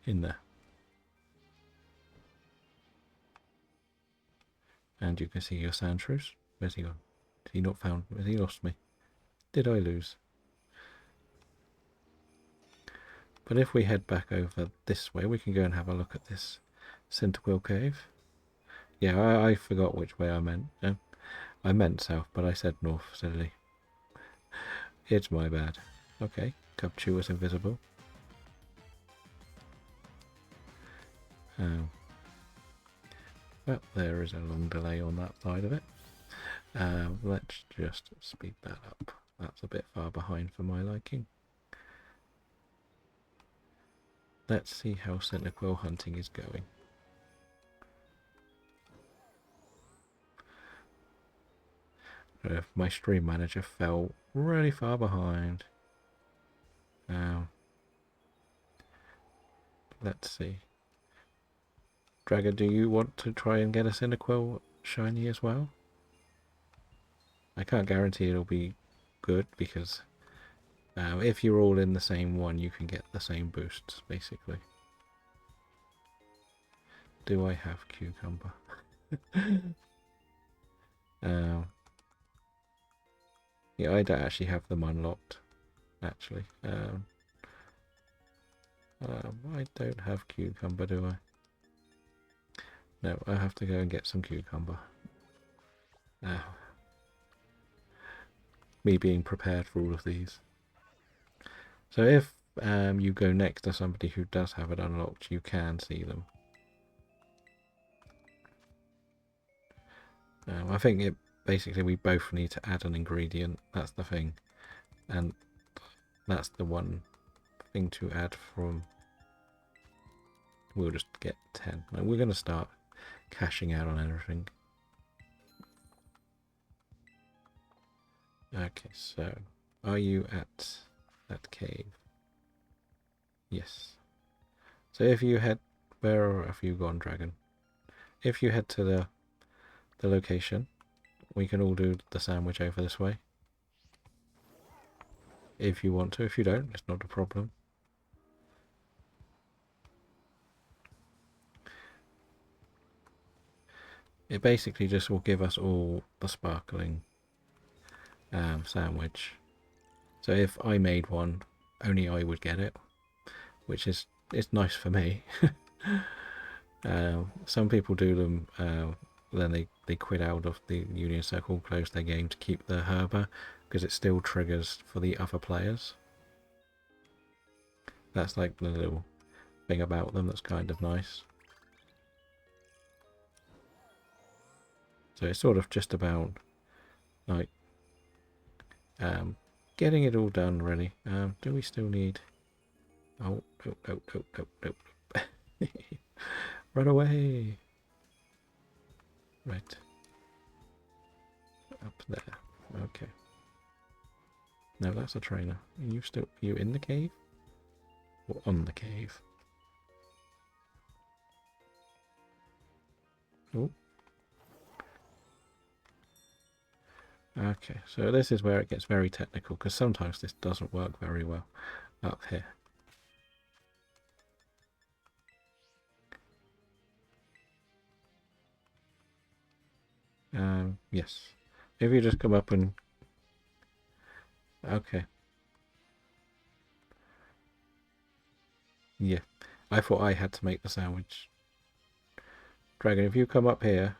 In there. And you can see your Sandshrews. Where's he gone? Is he not found? Has he lost me? Did I lose? But if we head back over this way, we can go and have a look at this Cyndaquil Cave. Yeah, I forgot which way I meant. I meant south, but I said north, silly. It's my bad. Okay, Cubchoo is invisible. Well, there is a long delay on that side of it. Let's just speed that up. That's a bit far behind for my liking. Let's see how Cyndaquil hunting is going. My stream manager fell really far behind. Let's see. Dragon, do you want to try and get a Cyndaquil shiny as well? I can't guarantee it'll be good because if you're all in the same one, you can get the same boosts, basically. Do I have Cucumber? Yeah, I don't actually have them unlocked, actually. I don't have Cucumber, do I? No, I have to go and get some Cucumber. Me being prepared for all of these. So if you go next to somebody who does have it unlocked, you can see them. I think basically we both need to add an ingredient. That's the thing. And that's the one thing to add from... We'll just get 10. And we're going to start cashing out on everything. Okay, so are you at that cave? Yes. So if you head... Where have you gone, Dragon? If you head to the location, we can all do the sandwich over this way. If you want to. If you don't, it's not a problem. It basically just will give us all the sparkling sandwich. So if I made one, only I would get it, which is it's nice for me. Some people do them, then they quit out of the Union Circle, close their game to keep the herber, because it still triggers for the other players. That's like the little thing about them that's kind of nice. So it's sort of just about like getting it all done, really. Do we still need... Oh. Run away! Right. Up there. Okay. No, that's a trainer. Are you in the cave? Or on the cave? Oh. Okay, so this is where it gets very technical, because sometimes this doesn't work very well up here. Yes. If you just come up and... Okay. Yeah. I thought I had to make the sandwich. Dragon, if you come up here,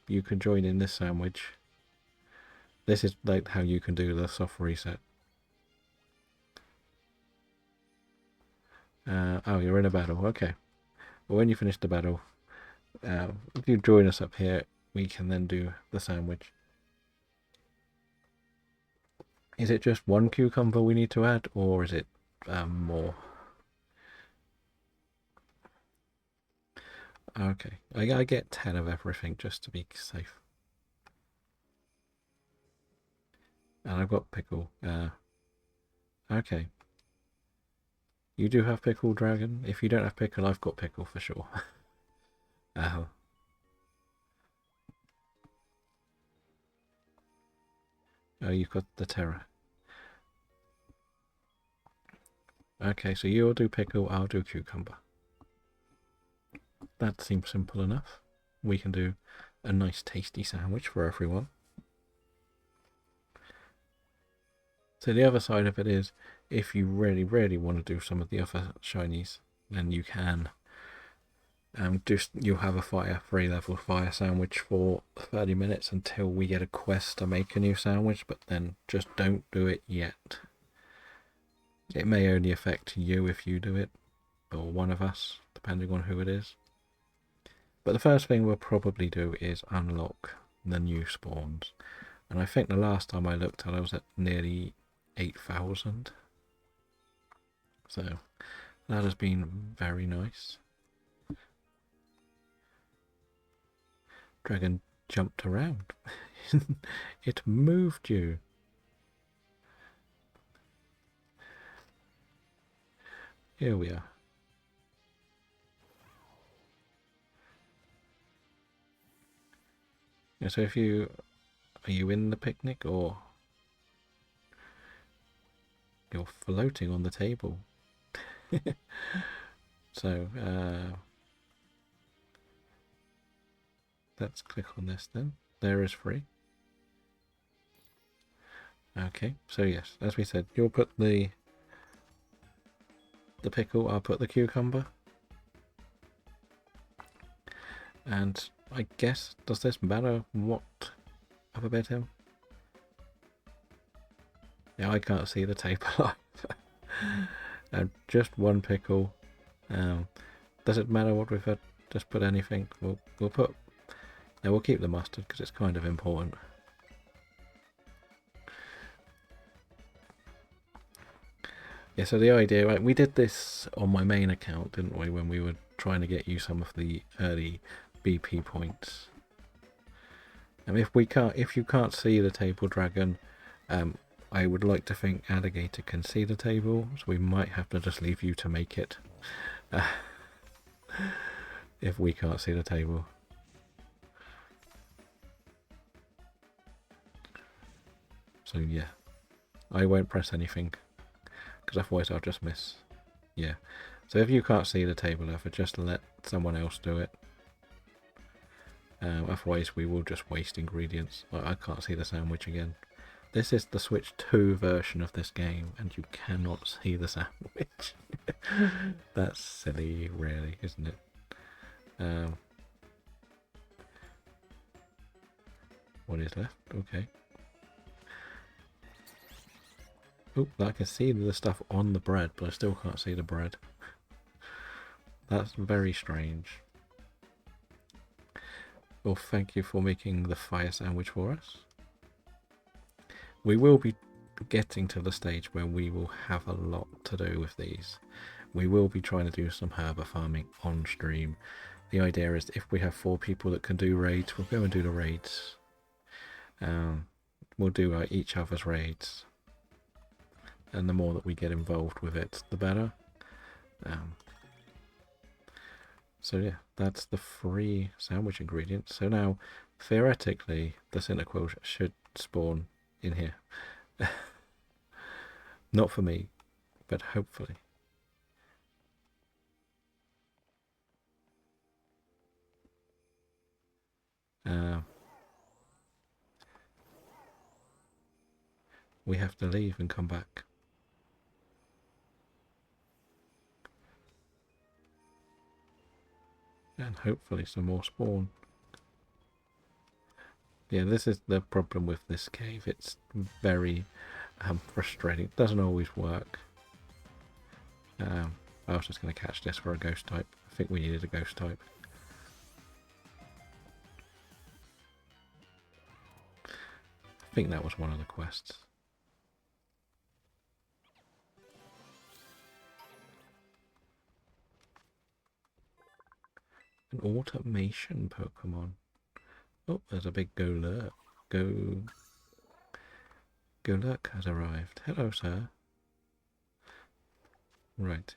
you can join in this sandwich. This is like how you can do the soft reset. Oh, you're in a battle. Okay. Well, when you finish the battle, if you join us up here, we can then do the sandwich. Is it just one cucumber we need to add, or is it more? Okay, I get 10 of everything just to be safe. And I've got pickle. Okay. You do have pickle, Dragon? If you don't have pickle, I've got pickle for sure. Oh. Oh, you've got the terror. Okay, so you'll do pickle, I'll do cucumber. That seems simple enough. We can do a nice tasty sandwich for everyone. So the other side of it is, if you really, really want to do some of the other shinies, then you can. Just you'll have a free level fire sandwich for 30 minutes until we get a quest to make a new sandwich, but then just don't do it yet. It may only affect you if you do it, or one of us, depending on who it is. But the first thing we'll probably do is unlock the new spawns. And I think the last time I looked at it, I was at nearly 8,000. So that has been very nice. Dragon jumped around. It moved you. Here we are. Yeah, so if you... Are you in the picnic or... You're floating on the table. So, let's click on this then. There is free. Okay, so yes, as we said, you'll put the pickle, I'll put the cucumber. And I guess, does this matter what other bit him? Yeah, I can't see the table either. Just one pickle. Does it matter what we've had? Just put anything. We'll put... Now we'll keep the mustard because it's kind of important. Yeah, so the idea, right, we did this on my main account, didn't we, when we were trying to get you some of the early BP points. And if you can't see the table, Dragon, I would like to think Alligator can see the table, so we might have to just leave you to make it. If we can't see the table. So yeah, I won't press anything, because otherwise I'll just miss. Yeah, so if you can't see the table ever, just let someone else do it. Otherwise we will just waste ingredients. I can't see the sandwich again. This is the Switch 2 version of this game, and you cannot see the sandwich. That's silly, really, isn't it? What is left? Okay. Oh, I can see the stuff on the bread, but I still can't see the bread. That's very strange. Well, thank you for making the fire sandwich for us. We will be getting to the stage where we will have a lot to do with these. We will be trying to do some herb farming on stream. The idea is if we have 4 people that can do raids, we'll go and do the raids. We'll do each other's raids. And the more that we get involved with it, the better. So yeah, that's the free sandwich ingredient. So now, theoretically, the Cyndaquil should spawn in here. Not for me, but hopefully. Uh, we have to leave and come back. And hopefully some more spawn. Yeah, this is the problem with this cave. It's very frustrating. It doesn't always work. I was just going to catch this for a ghost type. I think we needed a ghost type. I think that was one of the quests. An automation Pokemon. Oh, there's a big Golurk. Golurk has arrived. Hello, sir. Right.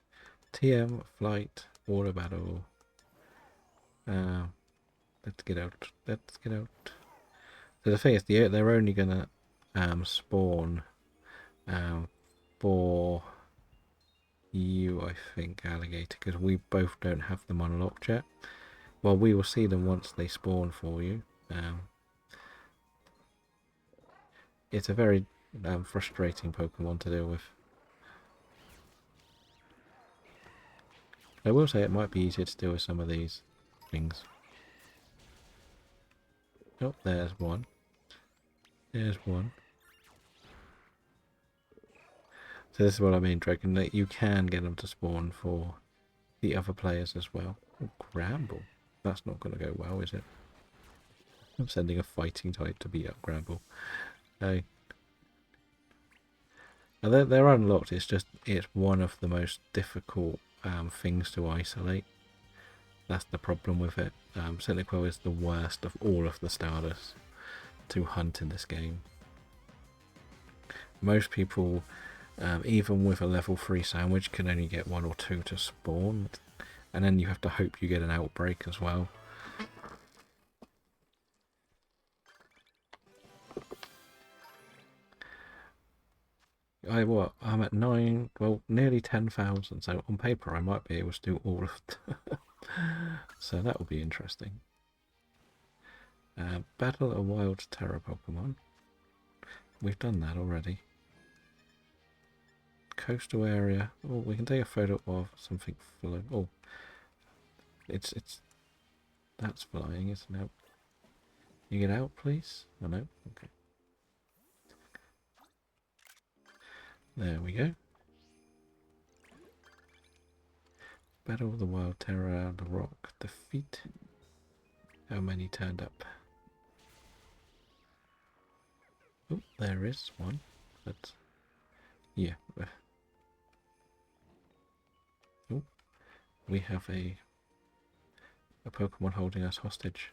TM, flight, water battle. Let's get out. Let's get out. So the thing is, they're only gonna spawn for you, I think, alligator, because we both don't have them unlocked yet. Well, we will see them once they spawn for you. It's a very frustrating Pokemon to deal with. I will say it might be easier to deal with some of these things. Oh, there's one. There's one. So this is what I mean, Dragon, that you can get them to spawn for the other players as well. Oh, Gramble. That's not going to go well, is it? I'm sending a fighting type to beat up Gramble. Hey. Now they're unlocked, it's one of the most difficult things to isolate. That's the problem with it. Cyndaquil is the worst of all of the starters to hunt in this game. Most people, even with a level 3 sandwich, can only get 1 or 2 to spawn, and then you have to hope you get an outbreak as well. I'm at 9, well, nearly 10,000, so on paper I might be able to do all of it. So that will be interesting. Battle a wild terror Pokemon. We've done that already. Coastal area. Oh, we can take a photo of something floating. Oh, that's flying, isn't it? You get out, please? Oh no. Okay. There we go. Battle the wild terror, the rock, defeat. How many turned up? Oh, there is one. But yeah. Oh, we have a Pokemon holding us hostage.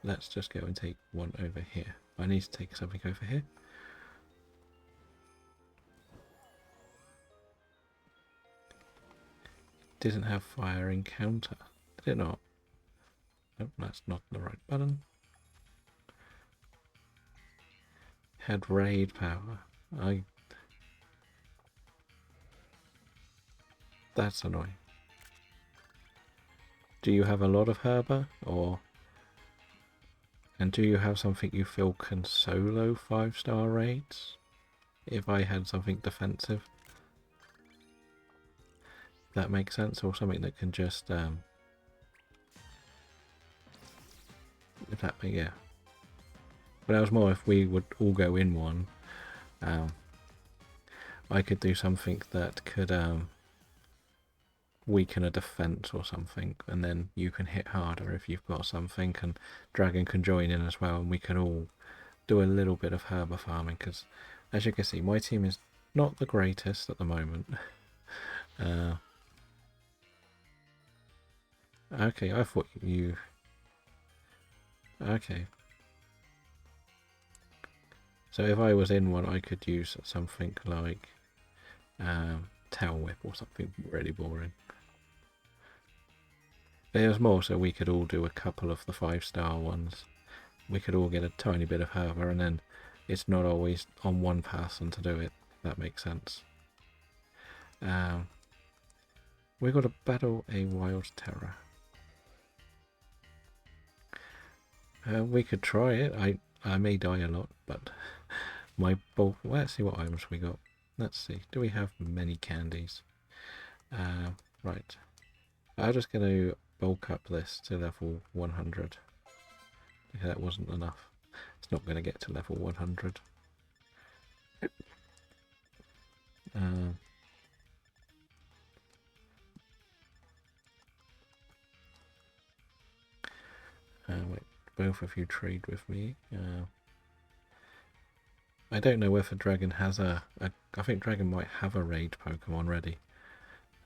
Let's just go and take one over here. I need to take something over here. Didn't have fire encounter. Did it not? Nope, that's not the right button. Had raid power. That's annoying. Do you have a lot of Herba, or... And do you have something you feel can solo 5-star raids? If I had something defensive? That makes sense, or something that can just if that yeah. But that was more if we would all go in one. I could do something that could weaken a defense or something, and then you can hit harder if you've got something, and Dragon can join in as well, and we can all do a little bit of herba farming, because as you can see, my team is not the greatest at the moment. Okay, I thought you... Okay. So if I was in one, I could use something like Tail Whip or something really boring. There's more, so we could all do a couple of the 5-star ones. We could all get a tiny bit of herba, and then it's not always on one person to do it. That makes sense. We've got to battle a wild terror. We could try it. I may die a lot, but my bulk. Let's see what items we got. Let's see. Do we have many candies? Right. I'm just going to bulk up this to level 100. Okay, that wasn't enough. It's not going to get to level 100. Wait, both of you trade with me. I don't know whether Dragon has I think Dragon might have a raid Pokemon ready.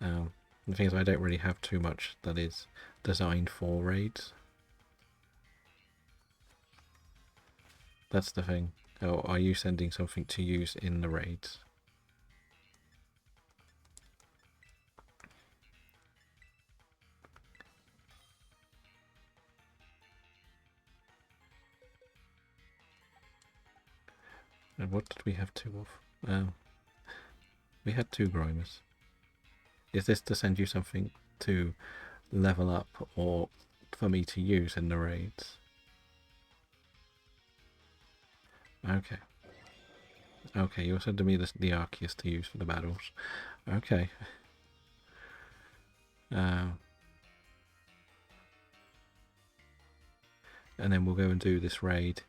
The thing is, I don't really have too much that is designed for raids. That's the thing. Oh, are you sending something to use in the raids? And what did we have two of? We had two Grimers. Is this to send you something to level up or for me to use in the raids? Okay. Okay, you're sending me the Arceus to use for the battles. Okay. And then we'll go and do this raid.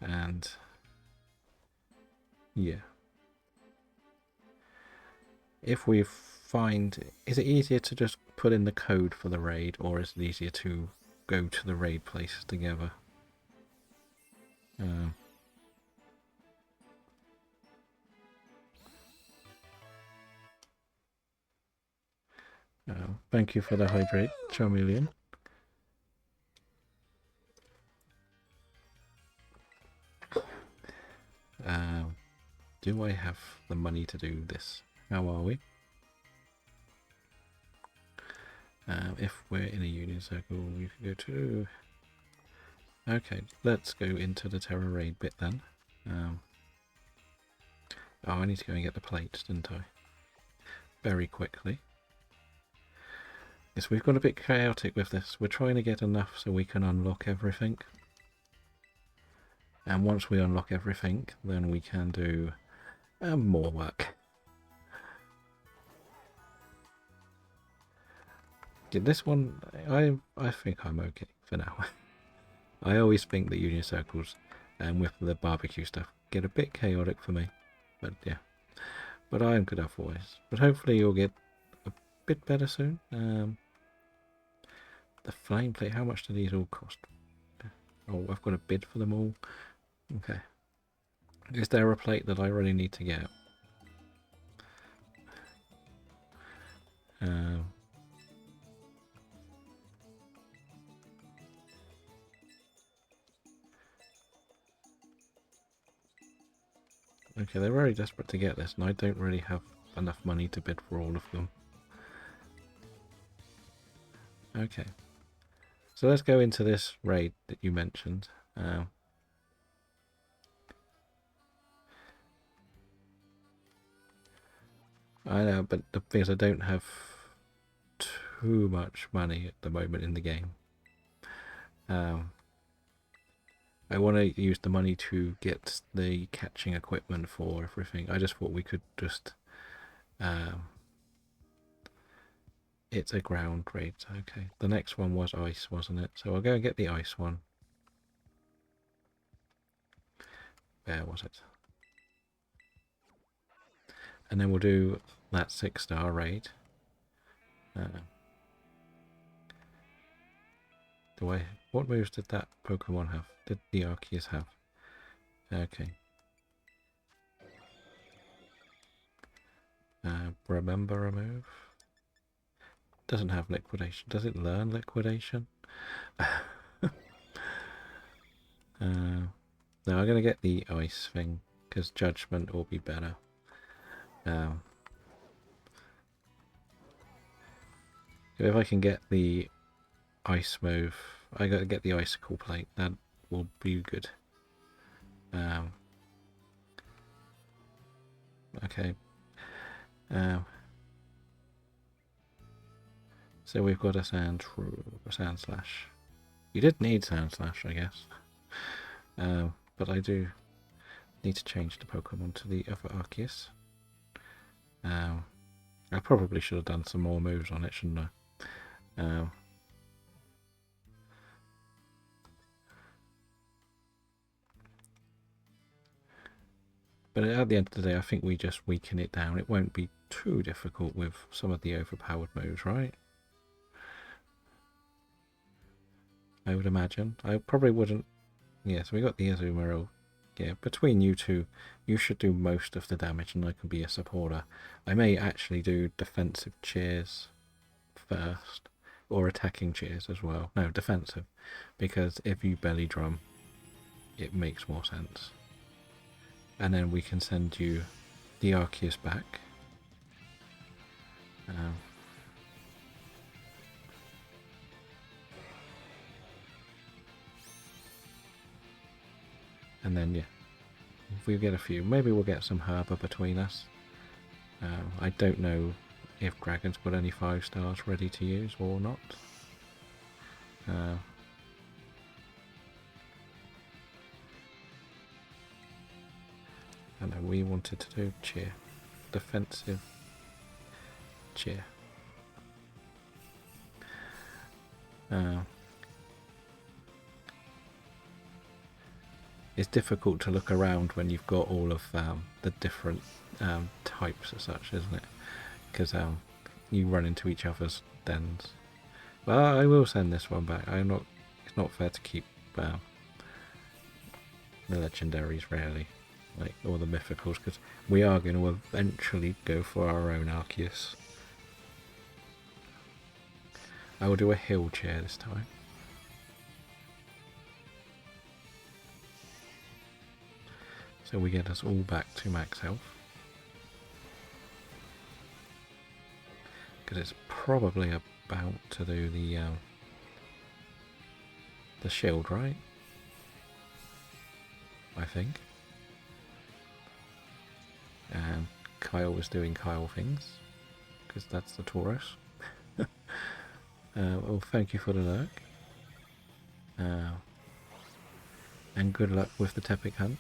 And yeah. If we find... Is it easier to just put in the code for the raid, or is it easier to go to the raid places together? Thank you for the hydrate, Charmeleon. Do I have the money to do this? How are we? If we're in a union circle, we can go to... Okay, let's go into the Terra Raid bit then. Oh, I need to go and get the plates, didn't I? Very quickly. Yes, we've got a bit chaotic with this. We're trying to get enough so we can unlock everything. And once we unlock everything, then we can do more work. This one, I think I'm okay for now. I always think the union circles and with the barbecue stuff get a bit chaotic for me. But yeah. But I am good otherwise. But hopefully you'll get a bit better soon. The flame plate, how much do these all cost? Oh, I've got a bid for them all. Okay. Is there a plate that I really need to get? Okay, they're very desperate to get this, and I don't really have enough money to bid for all of them. Okay. So let's go into this raid that you mentioned. I know, but the thing is I don't have too much money at the moment in the game. I want to use the money to get the catching equipment for everything. I just thought we could just... it's a ground raid. Okay, the next one was ice, wasn't it? So I'll go and get the ice one. Where was it? And then we'll do that 6-star raid. What moves did that Pokemon have? Did the Arceus have? Okay. Remember a move? Doesn't have liquidation. Does it learn liquidation? No, I'm gonna get the ice thing because judgment will be better. If I can get the ice move, I gotta get the icicle plate. That will be good. Okay. So we've got a sand slash. You did need Sound Slash, I guess. But I do need to change the Pokemon to the other Arceus. I probably should have done some more moves on it, shouldn't I? But at the end of the day, I think we just weaken it down. It won't be too difficult with some of the overpowered moves, right? I would imagine. I probably wouldn't. Yeah, so we got the Azumarill. Yeah, between you two, you should do most of the damage and I can be a supporter. I may actually do defensive cheers first, or attacking cheers as well. No, defensive, because if you belly drum, it makes more sense. And then we can send you the Arceus back. And then, yeah, if we get a few, maybe we'll get some Herba between us. I don't know if Dragon's got any 5 stars ready to use or not. I know we wanted to do cheer. Defensive cheer. It's difficult to look around when you've got all of the different types as such, isn't it? Because you run into each other's dens. Well, I will send this one back. It's not fair to keep the legendaries rarely, like all the mythicals, because we are going to eventually go for our own Arceus. I will do a hill chair this time. So we get us all back to max health. Because it's probably about to do the shield, right? I think. And Kyle was doing Kyle things, because that's the Taurus. Well, thank you for the lurk. And good luck with the Tepic hunt.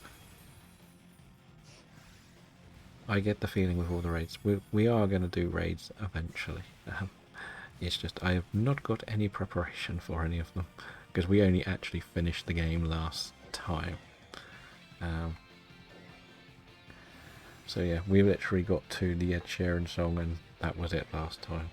I get the feeling with all the raids, we are going to do raids eventually. It's just I have not got any preparation for any of them, because we only actually finished the game last time. So yeah, we literally got to the Ed Sheeran song and that was it last time.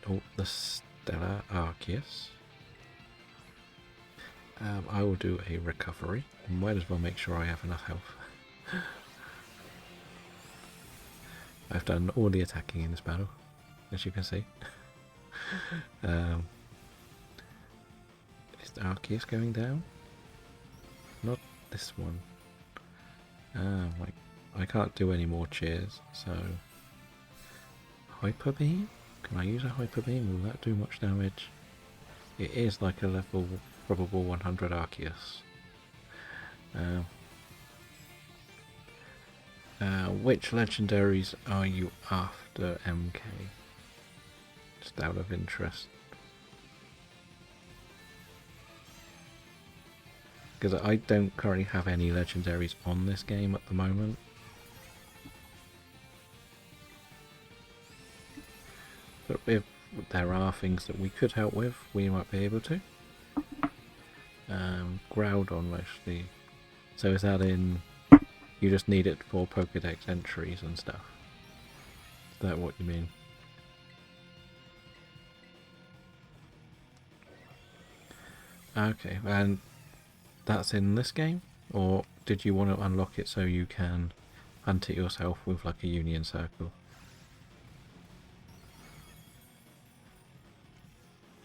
Oh, the Stellar Arceus. I will do a recovery. Might as well make sure I have enough health. I've done all the attacking in this battle, as you can see. Is the Arceus going down? Not this one. I can't do any more cheers, so... Hyper Beam? Can I use a Hyper Beam? Will that do much damage? It is like a level probable 100 Arceus. Which legendaries are you after, MK? Just out of interest. Because I don't currently have any legendaries on this game at the moment. But if there are things that we could help with, we might be able to. Groudon mostly. So is that in... You just need it for Pokedex entries and stuff? Is that what you mean? Okay, and that's in this game? Or did you want to unlock it so you can hunt it yourself with like a Union Circle?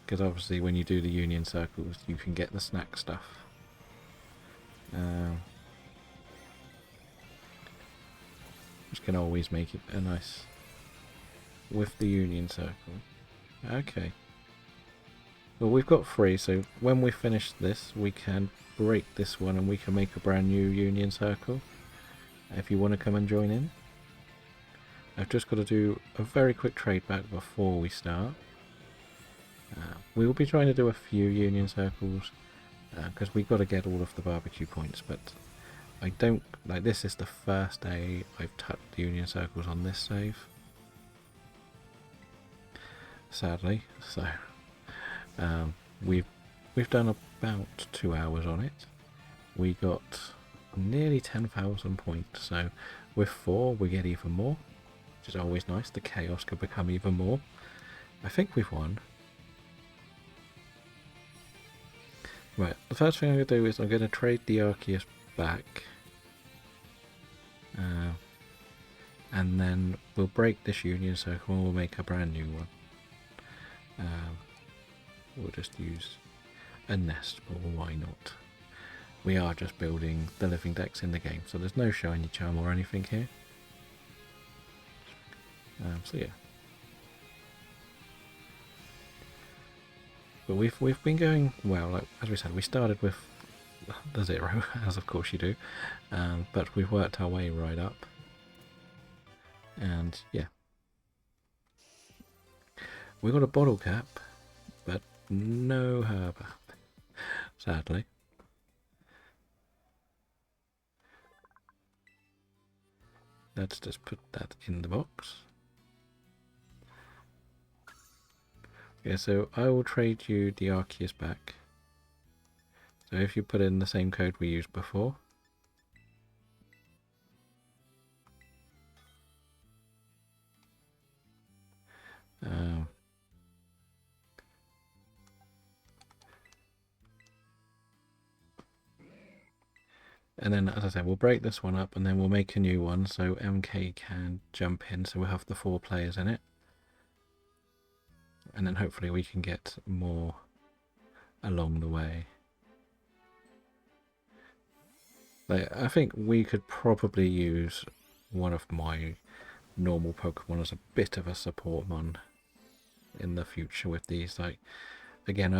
Because obviously when you do the Union Circles you can get the snack stuff. Which can always make it a nice... With the Union Circle. Okay. Well, we've got 3, so when we finish this we can break this one and we can make a brand new Union Circle. If you want to come and join in. I've just got to do a very quick trade back before we start. We will be trying to do a few union circles because we've got to get all of the barbecue points, but I don't, like, this is the first day I've touched union circles on this save, sadly. So we've done about 2 hours on it. We got nearly 10,000 points, so with 4 we get even more, which is always nice. The chaos could become even more. I think we've won. Right, the first thing I'm going to do is I'm going to trade the Arceus back. And then we'll break this union circle and we'll make a brand new one. We'll just use a nest, but why not? We are just building the living decks in the game, so there's no shiny charm or anything here. So yeah. But we've been going well. Like, as we said, we started with the 0, as of course you do, but we've worked our way right up. And yeah, we got a bottle cap, but no herb, sadly. Let's just put that in the box. Yeah, so I will trade you the Arceus back. So if you put in the same code we used before. And then, as I said, we'll break this one up and then we'll make a new one so MK can jump in, so we'll have the 4 players in it. And then hopefully we can get more along the way. Like, I think we could probably use one of my normal Pokemon as a bit of a support mon in the future with these. Like, again,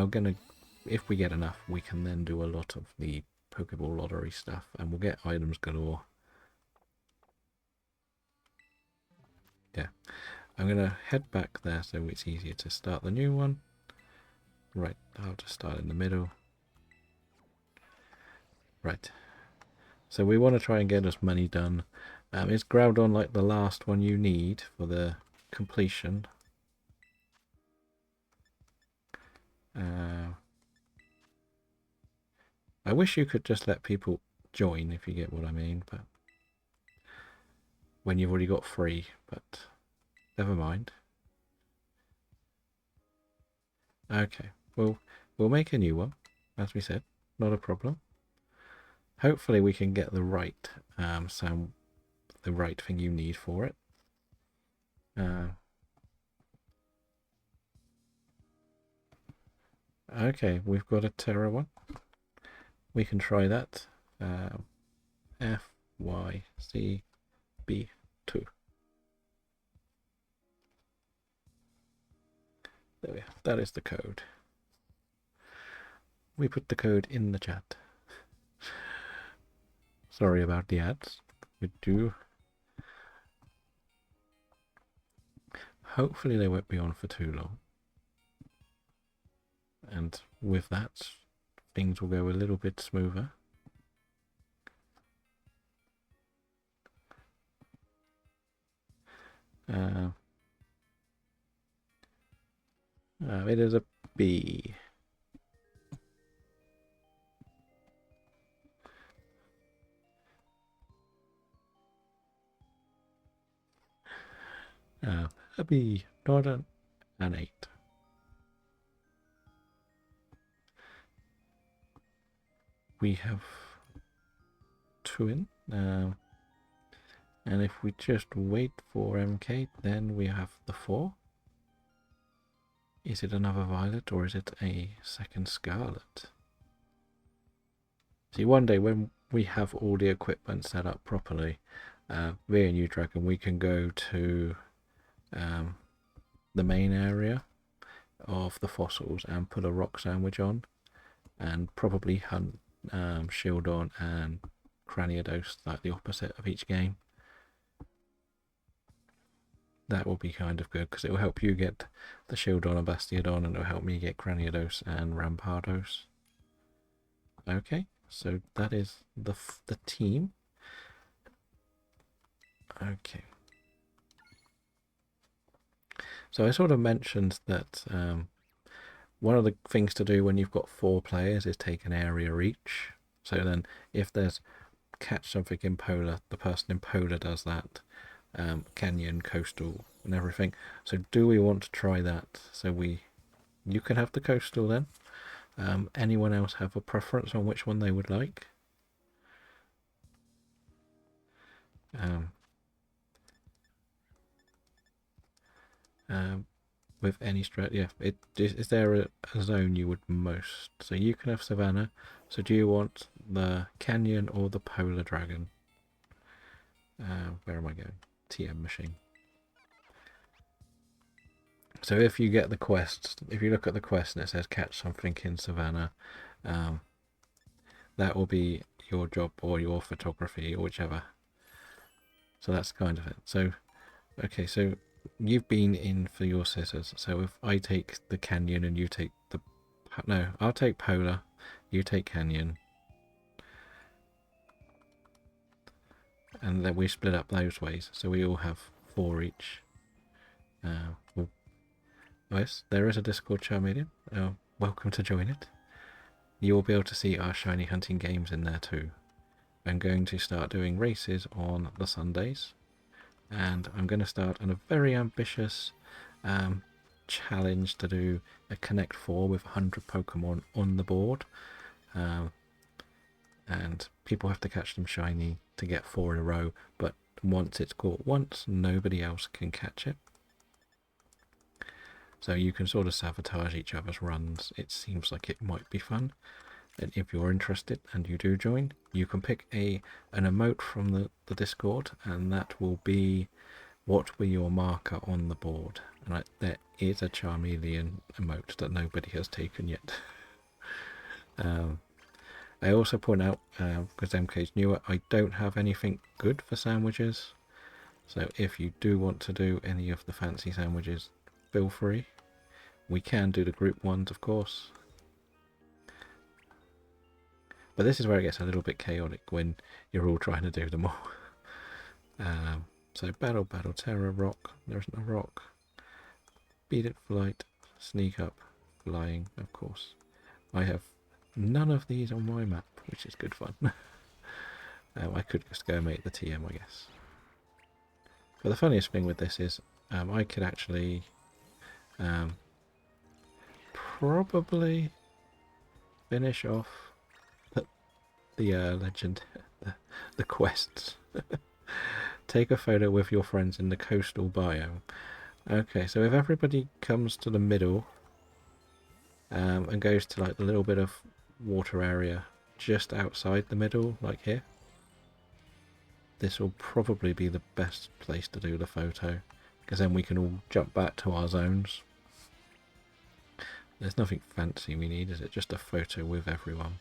if we get enough, we can then do a lot of the Pokeball lottery stuff and we'll get items galore. Yeah, I'm gonna head back there so it's easier to start the new one. Right, I'll just start in the middle. Right, so we want to try and get as many done. Is Groudon like the last one you need for the completion? I wish you could just let people join, if you get what I mean, but when you've already got 3, but never mind. Okay, well, we'll make a new one, as we said, not a problem. Hopefully we can get the right sound, the right thing you need for it. Okay, we've got a Terra one. We can try that. FYCB2. There we are. That is the code. We put the code in the chat. Sorry about the ads. We do. Hopefully they won't be on for too long. And with that, things will go a little bit smoother. It is a B. A B, not an 8. We have 2 in. And if we just wait for MK, then we have the 4. Is it another Violet or is it a second Scarlet? See, one day when we have all the equipment set up properly, me and you, Dragon, we can go to the main area of the fossils and put a rock sandwich on and probably hunt Shieldon and Craniados, like the opposite of each game. that will be kind of good because it will help you get the Shieldon and Bastiodon, and it will help me get Graniados and Rampardos. Okay, so that is the team. Okay. So I sort of mentioned that one of the things to do when you've got 4 players is take an area each. So then if there's catch something in Polar, the person in Polar does that. Canyon, coastal and everything. So do we want to try that? So you can have the coastal then. Anyone else have a preference on which one they would like? With any strat, yeah. Is there a zone you would most? So you can have Savannah. So do you want the Canyon or the Polar Dragon? Where am I going? TM machine. So if you get the quest, if you look at the quest and it says catch something in Savannah, that will be your job or your photography or whichever. So that's kind of it. So, okay, so you've been in for your scissors. So if I take the Canyon and you take the... No, I'll take Polar, you take Canyon. And then we split up those ways. So we all have 4 each. Yes, there is a Discord Charmeleon. Welcome to join it. You will be able to see our shiny hunting games in there too. I'm going to start doing races on the Sundays, and I'm going to start on a very ambitious challenge to do a Connect 4 with 100 Pokemon on the board, and people have to catch them shiny to get 4 in a row, but once it's caught once, nobody else can catch it. So you can sort of sabotage each other's runs. It seems like it might be fun. And if you're interested and you do join, you can pick an emote from the Discord, and that will be what were your marker on the board. And there is a Charmeleon emote that nobody has taken yet. I also point out, because MK's newer, I don't have anything good for sandwiches. So if you do want to do any of the fancy sandwiches, feel free. We can do the group ones, of course. But this is where it gets a little bit chaotic when you're all trying to do them all. So battle, terror, rock. There isn't a rock. Beat it, flight, sneak up, flying, of course. I have none of these on my map, which is good fun. I could just go make the TM, I guess. But the funniest thing with this is I could actually probably finish off the legend, the quests. Take a photo with your friends in the coastal biome. Okay, so if everybody comes to the middle and goes to like the little bit of water area just outside the middle, like here, this will probably be the best place to do the photo, because then we can all jump back to our zones. There's nothing fancy we need, is it? Just a photo with everyone.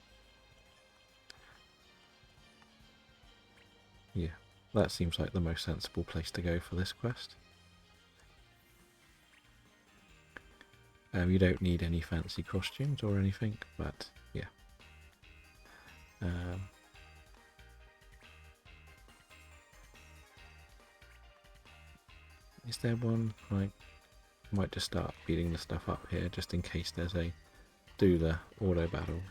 Yeah, that seems like the most sensible place to go for this quest. You don't need any fancy costumes or anything, but yeah. Is there one? I might just start beating the stuff up here just in case there's a do the auto battle.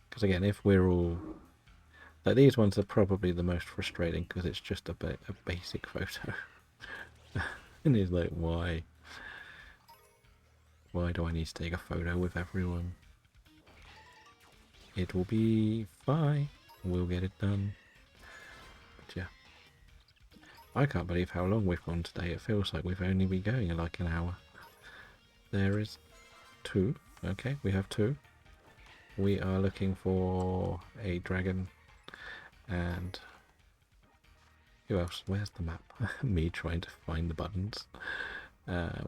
Because again, if we're all... like, these ones are probably the most frustrating because it's just a basic photo. And it's like, why? Why do I need to take a photo with everyone? It will be fine. We'll get it done. But yeah. I can't believe how long we've gone today. It feels like we've only been going in like an hour. There is 2. Okay, we have 2. We are looking for a dragon. And who else? Where's the map? Me trying to find the buttons.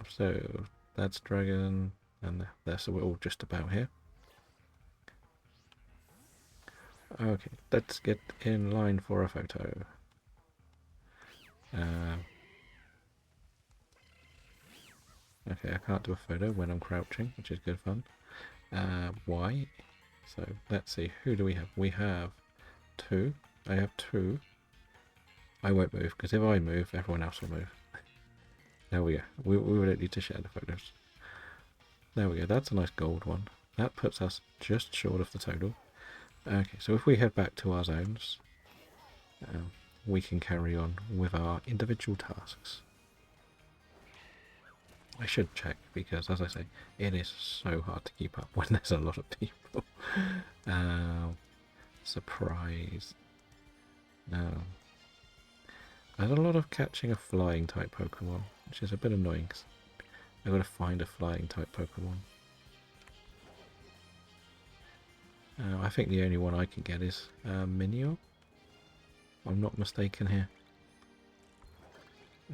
So that's dragon, and there. So we're all just about here. Okay, let's get in line for a photo. Okay, I can't do a photo when I'm crouching, which is good fun. Why? So let's see, who do we have? We have 2. I have 2. I won't move, because if I move, everyone else will move. There we go. We don't need to share the photos. There we go. That's a nice gold one. That puts us just short of the total. Okay, so if we head back to our zones, we can carry on with our individual tasks. I should check, because as I say, it is so hard to keep up when there's a lot of people. Surprise. No. I had a lot of catching a flying type Pokemon, which is a bit annoying. I've got to find a flying type Pokemon. I think the only one I can get is Minio. I'm not mistaken here.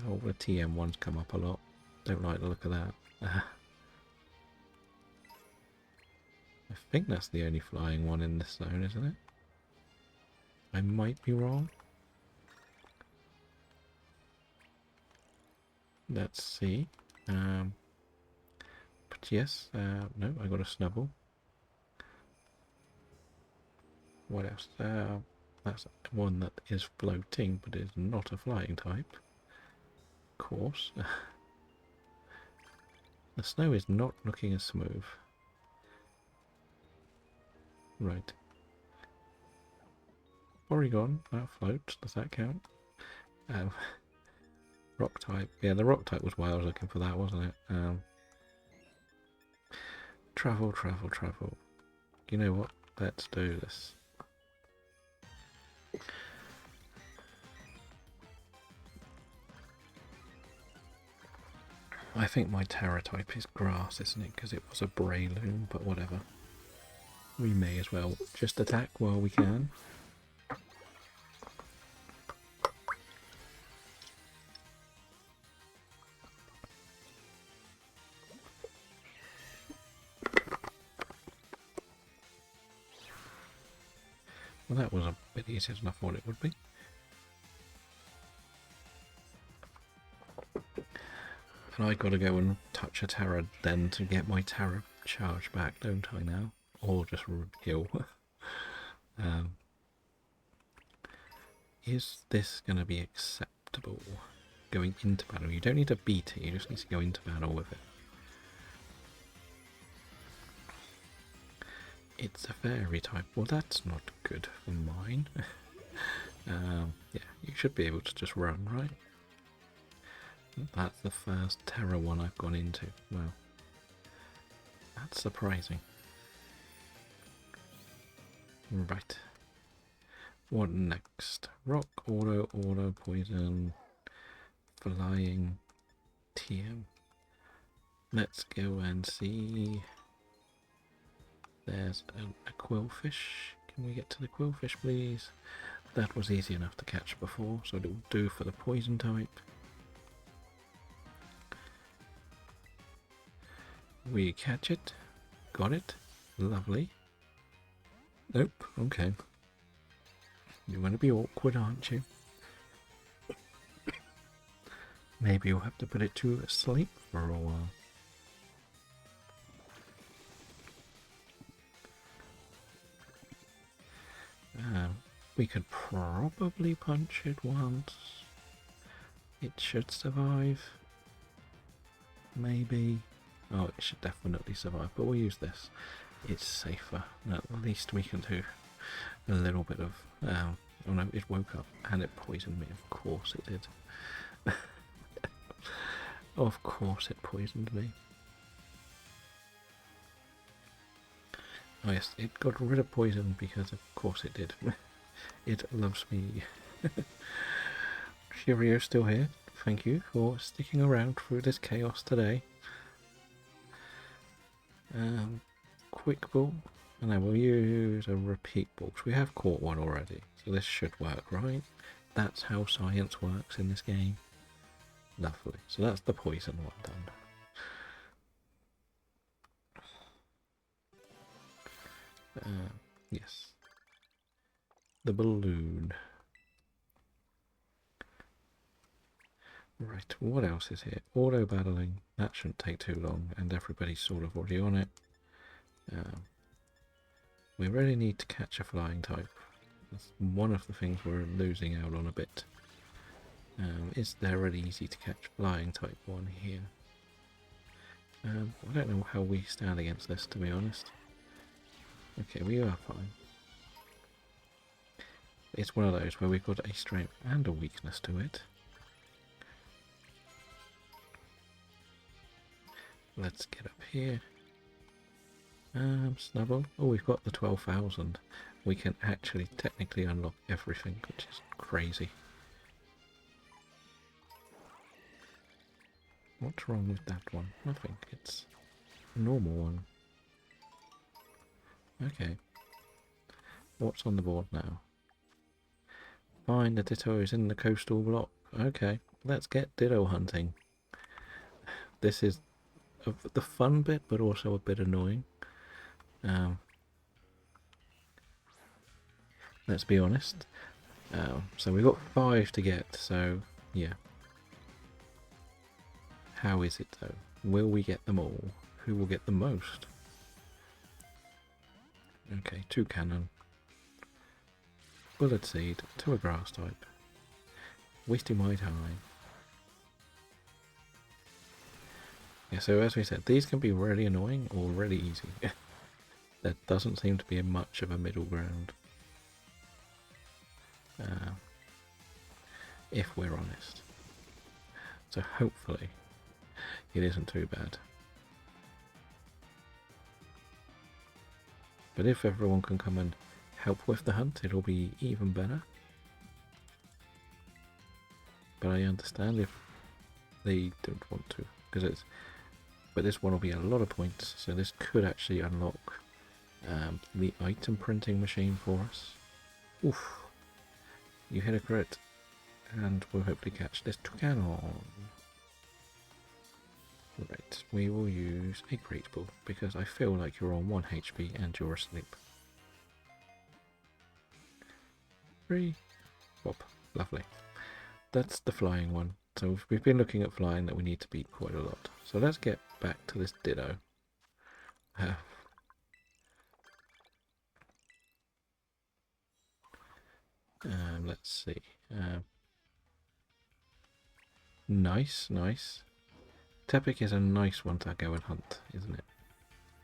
Oh, the TM ones come up a lot. Don't like the look of that. I think that's the only flying one in this zone, isn't it? I might be wrong. Let's see. But yes, no, I got a Snubble. What else? That's one that is floating, but is not a flying type. Of course. The snow is not looking as smooth. Right. Porygon, that floats. Does that count? Rock type. Yeah, the rock type was why I was looking for that, wasn't it? Travel, travel, travel. You know what? Let's do this. I think my Terra type is grass, isn't it? Because it was a Breloom, but whatever. We may as well just attack while we can. Well, that was a bit easier than I thought it would be. And I got to go and touch a Terra then to get my Terra charge back, don't I now? Or just heal. Is this going to be acceptable? Going into battle. You don't need to beat it, you just need to go into battle with it. It's a fairy type. Well, that's not good for mine. Yeah, you should be able to just run, right? That's the first Terra one I've gone into. Well, that's surprising. Right. What next? Rock, auto, poison, flying, TM. Let's go and see. There's a quillfish. Can we get to the quillfish, please? That was easy enough to catch before, so it'll do for the poison type. We catch it. Got it. Lovely. Nope. Okay. You're going to be awkward, aren't you? Maybe you'll have to put it to sleep for a while. We could probably punch it once. It should survive. Maybe. Oh, it should definitely survive, but we'll use this. It's safer. At least we can do a little bit of... oh no, it woke up and it poisoned me. Of course it did. Of course it poisoned me. Oh yes, it got rid of poison because of course it did. It loves me. Cheerio's still here. Thank you for sticking around through this chaos today. Quick ball. And then we'll use a repeat ball. We have caught one already. So this should work, right? That's how science works in this game. Lovely. So that's the poison one done. Yes. The balloon. Right, what else is here? Auto battling. That shouldn't take too long, and everybody's sort of already on it. We really need to catch a flying type. That's one of the things we're losing out on a bit. Is there an easy to catch flying type one here? I don't know how we stand against this, to be honest. Okay, we are fine. It's one of those where we've got a strength and a weakness to it. Let's get up here. Snubble. Oh, we've got the 12,000. We can actually technically unlock everything, which is crazy. What's wrong with that one? Nothing. It's a normal one. Okay. What's on the board now? Find the dittos in the coastal block. Okay, let's get ditto hunting. This is the fun bit, but also a bit annoying. Let's be honest. So we've got 5 to get, so yeah. How is it though? Will we get them all? Who will get the most? Okay, 2 cannon. Bullet seed to a grass type. Wasting my time. Yeah, so as we said, these can be really annoying or really easy. There doesn't seem to be much of a middle ground. If we're honest. So hopefully it isn't too bad. But if everyone can come and help with the hunt, it'll be even better. But I understand if they don't want to, because it's. But this one will be a lot of points, so this could actually unlock the item printing machine for us. Oof! You hit a crit, and we'll hopefully catch this cannon. Right, we will use a great ball because I feel like you're on 1 HP and you're asleep. 3. Whop. Lovely. That's the flying one. So we've been looking at flying that we need to beat quite a lot. So let's get back to this ditto. Let's see. Nice, nice. Tepic is a nice one to go and hunt, isn't it?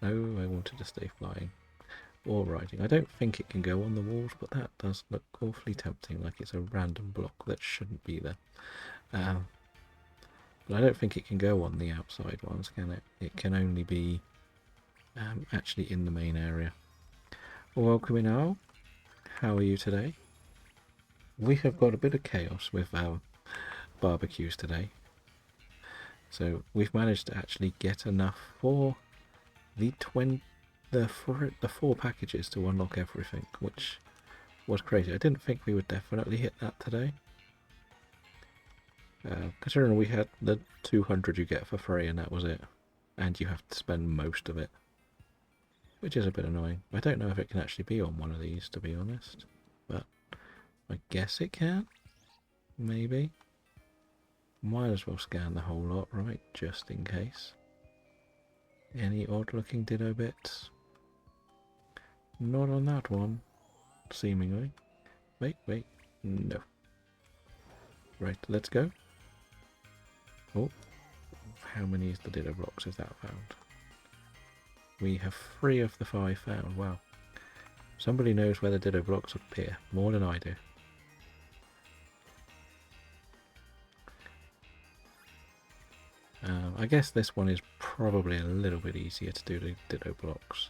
No, I wanted to stay flying. Or riding. I don't think it can go on the walls, but that does look awfully tempting, like it's a random block that shouldn't be there. But I don't think it can go on the outside ones, can it? It can only be actually in the main area. Welcome in, Al. How are you today? We have got a bit of chaos with our barbecues today. So we've managed to actually get enough for the 4 packages to unlock everything, which was crazy. I didn't think we would definitely hit that today. Considering we had the 200 you get for free and that was it. And you have to spend most of it. Which is a bit annoying. I don't know if it can actually be on one of these, to be honest. But I guess it can. Maybe. Might as well scan the whole lot, right? Just in case. Any odd looking ditto bits? Not on that one. Seemingly. Wait. No. Right, let's go. Oh. How many is the ditto blocks is that found? We have 3 of the 5 found. Wow. Somebody knows where the ditto blocks appear. More than I do. I guess this one is probably a little bit easier to do the ditto blocks.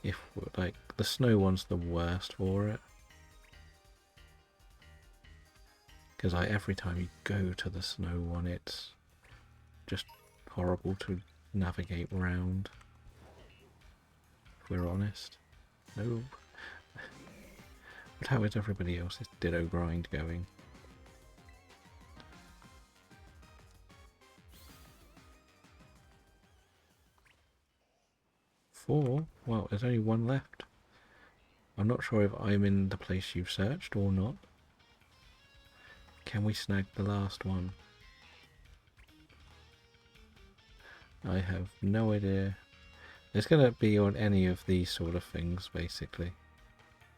If, like, the snow one's the worst for it. Because every time you go to the snow one, it's just horrible to navigate around. If we're honest. No. But how is everybody else's ditto grind going? Four? Well, there's only 1 left. I'm not sure if I'm in the place you've searched or not. Can we snag the last one? I have no idea. It's going to be on any of these sort of things, basically.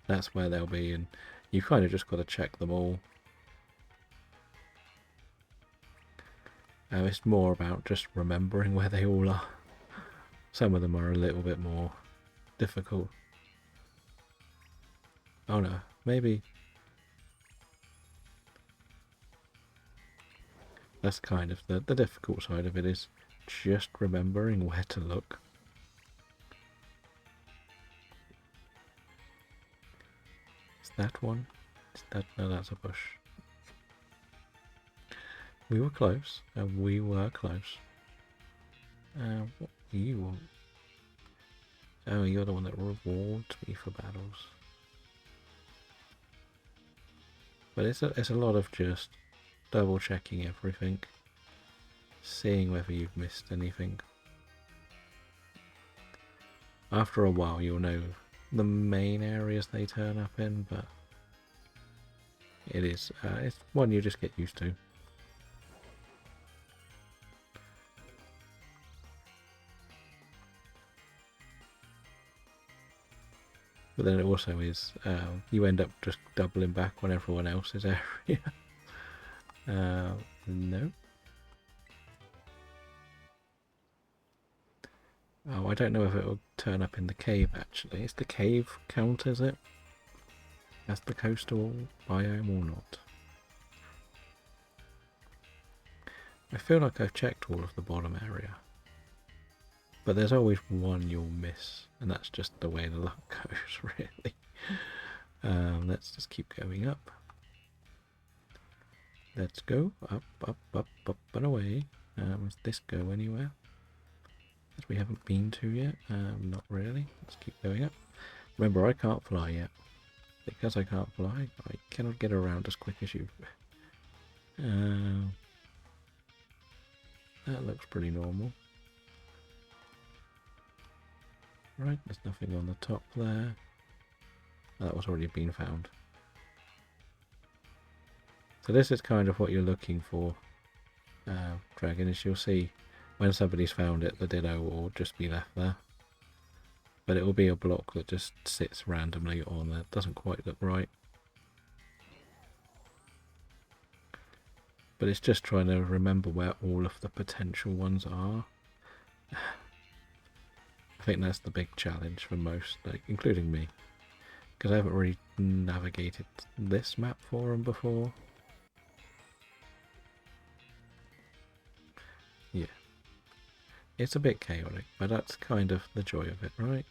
That's where they'll be, and you kind of just got to check them all. It's more about just remembering where they all are. Some of them are a little bit more difficult. Oh no, maybe that's kind of the difficult side of it, is just remembering where to look. Is that one? Is that... no, that's a bush. We were close, and we were close. What do you want? Oh, you're the one that rewards me for battles. But it's a lot of just double checking everything, seeing whether you've missed anything. After a while you'll know the main areas they turn up in, but it's one you just get used to. But then it also is, you end up just doubling back on everyone else's area. No. Oh, I don't know if it will turn up in the cave, actually. Is the cave count as it? As the coastal biome or not? I feel like I've checked all of the bottom area. But there's always one you'll miss, and that's just the way the luck goes, really. Let's just keep going up. Let's go up, up, up, up and away. Does this go anywhere that we haven't been to yet? Not really. Let's keep going up. Remember, I can't fly yet. Because I can't fly, I cannot get around as quick as you. That looks pretty normal. Right, there's nothing on the top there. That was already been found. So this is kind of what you're looking for, Dragon, is you'll see when somebody's found it, the Ditto will just be left there. But it will be a block that just sits randomly on there. It doesn't quite look right. But it's just trying to remember where all of the potential ones are. I think that's the big challenge for most, like, including me. Because I haven't really navigated this map for them before. Yeah. It's a bit chaotic, but that's kind of the joy of it, right?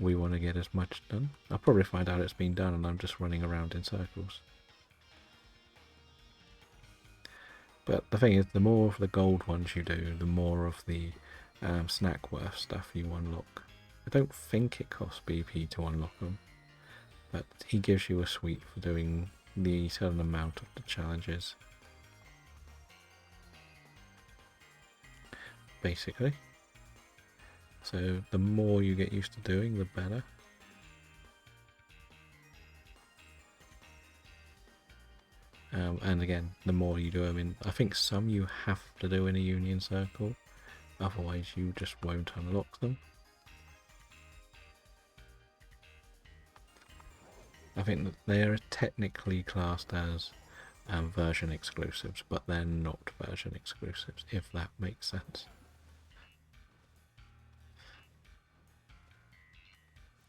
We want to get as much done. I'll probably find out it's been done and I'm just running around in circles. But the thing is, the more of the gold ones you do, the more of the snack worth stuff you unlock. I don't think it costs BP to unlock them, but he gives you a sweet for doing the certain amount of the challenges. Basically. So the more you get used to doing, the better. And again, the more you do them in, I think some you have to do in a union circle, otherwise you just won't unlock them. I think that they are technically classed as version exclusives, but they're not version exclusives, if that makes sense.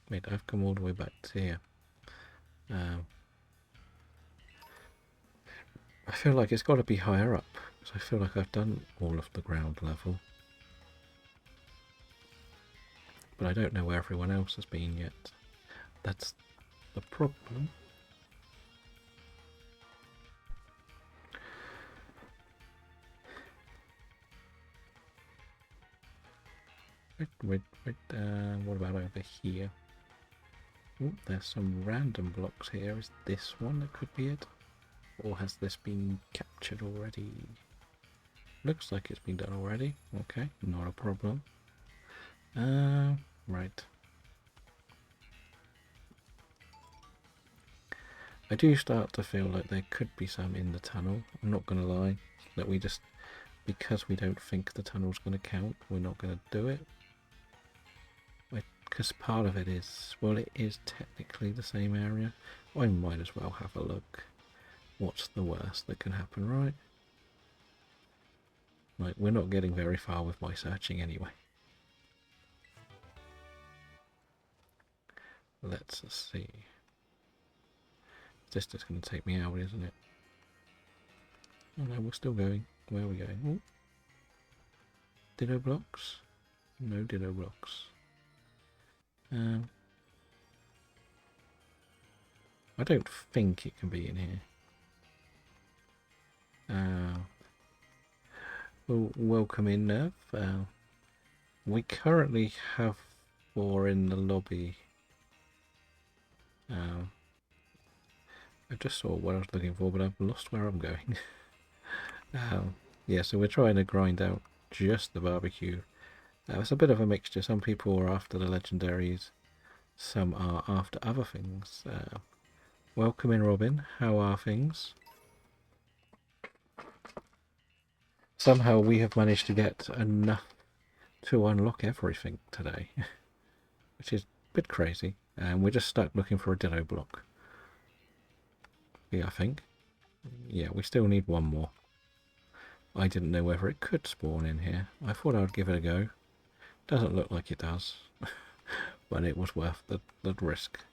Wait, I've come all the way back to here. I feel like it's got to be higher up, because I feel like I've done all of the ground level. But I don't know where everyone else has been yet. That's the problem. Wait, what about over here? Ooh, there's some random blocks here. Is this one that could be it? Or has this been captured already? Looks like it's been done already. Okay, not a problem. Right. I do start to feel like there could be some in the tunnel. I'm not going to lie. That we just, because we don't think the tunnel's going to count, we're not going to do it. Because part of it is, well, it is technically the same area. I might as well have a look. What's the worst that can happen, right? Like, we're not getting very far with my searching anyway. Let's see. This is going to take me out, isn't it? Oh no, we're still going. Where are we going? Oh. Ditto blocks? No ditto blocks. I don't think it can be in here. Well, welcome in, Nerv. We currently have 4 in the lobby. I just saw what I was looking for, but I've lost where I'm going. Yeah, so we're trying to grind out just the barbecue. It's a bit of a mixture. Some people are after the legendaries, some are after other things. Welcome in, Robin. How are things? Somehow we have managed to get enough to unlock everything today, which is a bit crazy. And we're just stuck looking for a ditto block. Yeah, I think. Yeah, we still need one more. I didn't know whether it could spawn in here. I thought I would give it a go. Doesn't look like it does, but it was worth the risk.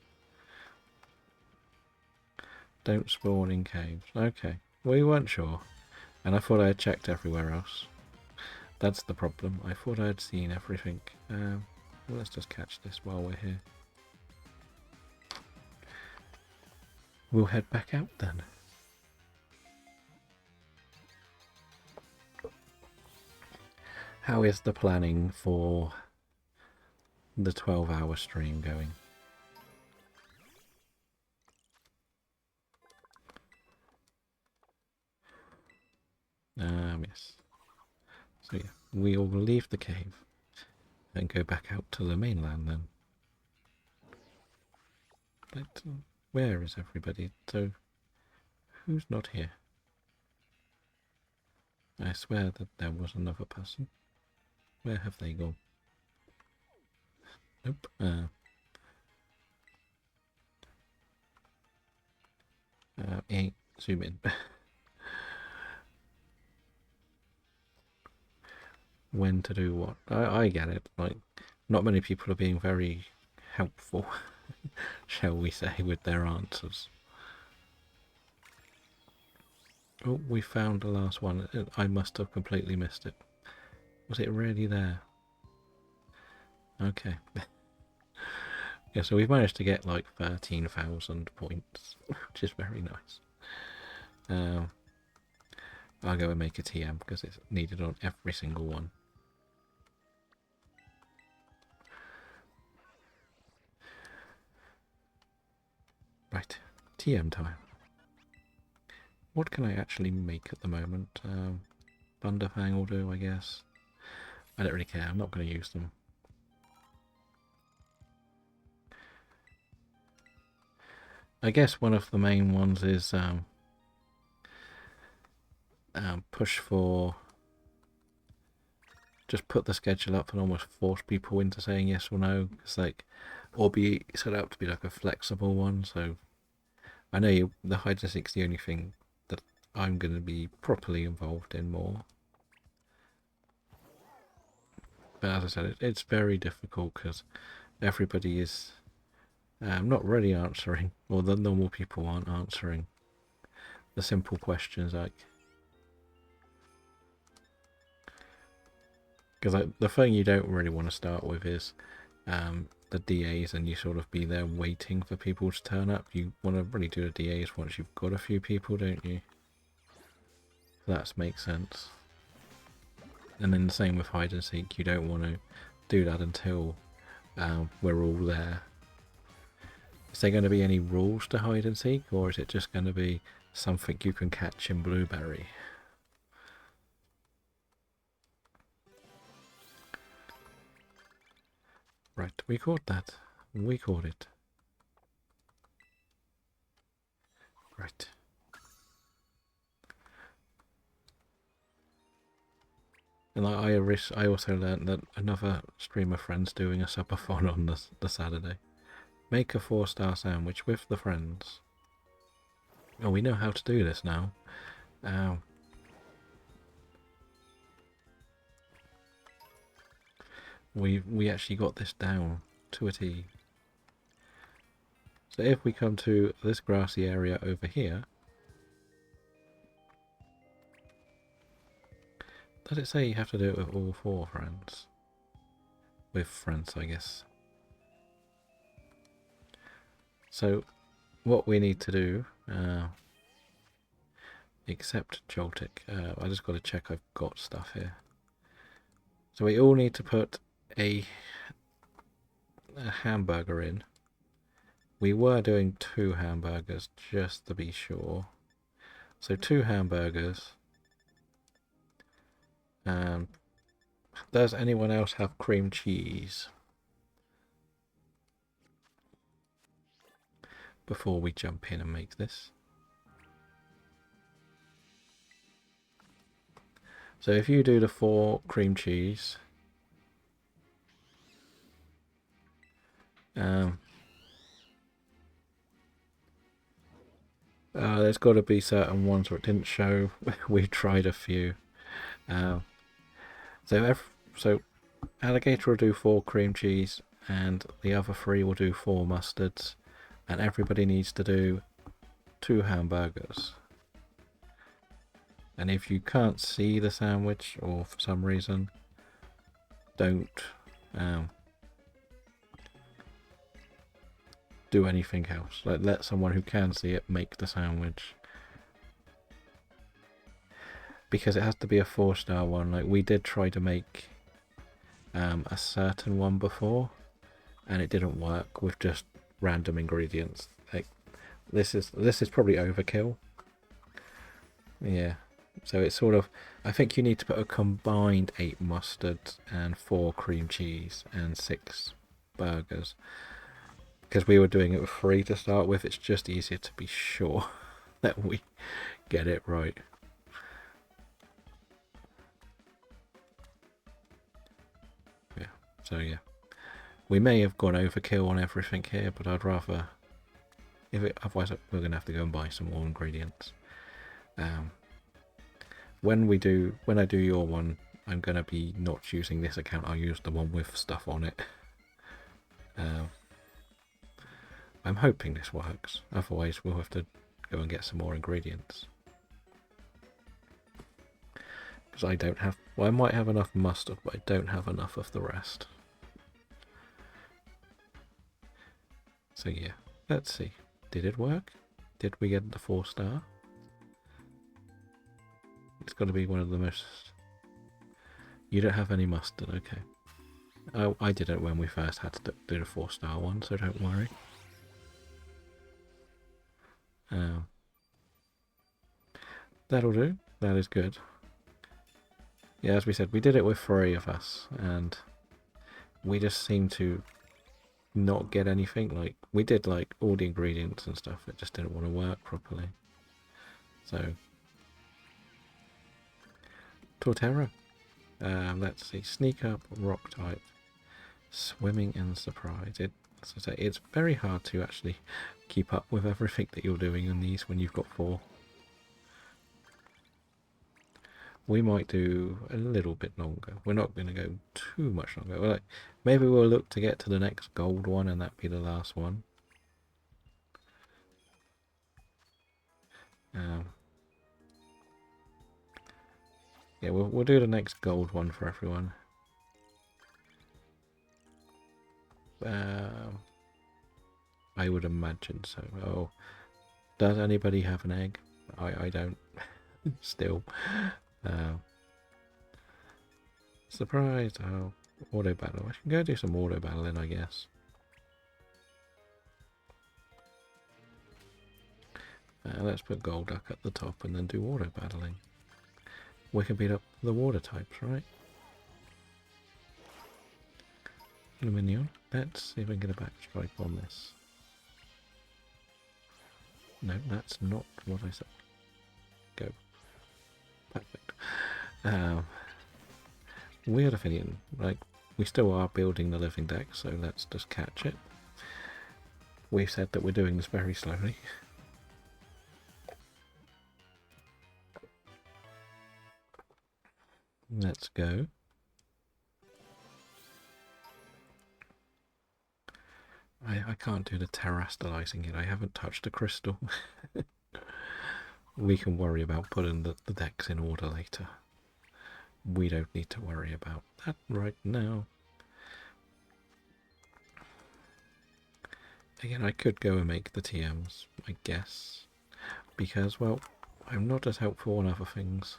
Don't spawn in caves. Okay, we weren't sure. And I thought I had checked everywhere else. That's the problem. I thought I had seen everything. Well, let's just catch this while we're here. We'll head back out then. How is the planning for the 12-hour stream going? Yes. So yeah, we'll leave the cave and go back out to the mainland then. But where is everybody? So, who's not here? I swear that there was another person. Where have they gone? Nope. Zoom in. When to do what? I get it. Like, not many people are being very helpful, shall we say, with their answers. Oh, we found the last one. I must have completely missed it. Was it really there? Okay. Yeah, so we've managed to get like 13,000 points, which is very nice. I'll go and make a TM because it's needed on every single one. Right, TM time. What can I actually make at the moment? Thunderfang will do, I guess. I don't really care, I'm not going to use them. I guess one of the main ones is push for... Just put the schedule up and almost force people into saying yes or no. It's like, or be set up to be like a flexible one. So I know the hide and seek's the only thing that I'm going to be properly involved in more. But as I said, it's very difficult because everybody is not really answering, or the normal people aren't answering the simple questions like... Because the thing you don't really want to start with is the DAs, and you sort of be there waiting for people to turn up. You want to really do the DAs once you've got a few people, don't you? That makes sense. And then the same with hide and seek. You don't want to do that until we're all there. Is there going to be any rules to hide and seek, or is it just going to be something you can catch in Blueberry? Right, we caught that. We caught it. Right. And I also learned that another streamer friend's doing a subathon on the Saturday. Make a 4-star sandwich with the friends. Oh, we know how to do this now. We actually got this down to a T. So if we come to this grassy area over here, does it say you have to do it with all 4 friends? With friends, I guess. So what we need to do, accept Joltic. I just got to check I've got stuff here. So we all need to put a hamburger in. We were doing 2 hamburgers just to be sure. So 2 hamburgers. Does anyone else have cream cheese? Before we jump in and make this. So if you do the 4 cream cheese, there's got to be certain ones where it didn't show. We tried a few. So Alligator will do 4 cream cheese, and the other 3 will do 4 mustards, and everybody needs to do 2 hamburgers. And if you can't see the sandwich, or for some reason, don't do anything else. Like, let someone who can see it make the sandwich. Because it has to be a 4-star one. Like, we did try to make a certain one before, and it didn't work with just random ingredients. Like, this is probably overkill. Yeah. So it's sort of, I think you need to put a combined 8 mustards and 4 cream cheese and 6 burgers. Because we were doing it with 3 to start with, it's just easier to be sure that we get it right. Yeah, so yeah. We may have gone overkill on everything here, but I'd rather... otherwise we're going to have to go and buy some more ingredients. When I do your one, I'm going to be not using this account, I'll use the one with stuff on it. I'm hoping this works, otherwise we'll have to go and get some more ingredients. Because I don't have... well, I might have enough mustard, but I don't have enough of the rest. So yeah, let's see. Did it work? Did we get the 4-star? It's got to be one of the most... You don't have any mustard, okay. Oh, I did it when we first had to do the 4-star one, so don't worry. That'll do. That is good. Yeah, as we said, we did it with 3 of us, and we just seemed to not get anything. Like, we did like all the ingredients and stuff, it just didn't want to work properly. So, Torterra. Let's see, sneak up, rock type, swimming and surprise. It's very hard to actually keep up with everything that you're doing on these when you've got 4. We might do a little bit longer. We're not going to go too much longer. Maybe we'll look to get to the next gold one and that be the last one. Yeah, we'll do the next gold one for everyone. I would imagine so. Oh, does anybody have an egg? I don't. Still. Surprise! Oh, auto battle. I can go do some auto battling, I guess. Let's put Golduck at the top and then do auto battling. We can beat up the water types, right? Luminion. Let's see if we can get a backstripe on this. No, that's not what I said. Go. Perfect. Um, weird opinion. Like, we still are building the living deck, so let's just catch it. We've said that we're doing this very slowly. Let's go. I can't do the terrestrializing it. I haven't touched the crystal. We can worry about putting the decks in order later. We don't need to worry about that right now. Again, I could go and make the TMs, I guess. Because, well, I'm not as helpful on other things.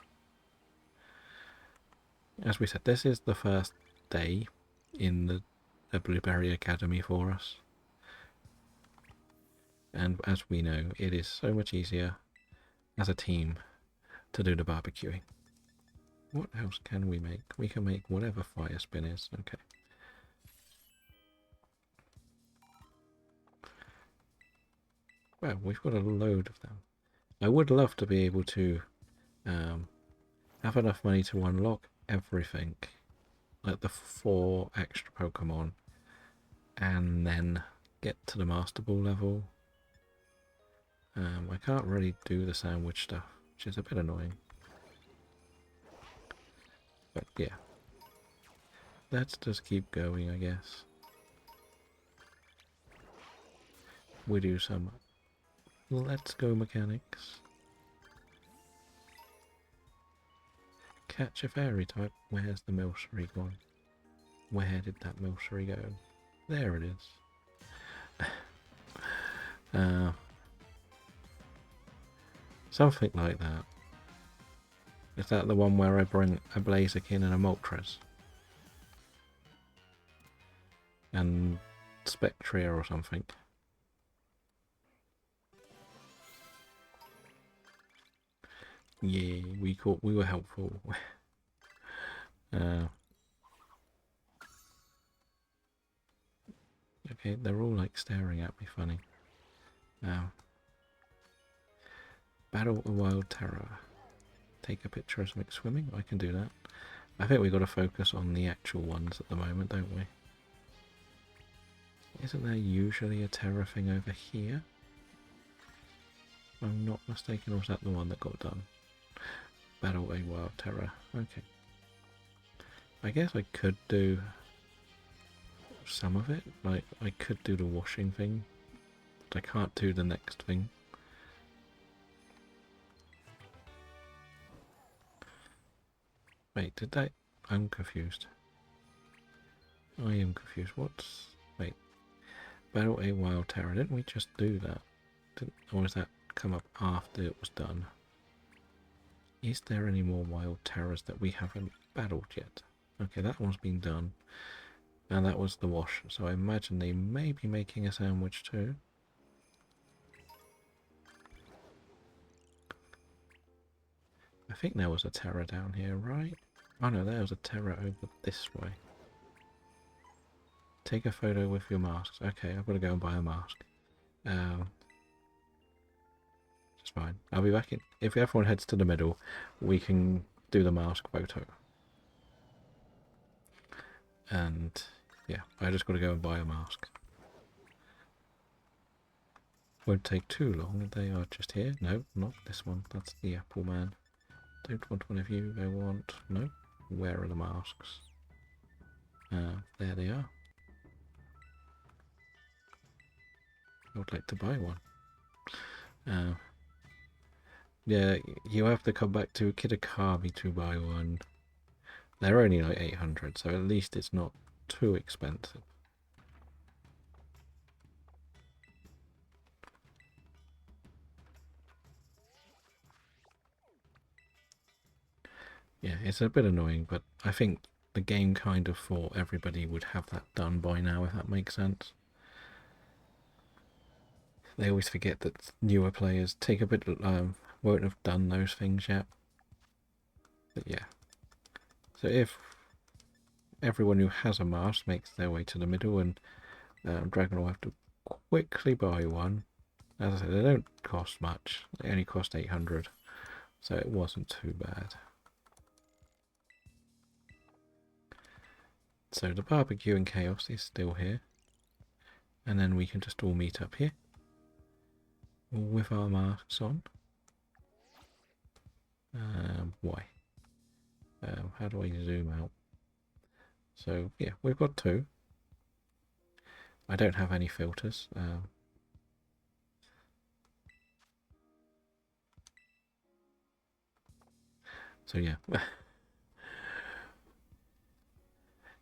As we said, this is the first day in the Blueberry Academy for us. And as we know, it is so much easier as a team to do the barbecuing. What else can we make? We can make whatever fire spin is. Okay. Well, we've got a load of them. I would love to be able to have enough money to unlock everything, like the 4 extra Pokemon, and then get to the Master Ball level. I can't really do the sandwich stuff, which is a bit annoying. But yeah, let's just keep going, I guess. We do some let's go mechanics. Catch a fairy type. Where's the Milcery gone? Where did that Milcery go? There it is. Something like that. Is that the one where I bring a Blaziken and a Moltres? And Spectria or something? Yeah, we were helpful. Okay, they're all like staring at me funny. Battle a Wild Terror. Take a picture of something swimming? I can do that. I think we've got to focus on the actual ones at the moment, don't we? Isn't there usually a terror thing over here? If I'm not mistaken, or was that the one that got done? Battle a Wild Terror. Okay. I guess I could do some of it. Like, I could do the washing thing. But I can't do the next thing. Wait, did I... I'm confused. I am confused. What's... Wait. Battle a Wild Terror. Didn't we just do that? Or does that come up after it was done? Is there any more Wild Terrors that we haven't battled yet? Okay, that one's been done. And that was the wash. So I imagine they may be making a sandwich too. I think there was a terror down here, right? Oh no, there was a terror over this way. Take a photo with your masks. Okay, I've got to go and buy a mask. It's fine. I'll be back in. If everyone heads to the middle, we can do the mask photo. And yeah, I just got to go and buy a mask. Won't take too long. They are just here. No, not this one. That's the Apple Man. Don't want one of you. I want... No. Where are the masks? There they are. I would like to buy one. Yeah, you have to come back to Kitakami to buy one. They're only like 800, so at least it's not too expensive. Yeah, it's a bit annoying, but I think the game kind of thought everybody would have that done by now, if that makes sense. They always forget that newer players take a bit won't have done those things yet. But yeah. So if everyone who has a mask makes their way to the middle, and Dragon will have to quickly buy one, As I said, they don't cost much. They only cost 800, so it wasn't too bad. So the barbecue and chaos is still here. And then we can just all meet up here with our masks on. Why? How do I zoom out? So yeah, we've got two. I don't have any filters. So yeah,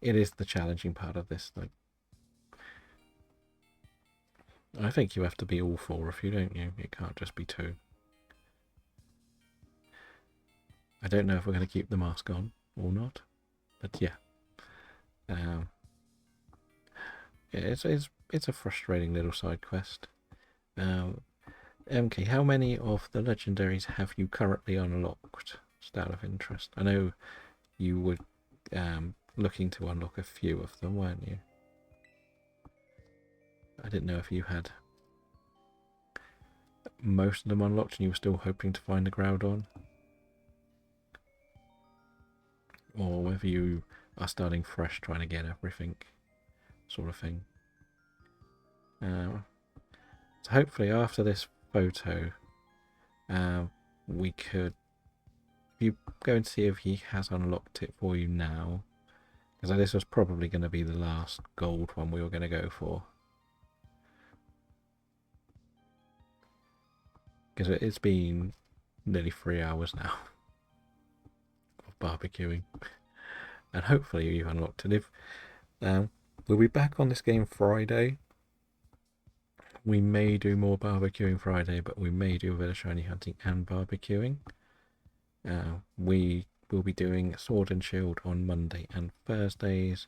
it is the challenging part of this. Like, I think you have to be all four of you, don't you? It can't just be two. I don't know if we're going to keep the mask on or not, but yeah. It's a frustrating little side quest. MK, how many of the legendaries have you currently unlocked? Just out of interest. I know you were looking to unlock a few of them, weren't you? I didn't know if you had most of them unlocked and you were still hoping to find the Groudon, or whether you are starting fresh trying to get everything, sort of thing. So hopefully after this photo, we could, if you go and see if he has unlocked it for you now, because this was probably going to be the last gold one we were going to go for. Because it's been nearly 3 hours now of barbecuing. And hopefully you've unlocked it. We'll be back on this game Friday. We may do more barbecuing Friday, but we may do a bit of shiny hunting and barbecuing. We will be doing Sword and Shield on Monday and Thursdays,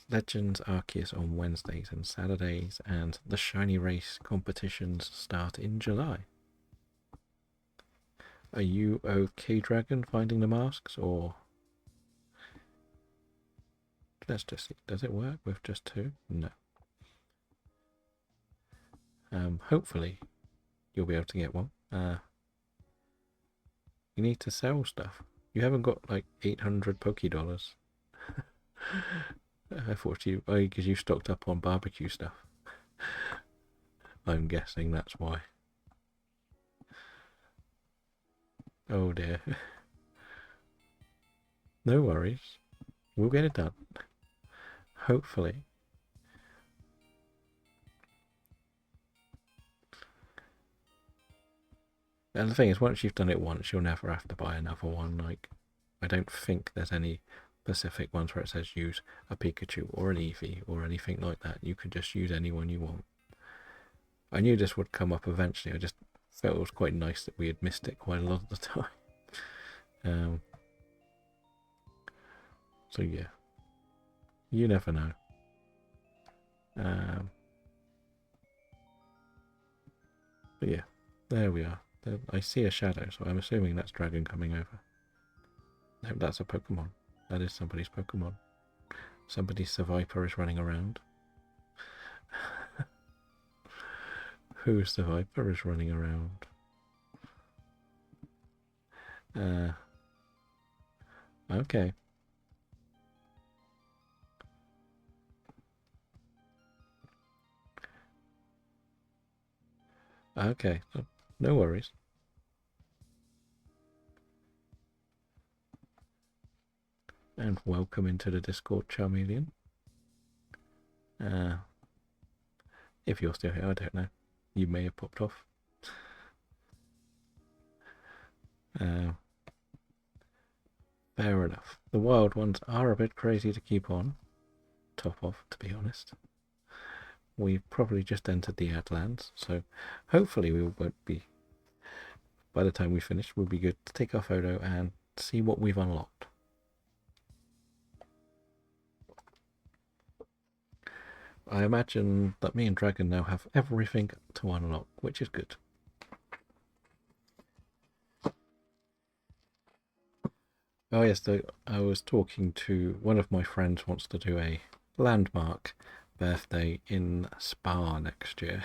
Legends Arceus on Wednesdays and Saturdays, and the Shiny Race competitions start in July. Are you okay, Dragon, finding the masks, or... Let's just see. Does it work with just two? No. Hopefully you'll be able to get one. You need to sell stuff. You haven't got like 800 Pokedollars. I thought you, because you stocked up on barbecue stuff. I'm guessing that's why. Oh dear. No worries. We'll get it done. Hopefully. And the thing is, once you've done it once, you'll never have to buy another one. Like, I don't think there's any specific ones where it says use a Pikachu or an Eevee or anything like that. You can just use any one you want. I knew this would come up eventually. I just felt it was quite nice that we had missed it quite a lot of the time. So yeah, you never know. But yeah, there we are. I see a shadow, so I'm assuming that's Dragon coming over. No, that's a Pokemon. That is somebody's Pokemon. Somebody's Seviper is running around. Whose Seviper is running around? Okay. Okay, no worries. And welcome into the Discord, Charmeleon. If you're still here, I don't know. You may have popped off. Fair enough. The wild ones are a bit crazy to keep on top of, to be honest. We've probably just entered the Outlands, so hopefully we won't be, by the time we finish, we'll be good to take our photo and see what we've unlocked. I imagine that me and Dragon now have everything to unlock, which is good. Oh yes, I was talking to one of my friends wants to do a landmark birthday in Spa next year.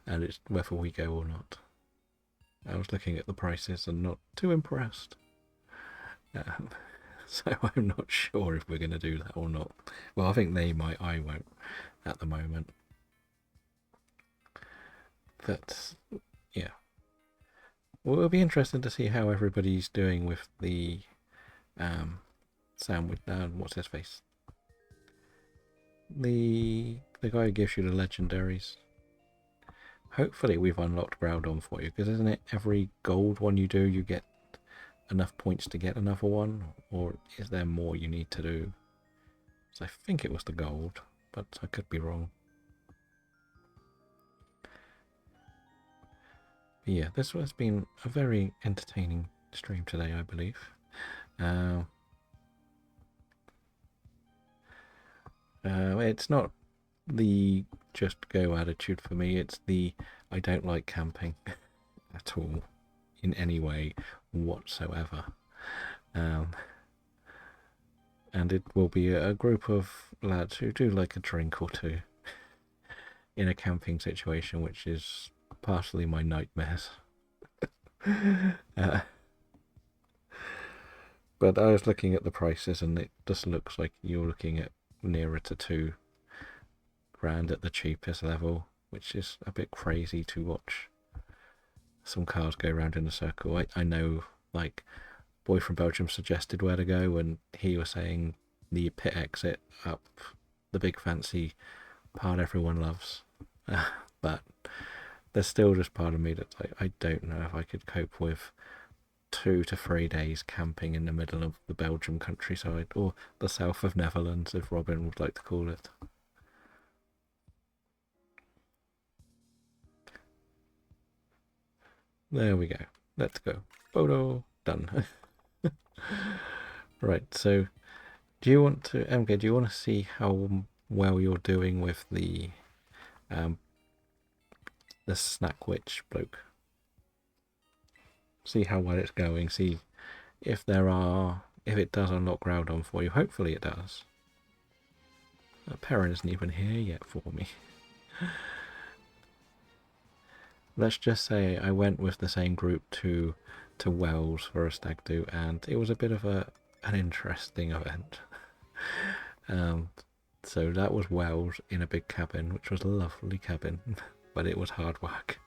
And it's whether we go or not. I was looking at the prices and not too impressed. Um, so I'm not sure if we're going to do that or not. Well, I think they might, I won't at the moment. But yeah. Well, it'll be interesting to see how everybody's doing with the sandwich. What's his face? The guy who gives you the legendaries. Hopefully we've unlocked Groudon for you, because isn't it every gold one you do, you get enough points to get another one? Or is there more you need to do? So I think it was the gold, but I could be wrong. But yeah, this has been a very entertaining stream today, I believe. It's not the just go attitude for me, it's the I don't like camping at all in any way whatsoever. And it will be a group of lads who do like a drink or two in a camping situation, which is partially my nightmares. But I was looking at the prices and it just looks like you're looking at nearer to £2,000 at the cheapest level, which is a bit crazy to watch some cars go around in a circle. I know, like, Boy from Belgium suggested where to go, and he was saying the pit exit up the big fancy part everyone loves. But there's still just part of me that's like, I don't know if I could cope with 2 to 3 days camping in the middle of the Belgium countryside, or the south of Netherlands, if Robin would like to call it. There we go. Let's go. Photo done. Right, so do you want to, MK, do you want to see how well you're doing with the snack witch bloke? See how well it's going, see if it does unlock Groudon for you. Hopefully it does. Perrin isn't even here yet for me. Let's just say I went with the same group to Wells for a stag do, and it was a bit of an interesting event. So that was Wells in a big cabin, which was a lovely cabin, but it was hard work.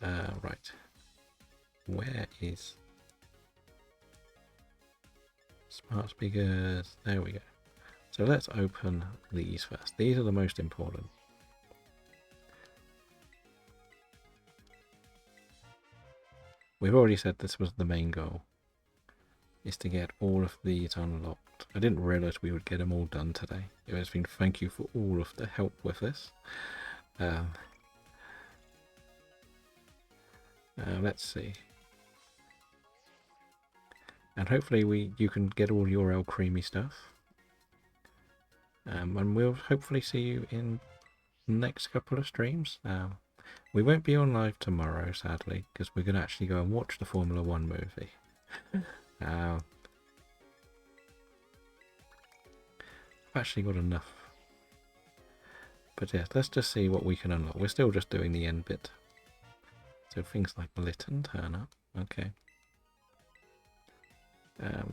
Right. Where is smart speakers? There we go. So let's open these first. These are the most important. We've already said this was the main goal, is to get all of these unlocked. I didn't realise we would get them all done today. It has been thank you for all of the help with this. Let's see. And hopefully you can get all your El Creamy stuff. And we'll hopefully see you in the next couple of streams. We won't be on live tomorrow, sadly, because we're going to actually go and watch the Formula 1 movie. I've actually got enough. But yeah, let's just see what we can unlock. We're still just doing the end bit. So things like Litten turn up. Okay.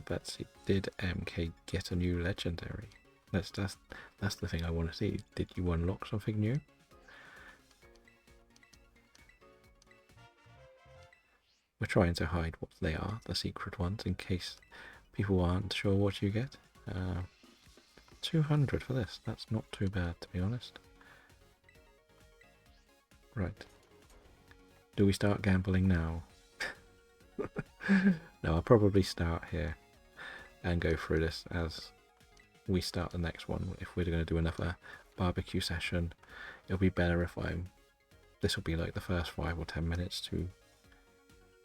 Let's see. Did MK get a new legendary? That's the thing I want to see. Did you unlock something new? We're trying to hide what they are, the secret ones, in case people aren't sure what you get. 200 for this. That's not too bad, to be honest. Right. Do we start gambling now? No, I'll probably start here and go through this as we start the next one. If we're going to do another barbecue session, it'll be better if this will be like the first 5 or 10 minutes to...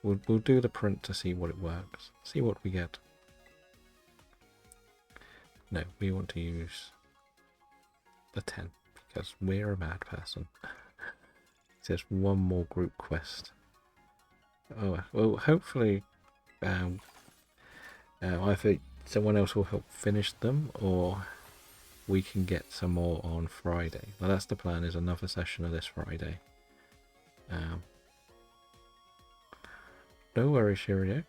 We'll do the print to see what it works. See what we get. No, we want to use the 10 because we're a mad person. It says one more group quest. Oh, well, hopefully either someone else will help finish them, or we can get some more on Friday. Well, that's the plan, is another session of this Friday. No worries, Shirio.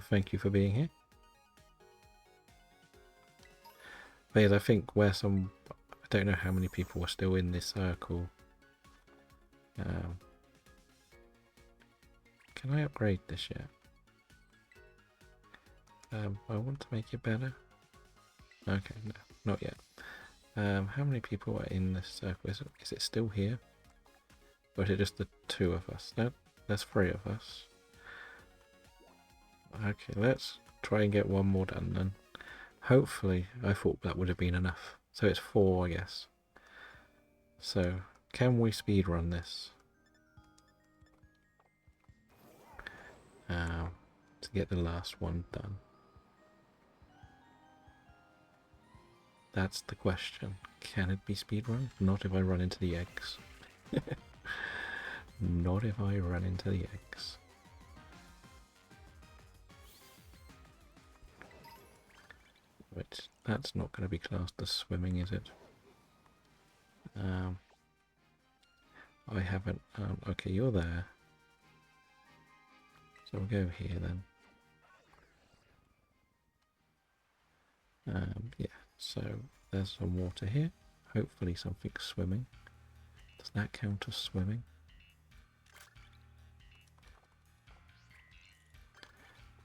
Thank you for being here. But yes, I think I don't know how many people were still in this circle. Can I upgrade this yet? I want to make it better. Okay, no, not yet. How many people are in this circle? Is it still here? Or is it just the 2 of us? No, there's 3 of us. Okay, let's try and get one more done then. Hopefully, I thought that would have been enough. So it's 4, I guess. So, can we speedrun this? To get the last one done. That's the question. Can it be speedrun? Not if I run into the eggs. Not if I run into the eggs. But that's not going to be classed as swimming, is it? I haven't... okay, you're there. So we'll go here then. Yeah, so there's some water here. Hopefully something swimming. Does that count as swimming?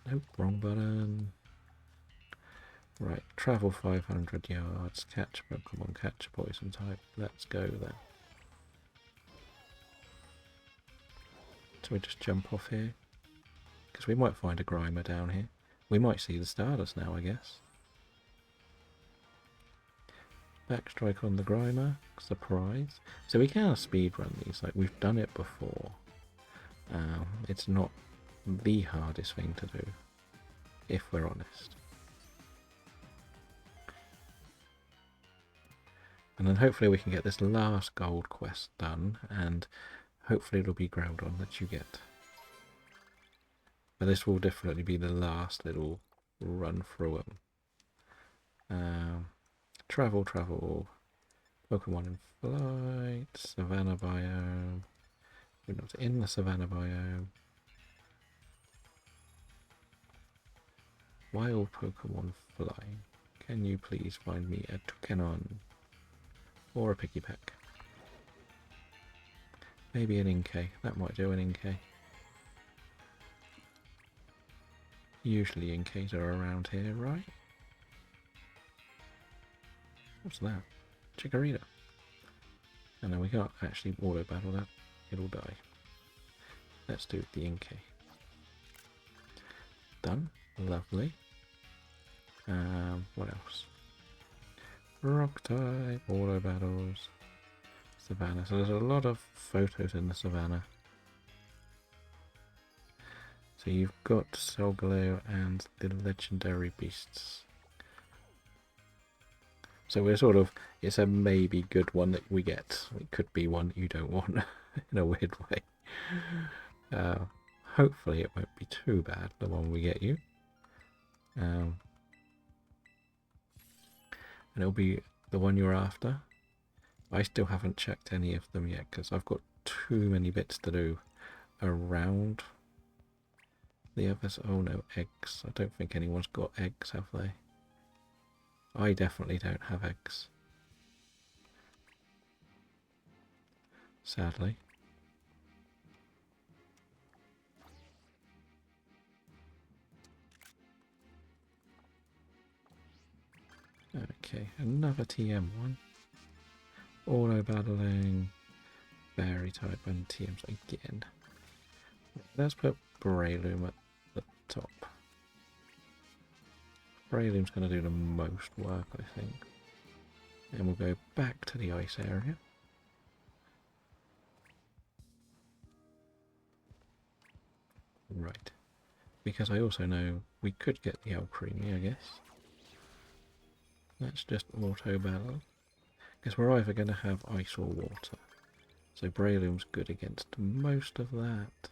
Nope, wrong button. Right, travel 500 yards, catch Pokemon, catch a poison type. Let's go then. So we just jump off here? Because we might find a Grimer down here. We might see the Stardust now, I guess. Backstrike on the Grimer. Surprise. So we can speedrun these, like we've done it before. It's not the hardest thing to do, if we're honest. And then hopefully we can get this last gold quest done, and hopefully it'll be Groudon that you get. But this will definitely be the last little run through them. Travel. Pokemon in flight, Savannah biome. We're not in the Savannah biome. Wild Pokemon flying. Can you please find me a Toucanon? Or a Piggyback. Maybe an Inkay. That might do, an Inkay. Usually Inkays are around here, right? What's that? Chikorita. And then we can't actually auto battle that. It'll die. Let's do the Inkay. Done. Lovely. What else? Rock type, auto battles, Savannah. So there's a lot of photos in the Savannah. So you've got Solgaleo and the legendary beasts. So we're sort of, it's a maybe good one that we get. It could be one that you don't want in a weird way. Hopefully it won't be too bad, the one we get you. And it'll be the one you're after. I still haven't checked any of them yet because I've got too many bits to do around the others. Oh no, eggs. I don't think anyone's got eggs, have they? I definitely don't have eggs. Sadly. Okay, another TM one. Auto battling, berry type, and TMs again. Let's put Breloom at the top. Breloom's going to do the most work, I think. And we'll go back to the ice area. Right. Because I also know we could get the Alcremie, I guess. Let's just auto battle. Because we're either going to have ice or water. So Breloom's good against most of that.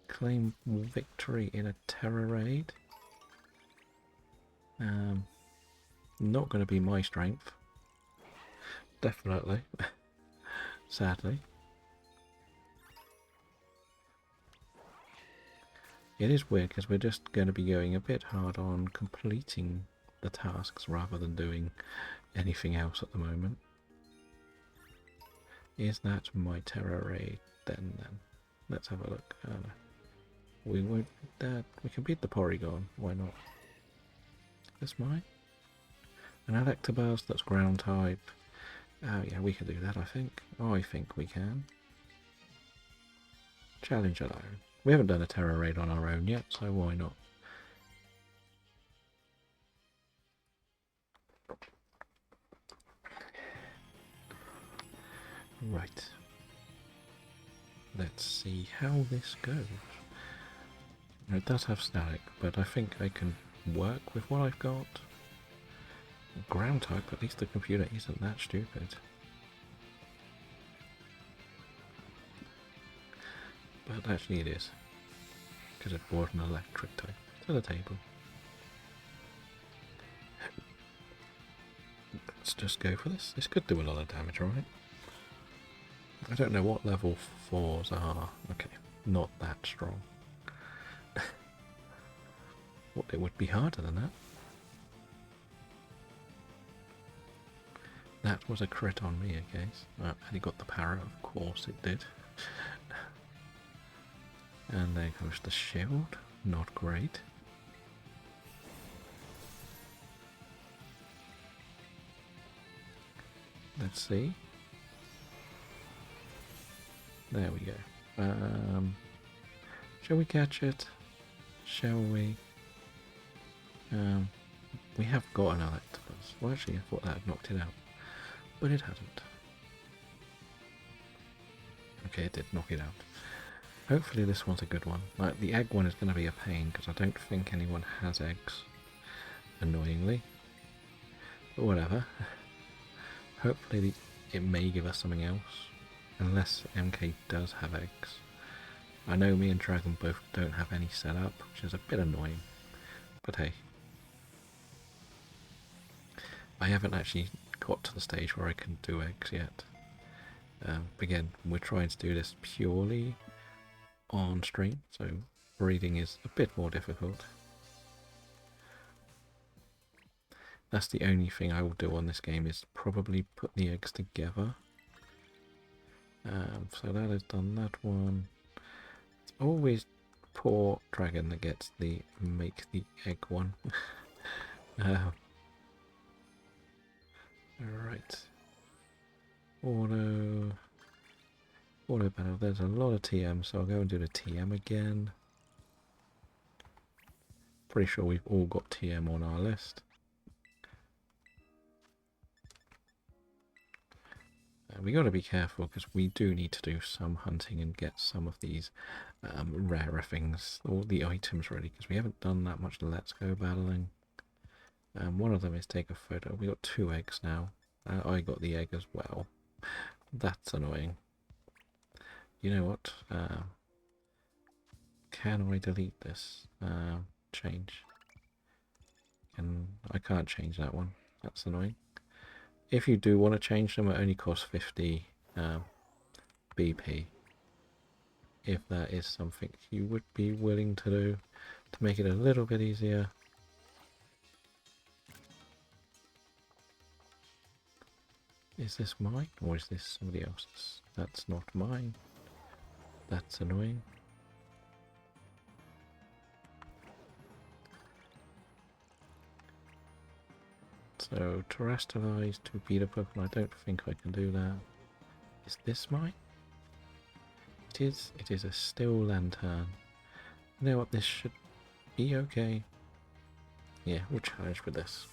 Claim victory in a Terror Raid. Not going to be my strength. definitely. Sadly. It is weird because we're just going to be going a bit hard on completing the tasks rather than doing anything else at the moment. Is that my terror raid then? Let's have a look. We won't beat that. We can beat the Porygon. Why not? Is this mine? An Electabuzz that's ground type. Oh yeah, we can do that, I think. I think we can. Challenge alone. We haven't done a terror raid on our own yet, so why not? Right. Let's see how this goes. It does have static, but I think I can work with what I've got. Ground type, at least the computer isn't that stupid. But actually it is, because it brought an electric type to the table. Let's just go for this. This could do a lot of damage, right? I don't know what level 4s are. Okay, not that strong. Well, it would be harder than that. That was a crit on me, I guess. And it got the power, of course it did. And there goes the shield. Not great. Let's see. There we go. Shall we catch it? Shall we? We have got an Electabuzz. Well, actually, I thought that had knocked it out. But it hadn't. Okay, it did knock it out. Hopefully this one's a good one. Like, the egg one is going to be a pain, because I don't think anyone has eggs. Annoyingly. But whatever. Hopefully it may give us something else. Unless MK does have eggs. I know me and Dragon both don't have any set up, which is a bit annoying. But hey. I haven't actually got to the stage where I can do eggs yet. Again, we're trying to do this purely on stream, so breeding is a bit more difficult. That's the only thing I will do on this game, is probably put the eggs together. So that has done that one. It's always poor Dragon that gets the make the egg one. Alright. Auto battle. There's a lot of TM, so I'll go and do the TM again. Pretty sure we've all got TM on our list. We got to be careful because we do need to do some hunting and get some of these rarer things, all the items ready, because we haven't done that much Let's Go battling. One of them is take a photo. We got 2 eggs now. I got the egg as well. That's annoying. You know what? Can I delete this? Change. I can't change that one. That's annoying. If you do want to change them, it only costs 50 BP. If that is something you would be willing to do to make it a little bit easier. Is this mine or is this somebody else's? That's not mine. That's annoying. So, terrestrialize to beat a Pokemon. I don't think I can do that. Is this mine? It is. It is a Steel Lantern. You know what? This should be okay. Yeah, we'll challenge with this.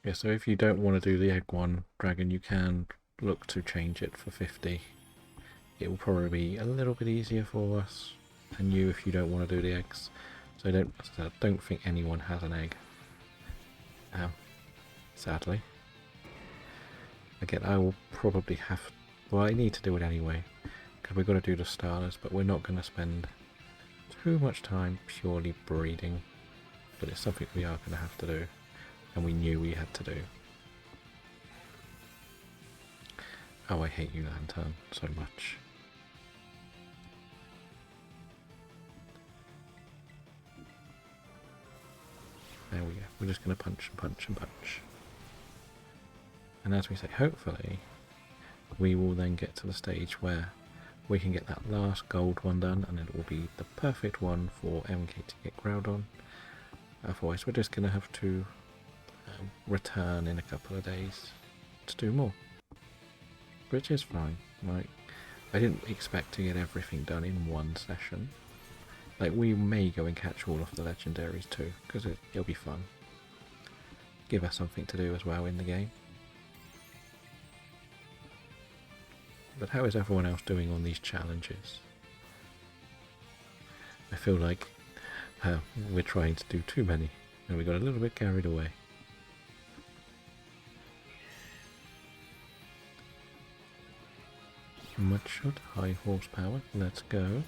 Yeah, so if you don't want to do the egg one, Dragon, you can look to change it for 50. It will probably be a little bit easier for us and you if you don't want to do the eggs. So I don't think anyone has an egg. Sadly. Again, I will probably have... Well, I need to do it anyway, because we've got to do the starters, but we're not going to spend too much time purely breeding. But it's something we are going to have to do. and we knew we had to do. Oh, I hate you, Lantern, so much. There we go. We're just going to punch and punch and punch. And as we say, hopefully, we will then get to the stage where we can get that last gold one done, and it will be the perfect one for MK to get Groudon. Otherwise, we're just going to have to return in a couple of days to do more. Which is fine. Like, I didn't expect to get everything done in one session. Like, we may go and catch all of the legendaries too, because it'll be fun. Give us something to do as well in the game. But how is everyone else doing on these challenges? I feel like we're trying to do too many, and we got a little bit carried away. Mudshot, high horsepower, let's go.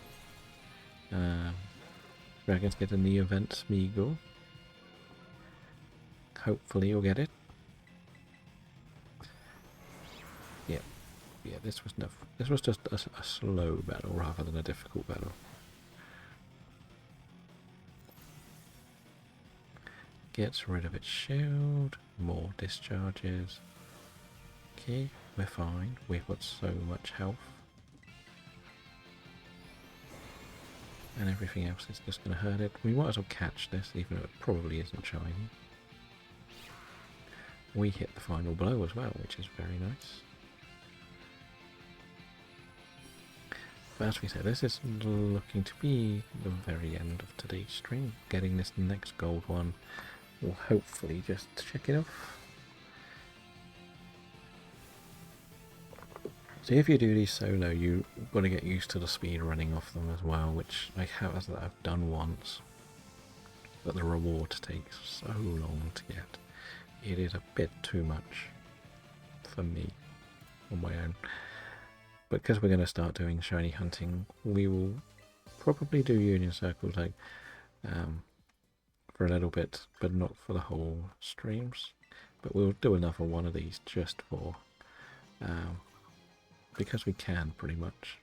Dragons get in the event Smeagol. Hopefully you'll get it. Yeah, this was enough. This was just a slow battle rather than a difficult battle. Gets rid of its shield, more discharges. Okay, we're fine. We've got so much health. And everything else is just going to hurt it. We might as well catch this, even though it probably isn't shiny. We hit the final blow as well, which is very nice. But as we said, this is looking to be the very end of today's stream. Getting this next gold one will hopefully just check it off. So if you do these solo, you've got to get used to the speed running off them as well, which I've done once. But the reward takes so long to get. It is a bit too much for me on my own. But because we're going to start doing shiny hunting, we will probably do union circles like for a little bit, but not for the whole streams. But we'll do another one of these just for because we can, pretty much.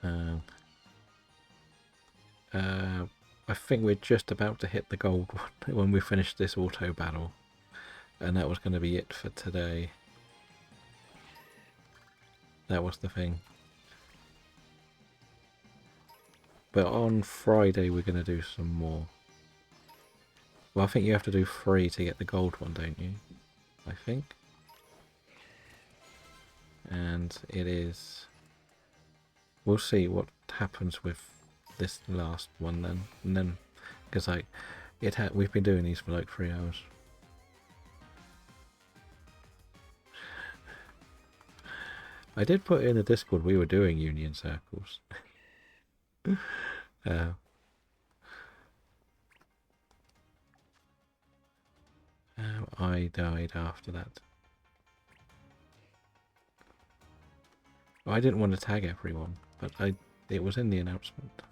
I think we're just about to hit the gold one when we finish this auto battle, and that was going to be it for today. That was the thing. But on Friday we're going to do some more. Well, I think you have to do 3 to get the gold one, don't you? I think. And it is... We'll see what happens with this last one then. And then, because we've been doing these for like 3 hours. I did put in the Discord we were doing union circles. I died after that. I didn't want to tag everyone, but it was in the announcement.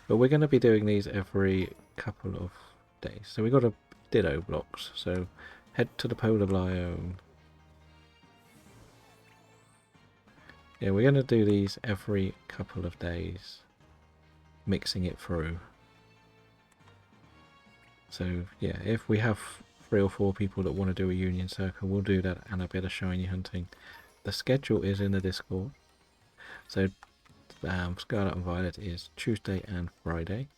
But we're going to be doing these every couple of days. So we got a Ditto blocks, so head to the polar biome. Yeah, we're going to do these every couple of days, mixing it through. So yeah, if we have 3 or 4 people that want to do a union circle, we'll do that and a bit of shiny hunting. The schedule is in the Discord. So Scarlet and Violet is Tuesday and Friday.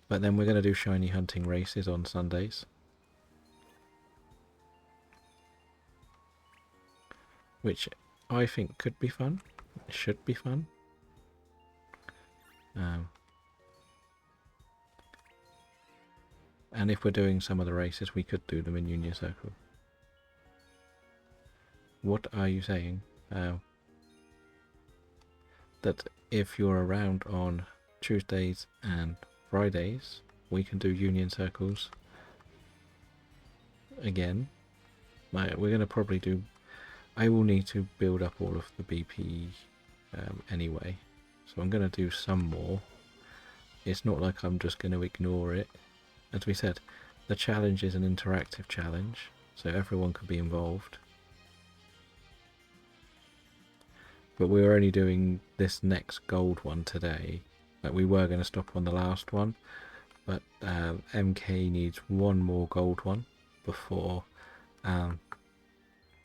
But then we're going to do shiny hunting races on Sundays. Which I think could be fun. It should be fun. And if we're doing some of the races, we could do them in Union Circle. What are you saying? That if you're around on Tuesdays and Fridays, we can do Union Circles again. We're going to probably do... I will need to build up all of the BP anyway. So I'm going to do some more. It's not like I'm just going to ignore it. As we said, the challenge is an interactive challenge, so everyone can be involved. But we were only doing this next gold one today. Like, we were going to stop on the last one, but MK needs one more gold one before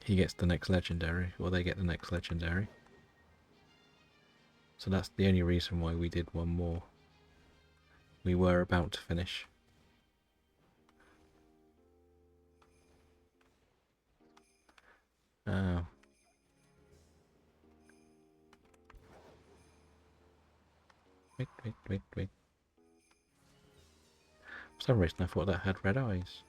he gets the next legendary, or they get the next legendary. So that's the only reason why we did one more. We were about to finish. Wait. For some reason I thought that had red eyes.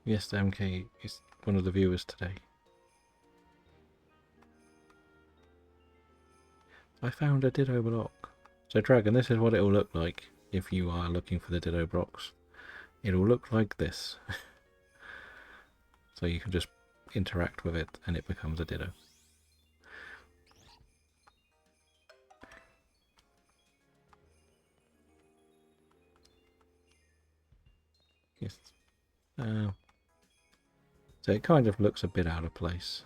Yes, the MK is one of the viewers today. I found a Ditto block. So Dragon, this is what it will look like if you are looking for the Ditto blocks. It will look like this. So you can just interact with it and it becomes a Ditto. Yes. So it kind of looks a bit out of place.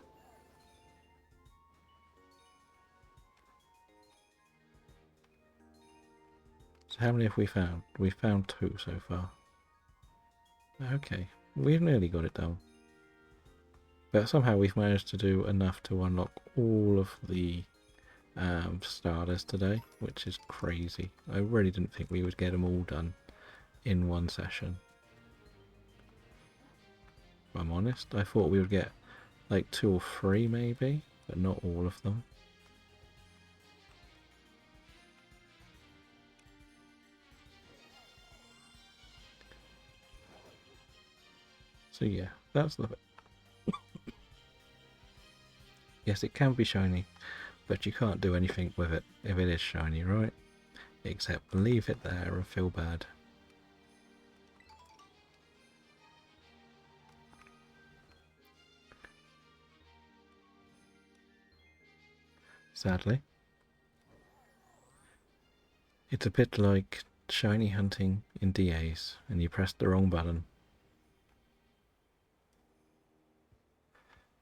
So how many have we found? We've found 2 so far. Okay, we've nearly got it done. But somehow we've managed to do enough to unlock all of the starters today, which is crazy. I really didn't think we would get them all done in one session. If I'm honest, I thought we would get like 2 or 3 maybe, but not all of them. So yeah, that's the... Yes, it can be shiny, but you can't do anything with it if it is shiny, right? Except leave it there and feel bad. Sadly. It's a bit like shiny hunting in DAs and you pressed the wrong button.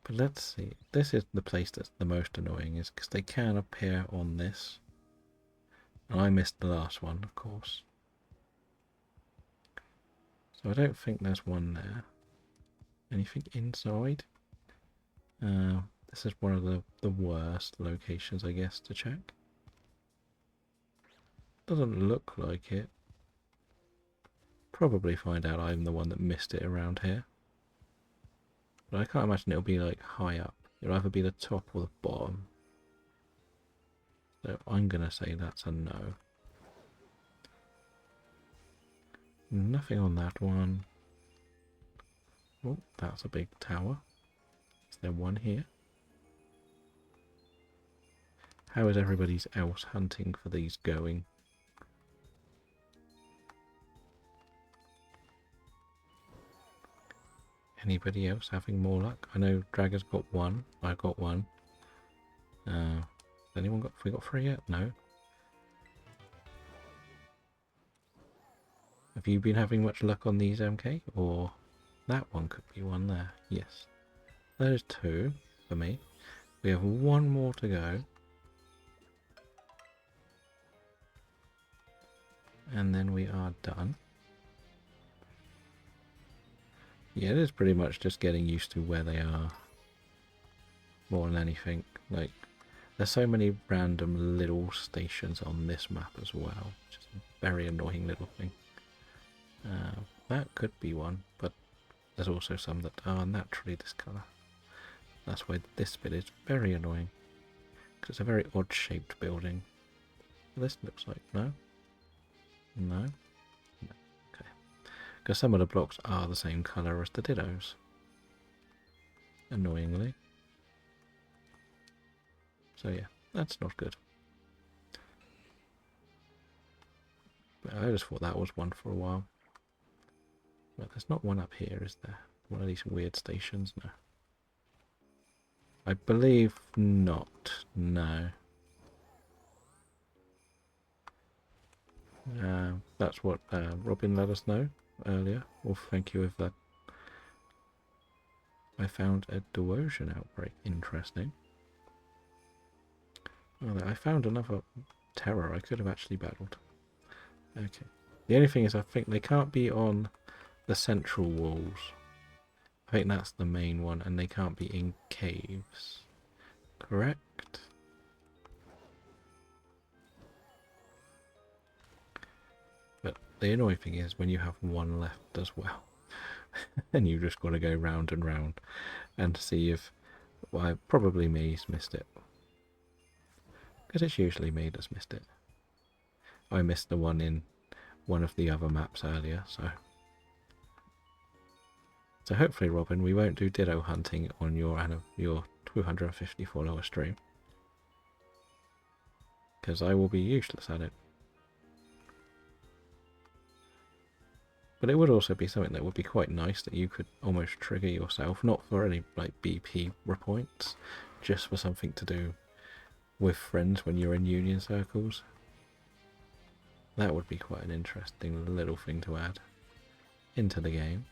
But let's see, this is the place that's the most annoying, is because they can appear on this. And I missed the last one, of course. So I don't think there's one there. Anything inside? This is one of the worst locations, I guess, to check. Doesn't look like it. Probably find out I'm the one that missed it around here. But I can't imagine it'll be like high up. It'll either be the top or the bottom. So I'm going to say that's a no. Nothing on that one. Oh, that's a big tower. Is there one here? How is everybody else hunting for these going? Anybody else having more luck? I know Dragon's got one. I've got one. Has anyone got? Have we got 3 yet? No. Have you been having much luck on these, MK? Or that one could be one there. Yes. There's 2 for me. We have 1 more to go. And then we are done. Yeah, it is pretty much just getting used to where they are. More than anything. Like, there's so many random little stations on this map as well. Which is a very annoying little thing. That could be one, but there's also some that are naturally this colour. That's why this bit is very annoying. Because it's a very odd shaped building. This looks like no. No. Okay. Because some of the blocks are the same colour as the Dittos. Annoyingly. So yeah, that's not good. But I just thought that was one for a while. But there's not one up here, is there? one of these weird stations? No. I believe not. No. That's what Robin let us know earlier. Well, thank you if that. I found a Devotion outbreak. Interesting. Oh, I found another terror I could have actually battled. Okay. The only thing is I think they can't be on the central walls. I think that's the main one, and they can't be in caves. Correct? But the annoying thing is when you have one left as well. And you just got to go round and round and see if, well, probably me's missed it. Because it's usually me that's missed it. I missed the one in one of the other maps earlier, so... So hopefully, Robin, we won't do ditto hunting on your 250 follower stream. Because I will be useless at it. But it would also be something that would be quite nice that you could almost trigger yourself, not for any like BP points, just for something to do with friends when you're in union circles. That would be quite an interesting little thing to add into the game.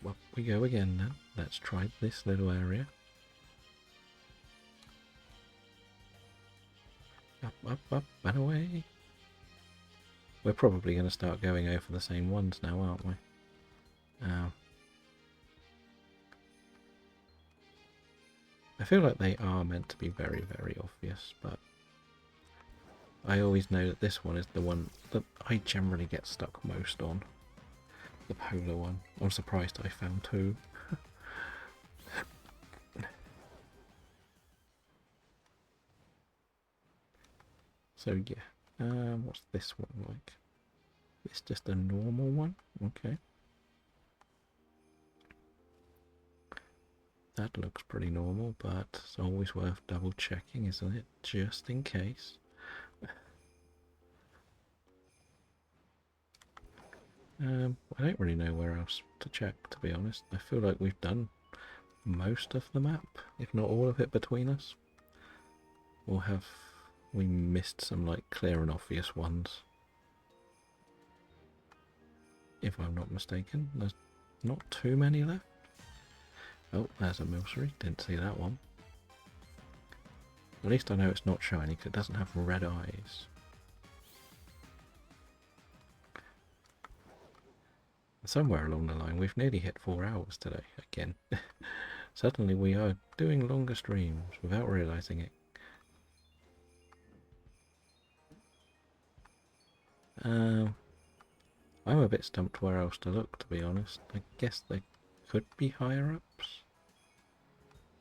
Up we go again then. Let's try this little area. Up, up, up, and away. We're probably going to start going over the same ones now, aren't we? I feel like they are meant to be very, very obvious, but I always know that this one is the one that I generally get stuck most on. The polar one. I'm surprised I found two. So yeah, what's this one like? It's just a normal one? Okay. That looks pretty normal, but it's always worth double checking, isn't it? Just in case. I don't really know where else to check, to be honest. I feel like we've done most of the map, if not all of it between us. Or have we missed some like clear and obvious ones? If I'm not mistaken, there's not too many left. Oh, there's a Milcery. Didn't see that one. At least I know it's not shiny because it doesn't have red eyes. Somewhere along the line, we've nearly hit 4 hours today again. Suddenly we are doing longer streams without realising it. I'm a bit stumped where else to look, to be honest. I guess they could be higher ups.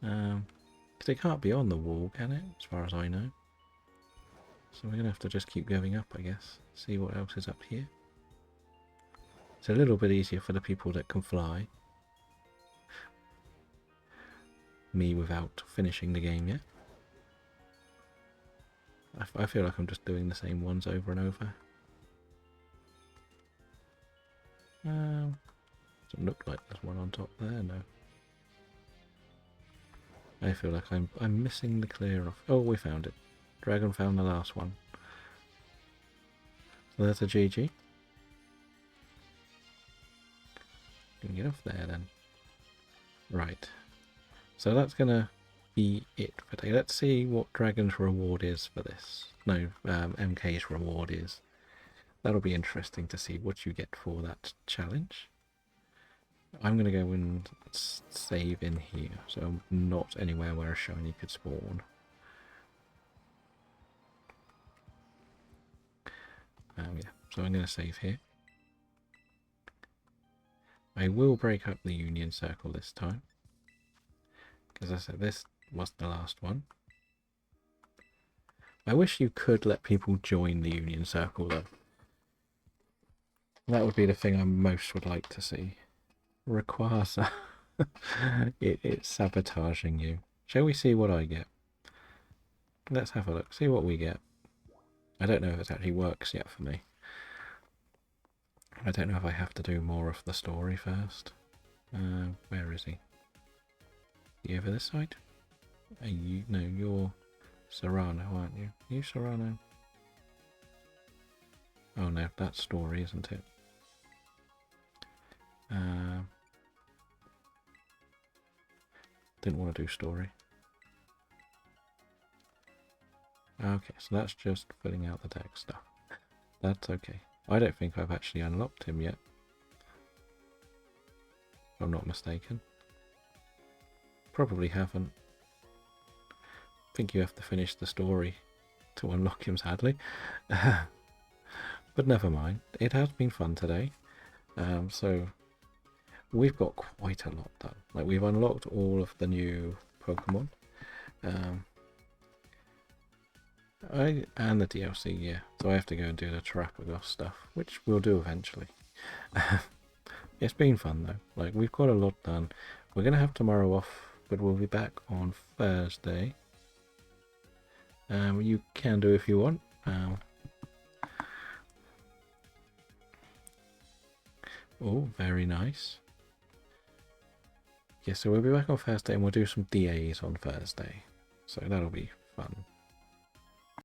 Because it can't be on the wall, can it? As far as I know. So we're going to have to just keep going up, I guess. See what else is up here. It's a little bit easier for the people that can fly. Me without finishing the game yet. I feel like I'm just doing the same ones over and over. Doesn't look like there's one on top there, no. I feel like I'm missing the clear off. Oh, we found it. Dragon found the last one. So there's a GG. Can get off there then. Right. So that's gonna be it for today. Let's see what Dragon's reward is for this. No, MK's reward is. That'll be interesting to see what you get for that challenge. I'm going to go and save in here, so I'm not anywhere where a shiny could spawn. Yeah, so I'm going to save here. I will break up the union circle this time, because I said this was the last one. I wish you could let people join the union circle though. That would be the thing I most would like to see. Rayquaza. It's sabotaging you. Shall we see what I get? Let's have a look. See what we get. I don't know if it actually works yet for me. I don't know if I have to do more of the story first. Where is he? You over this side? You, no, you're Serrano, aren't you? Are you Serrano? Oh no, that's story, isn't it? Didn't want to do story. Okay, so that's just filling out the deck stuff. That's okay. I don't think I've actually unlocked him yet. If I'm not mistaken. Probably haven't. I think you have to finish the story to unlock him, sadly. But never mind. It has been fun today. So we've got quite a lot done. Like, we've unlocked all of the new Pokemon. And the DLC, yeah. So I have to go and do the Terapagos stuff, which we'll do eventually. It's been fun though. Like, we've got a lot done. We're gonna have tomorrow off, but we'll be back on Thursday. You can do if you want. Oh, very nice. Yeah, so we'll be back on Thursday and we'll do some DAs on Thursday. So that'll be fun.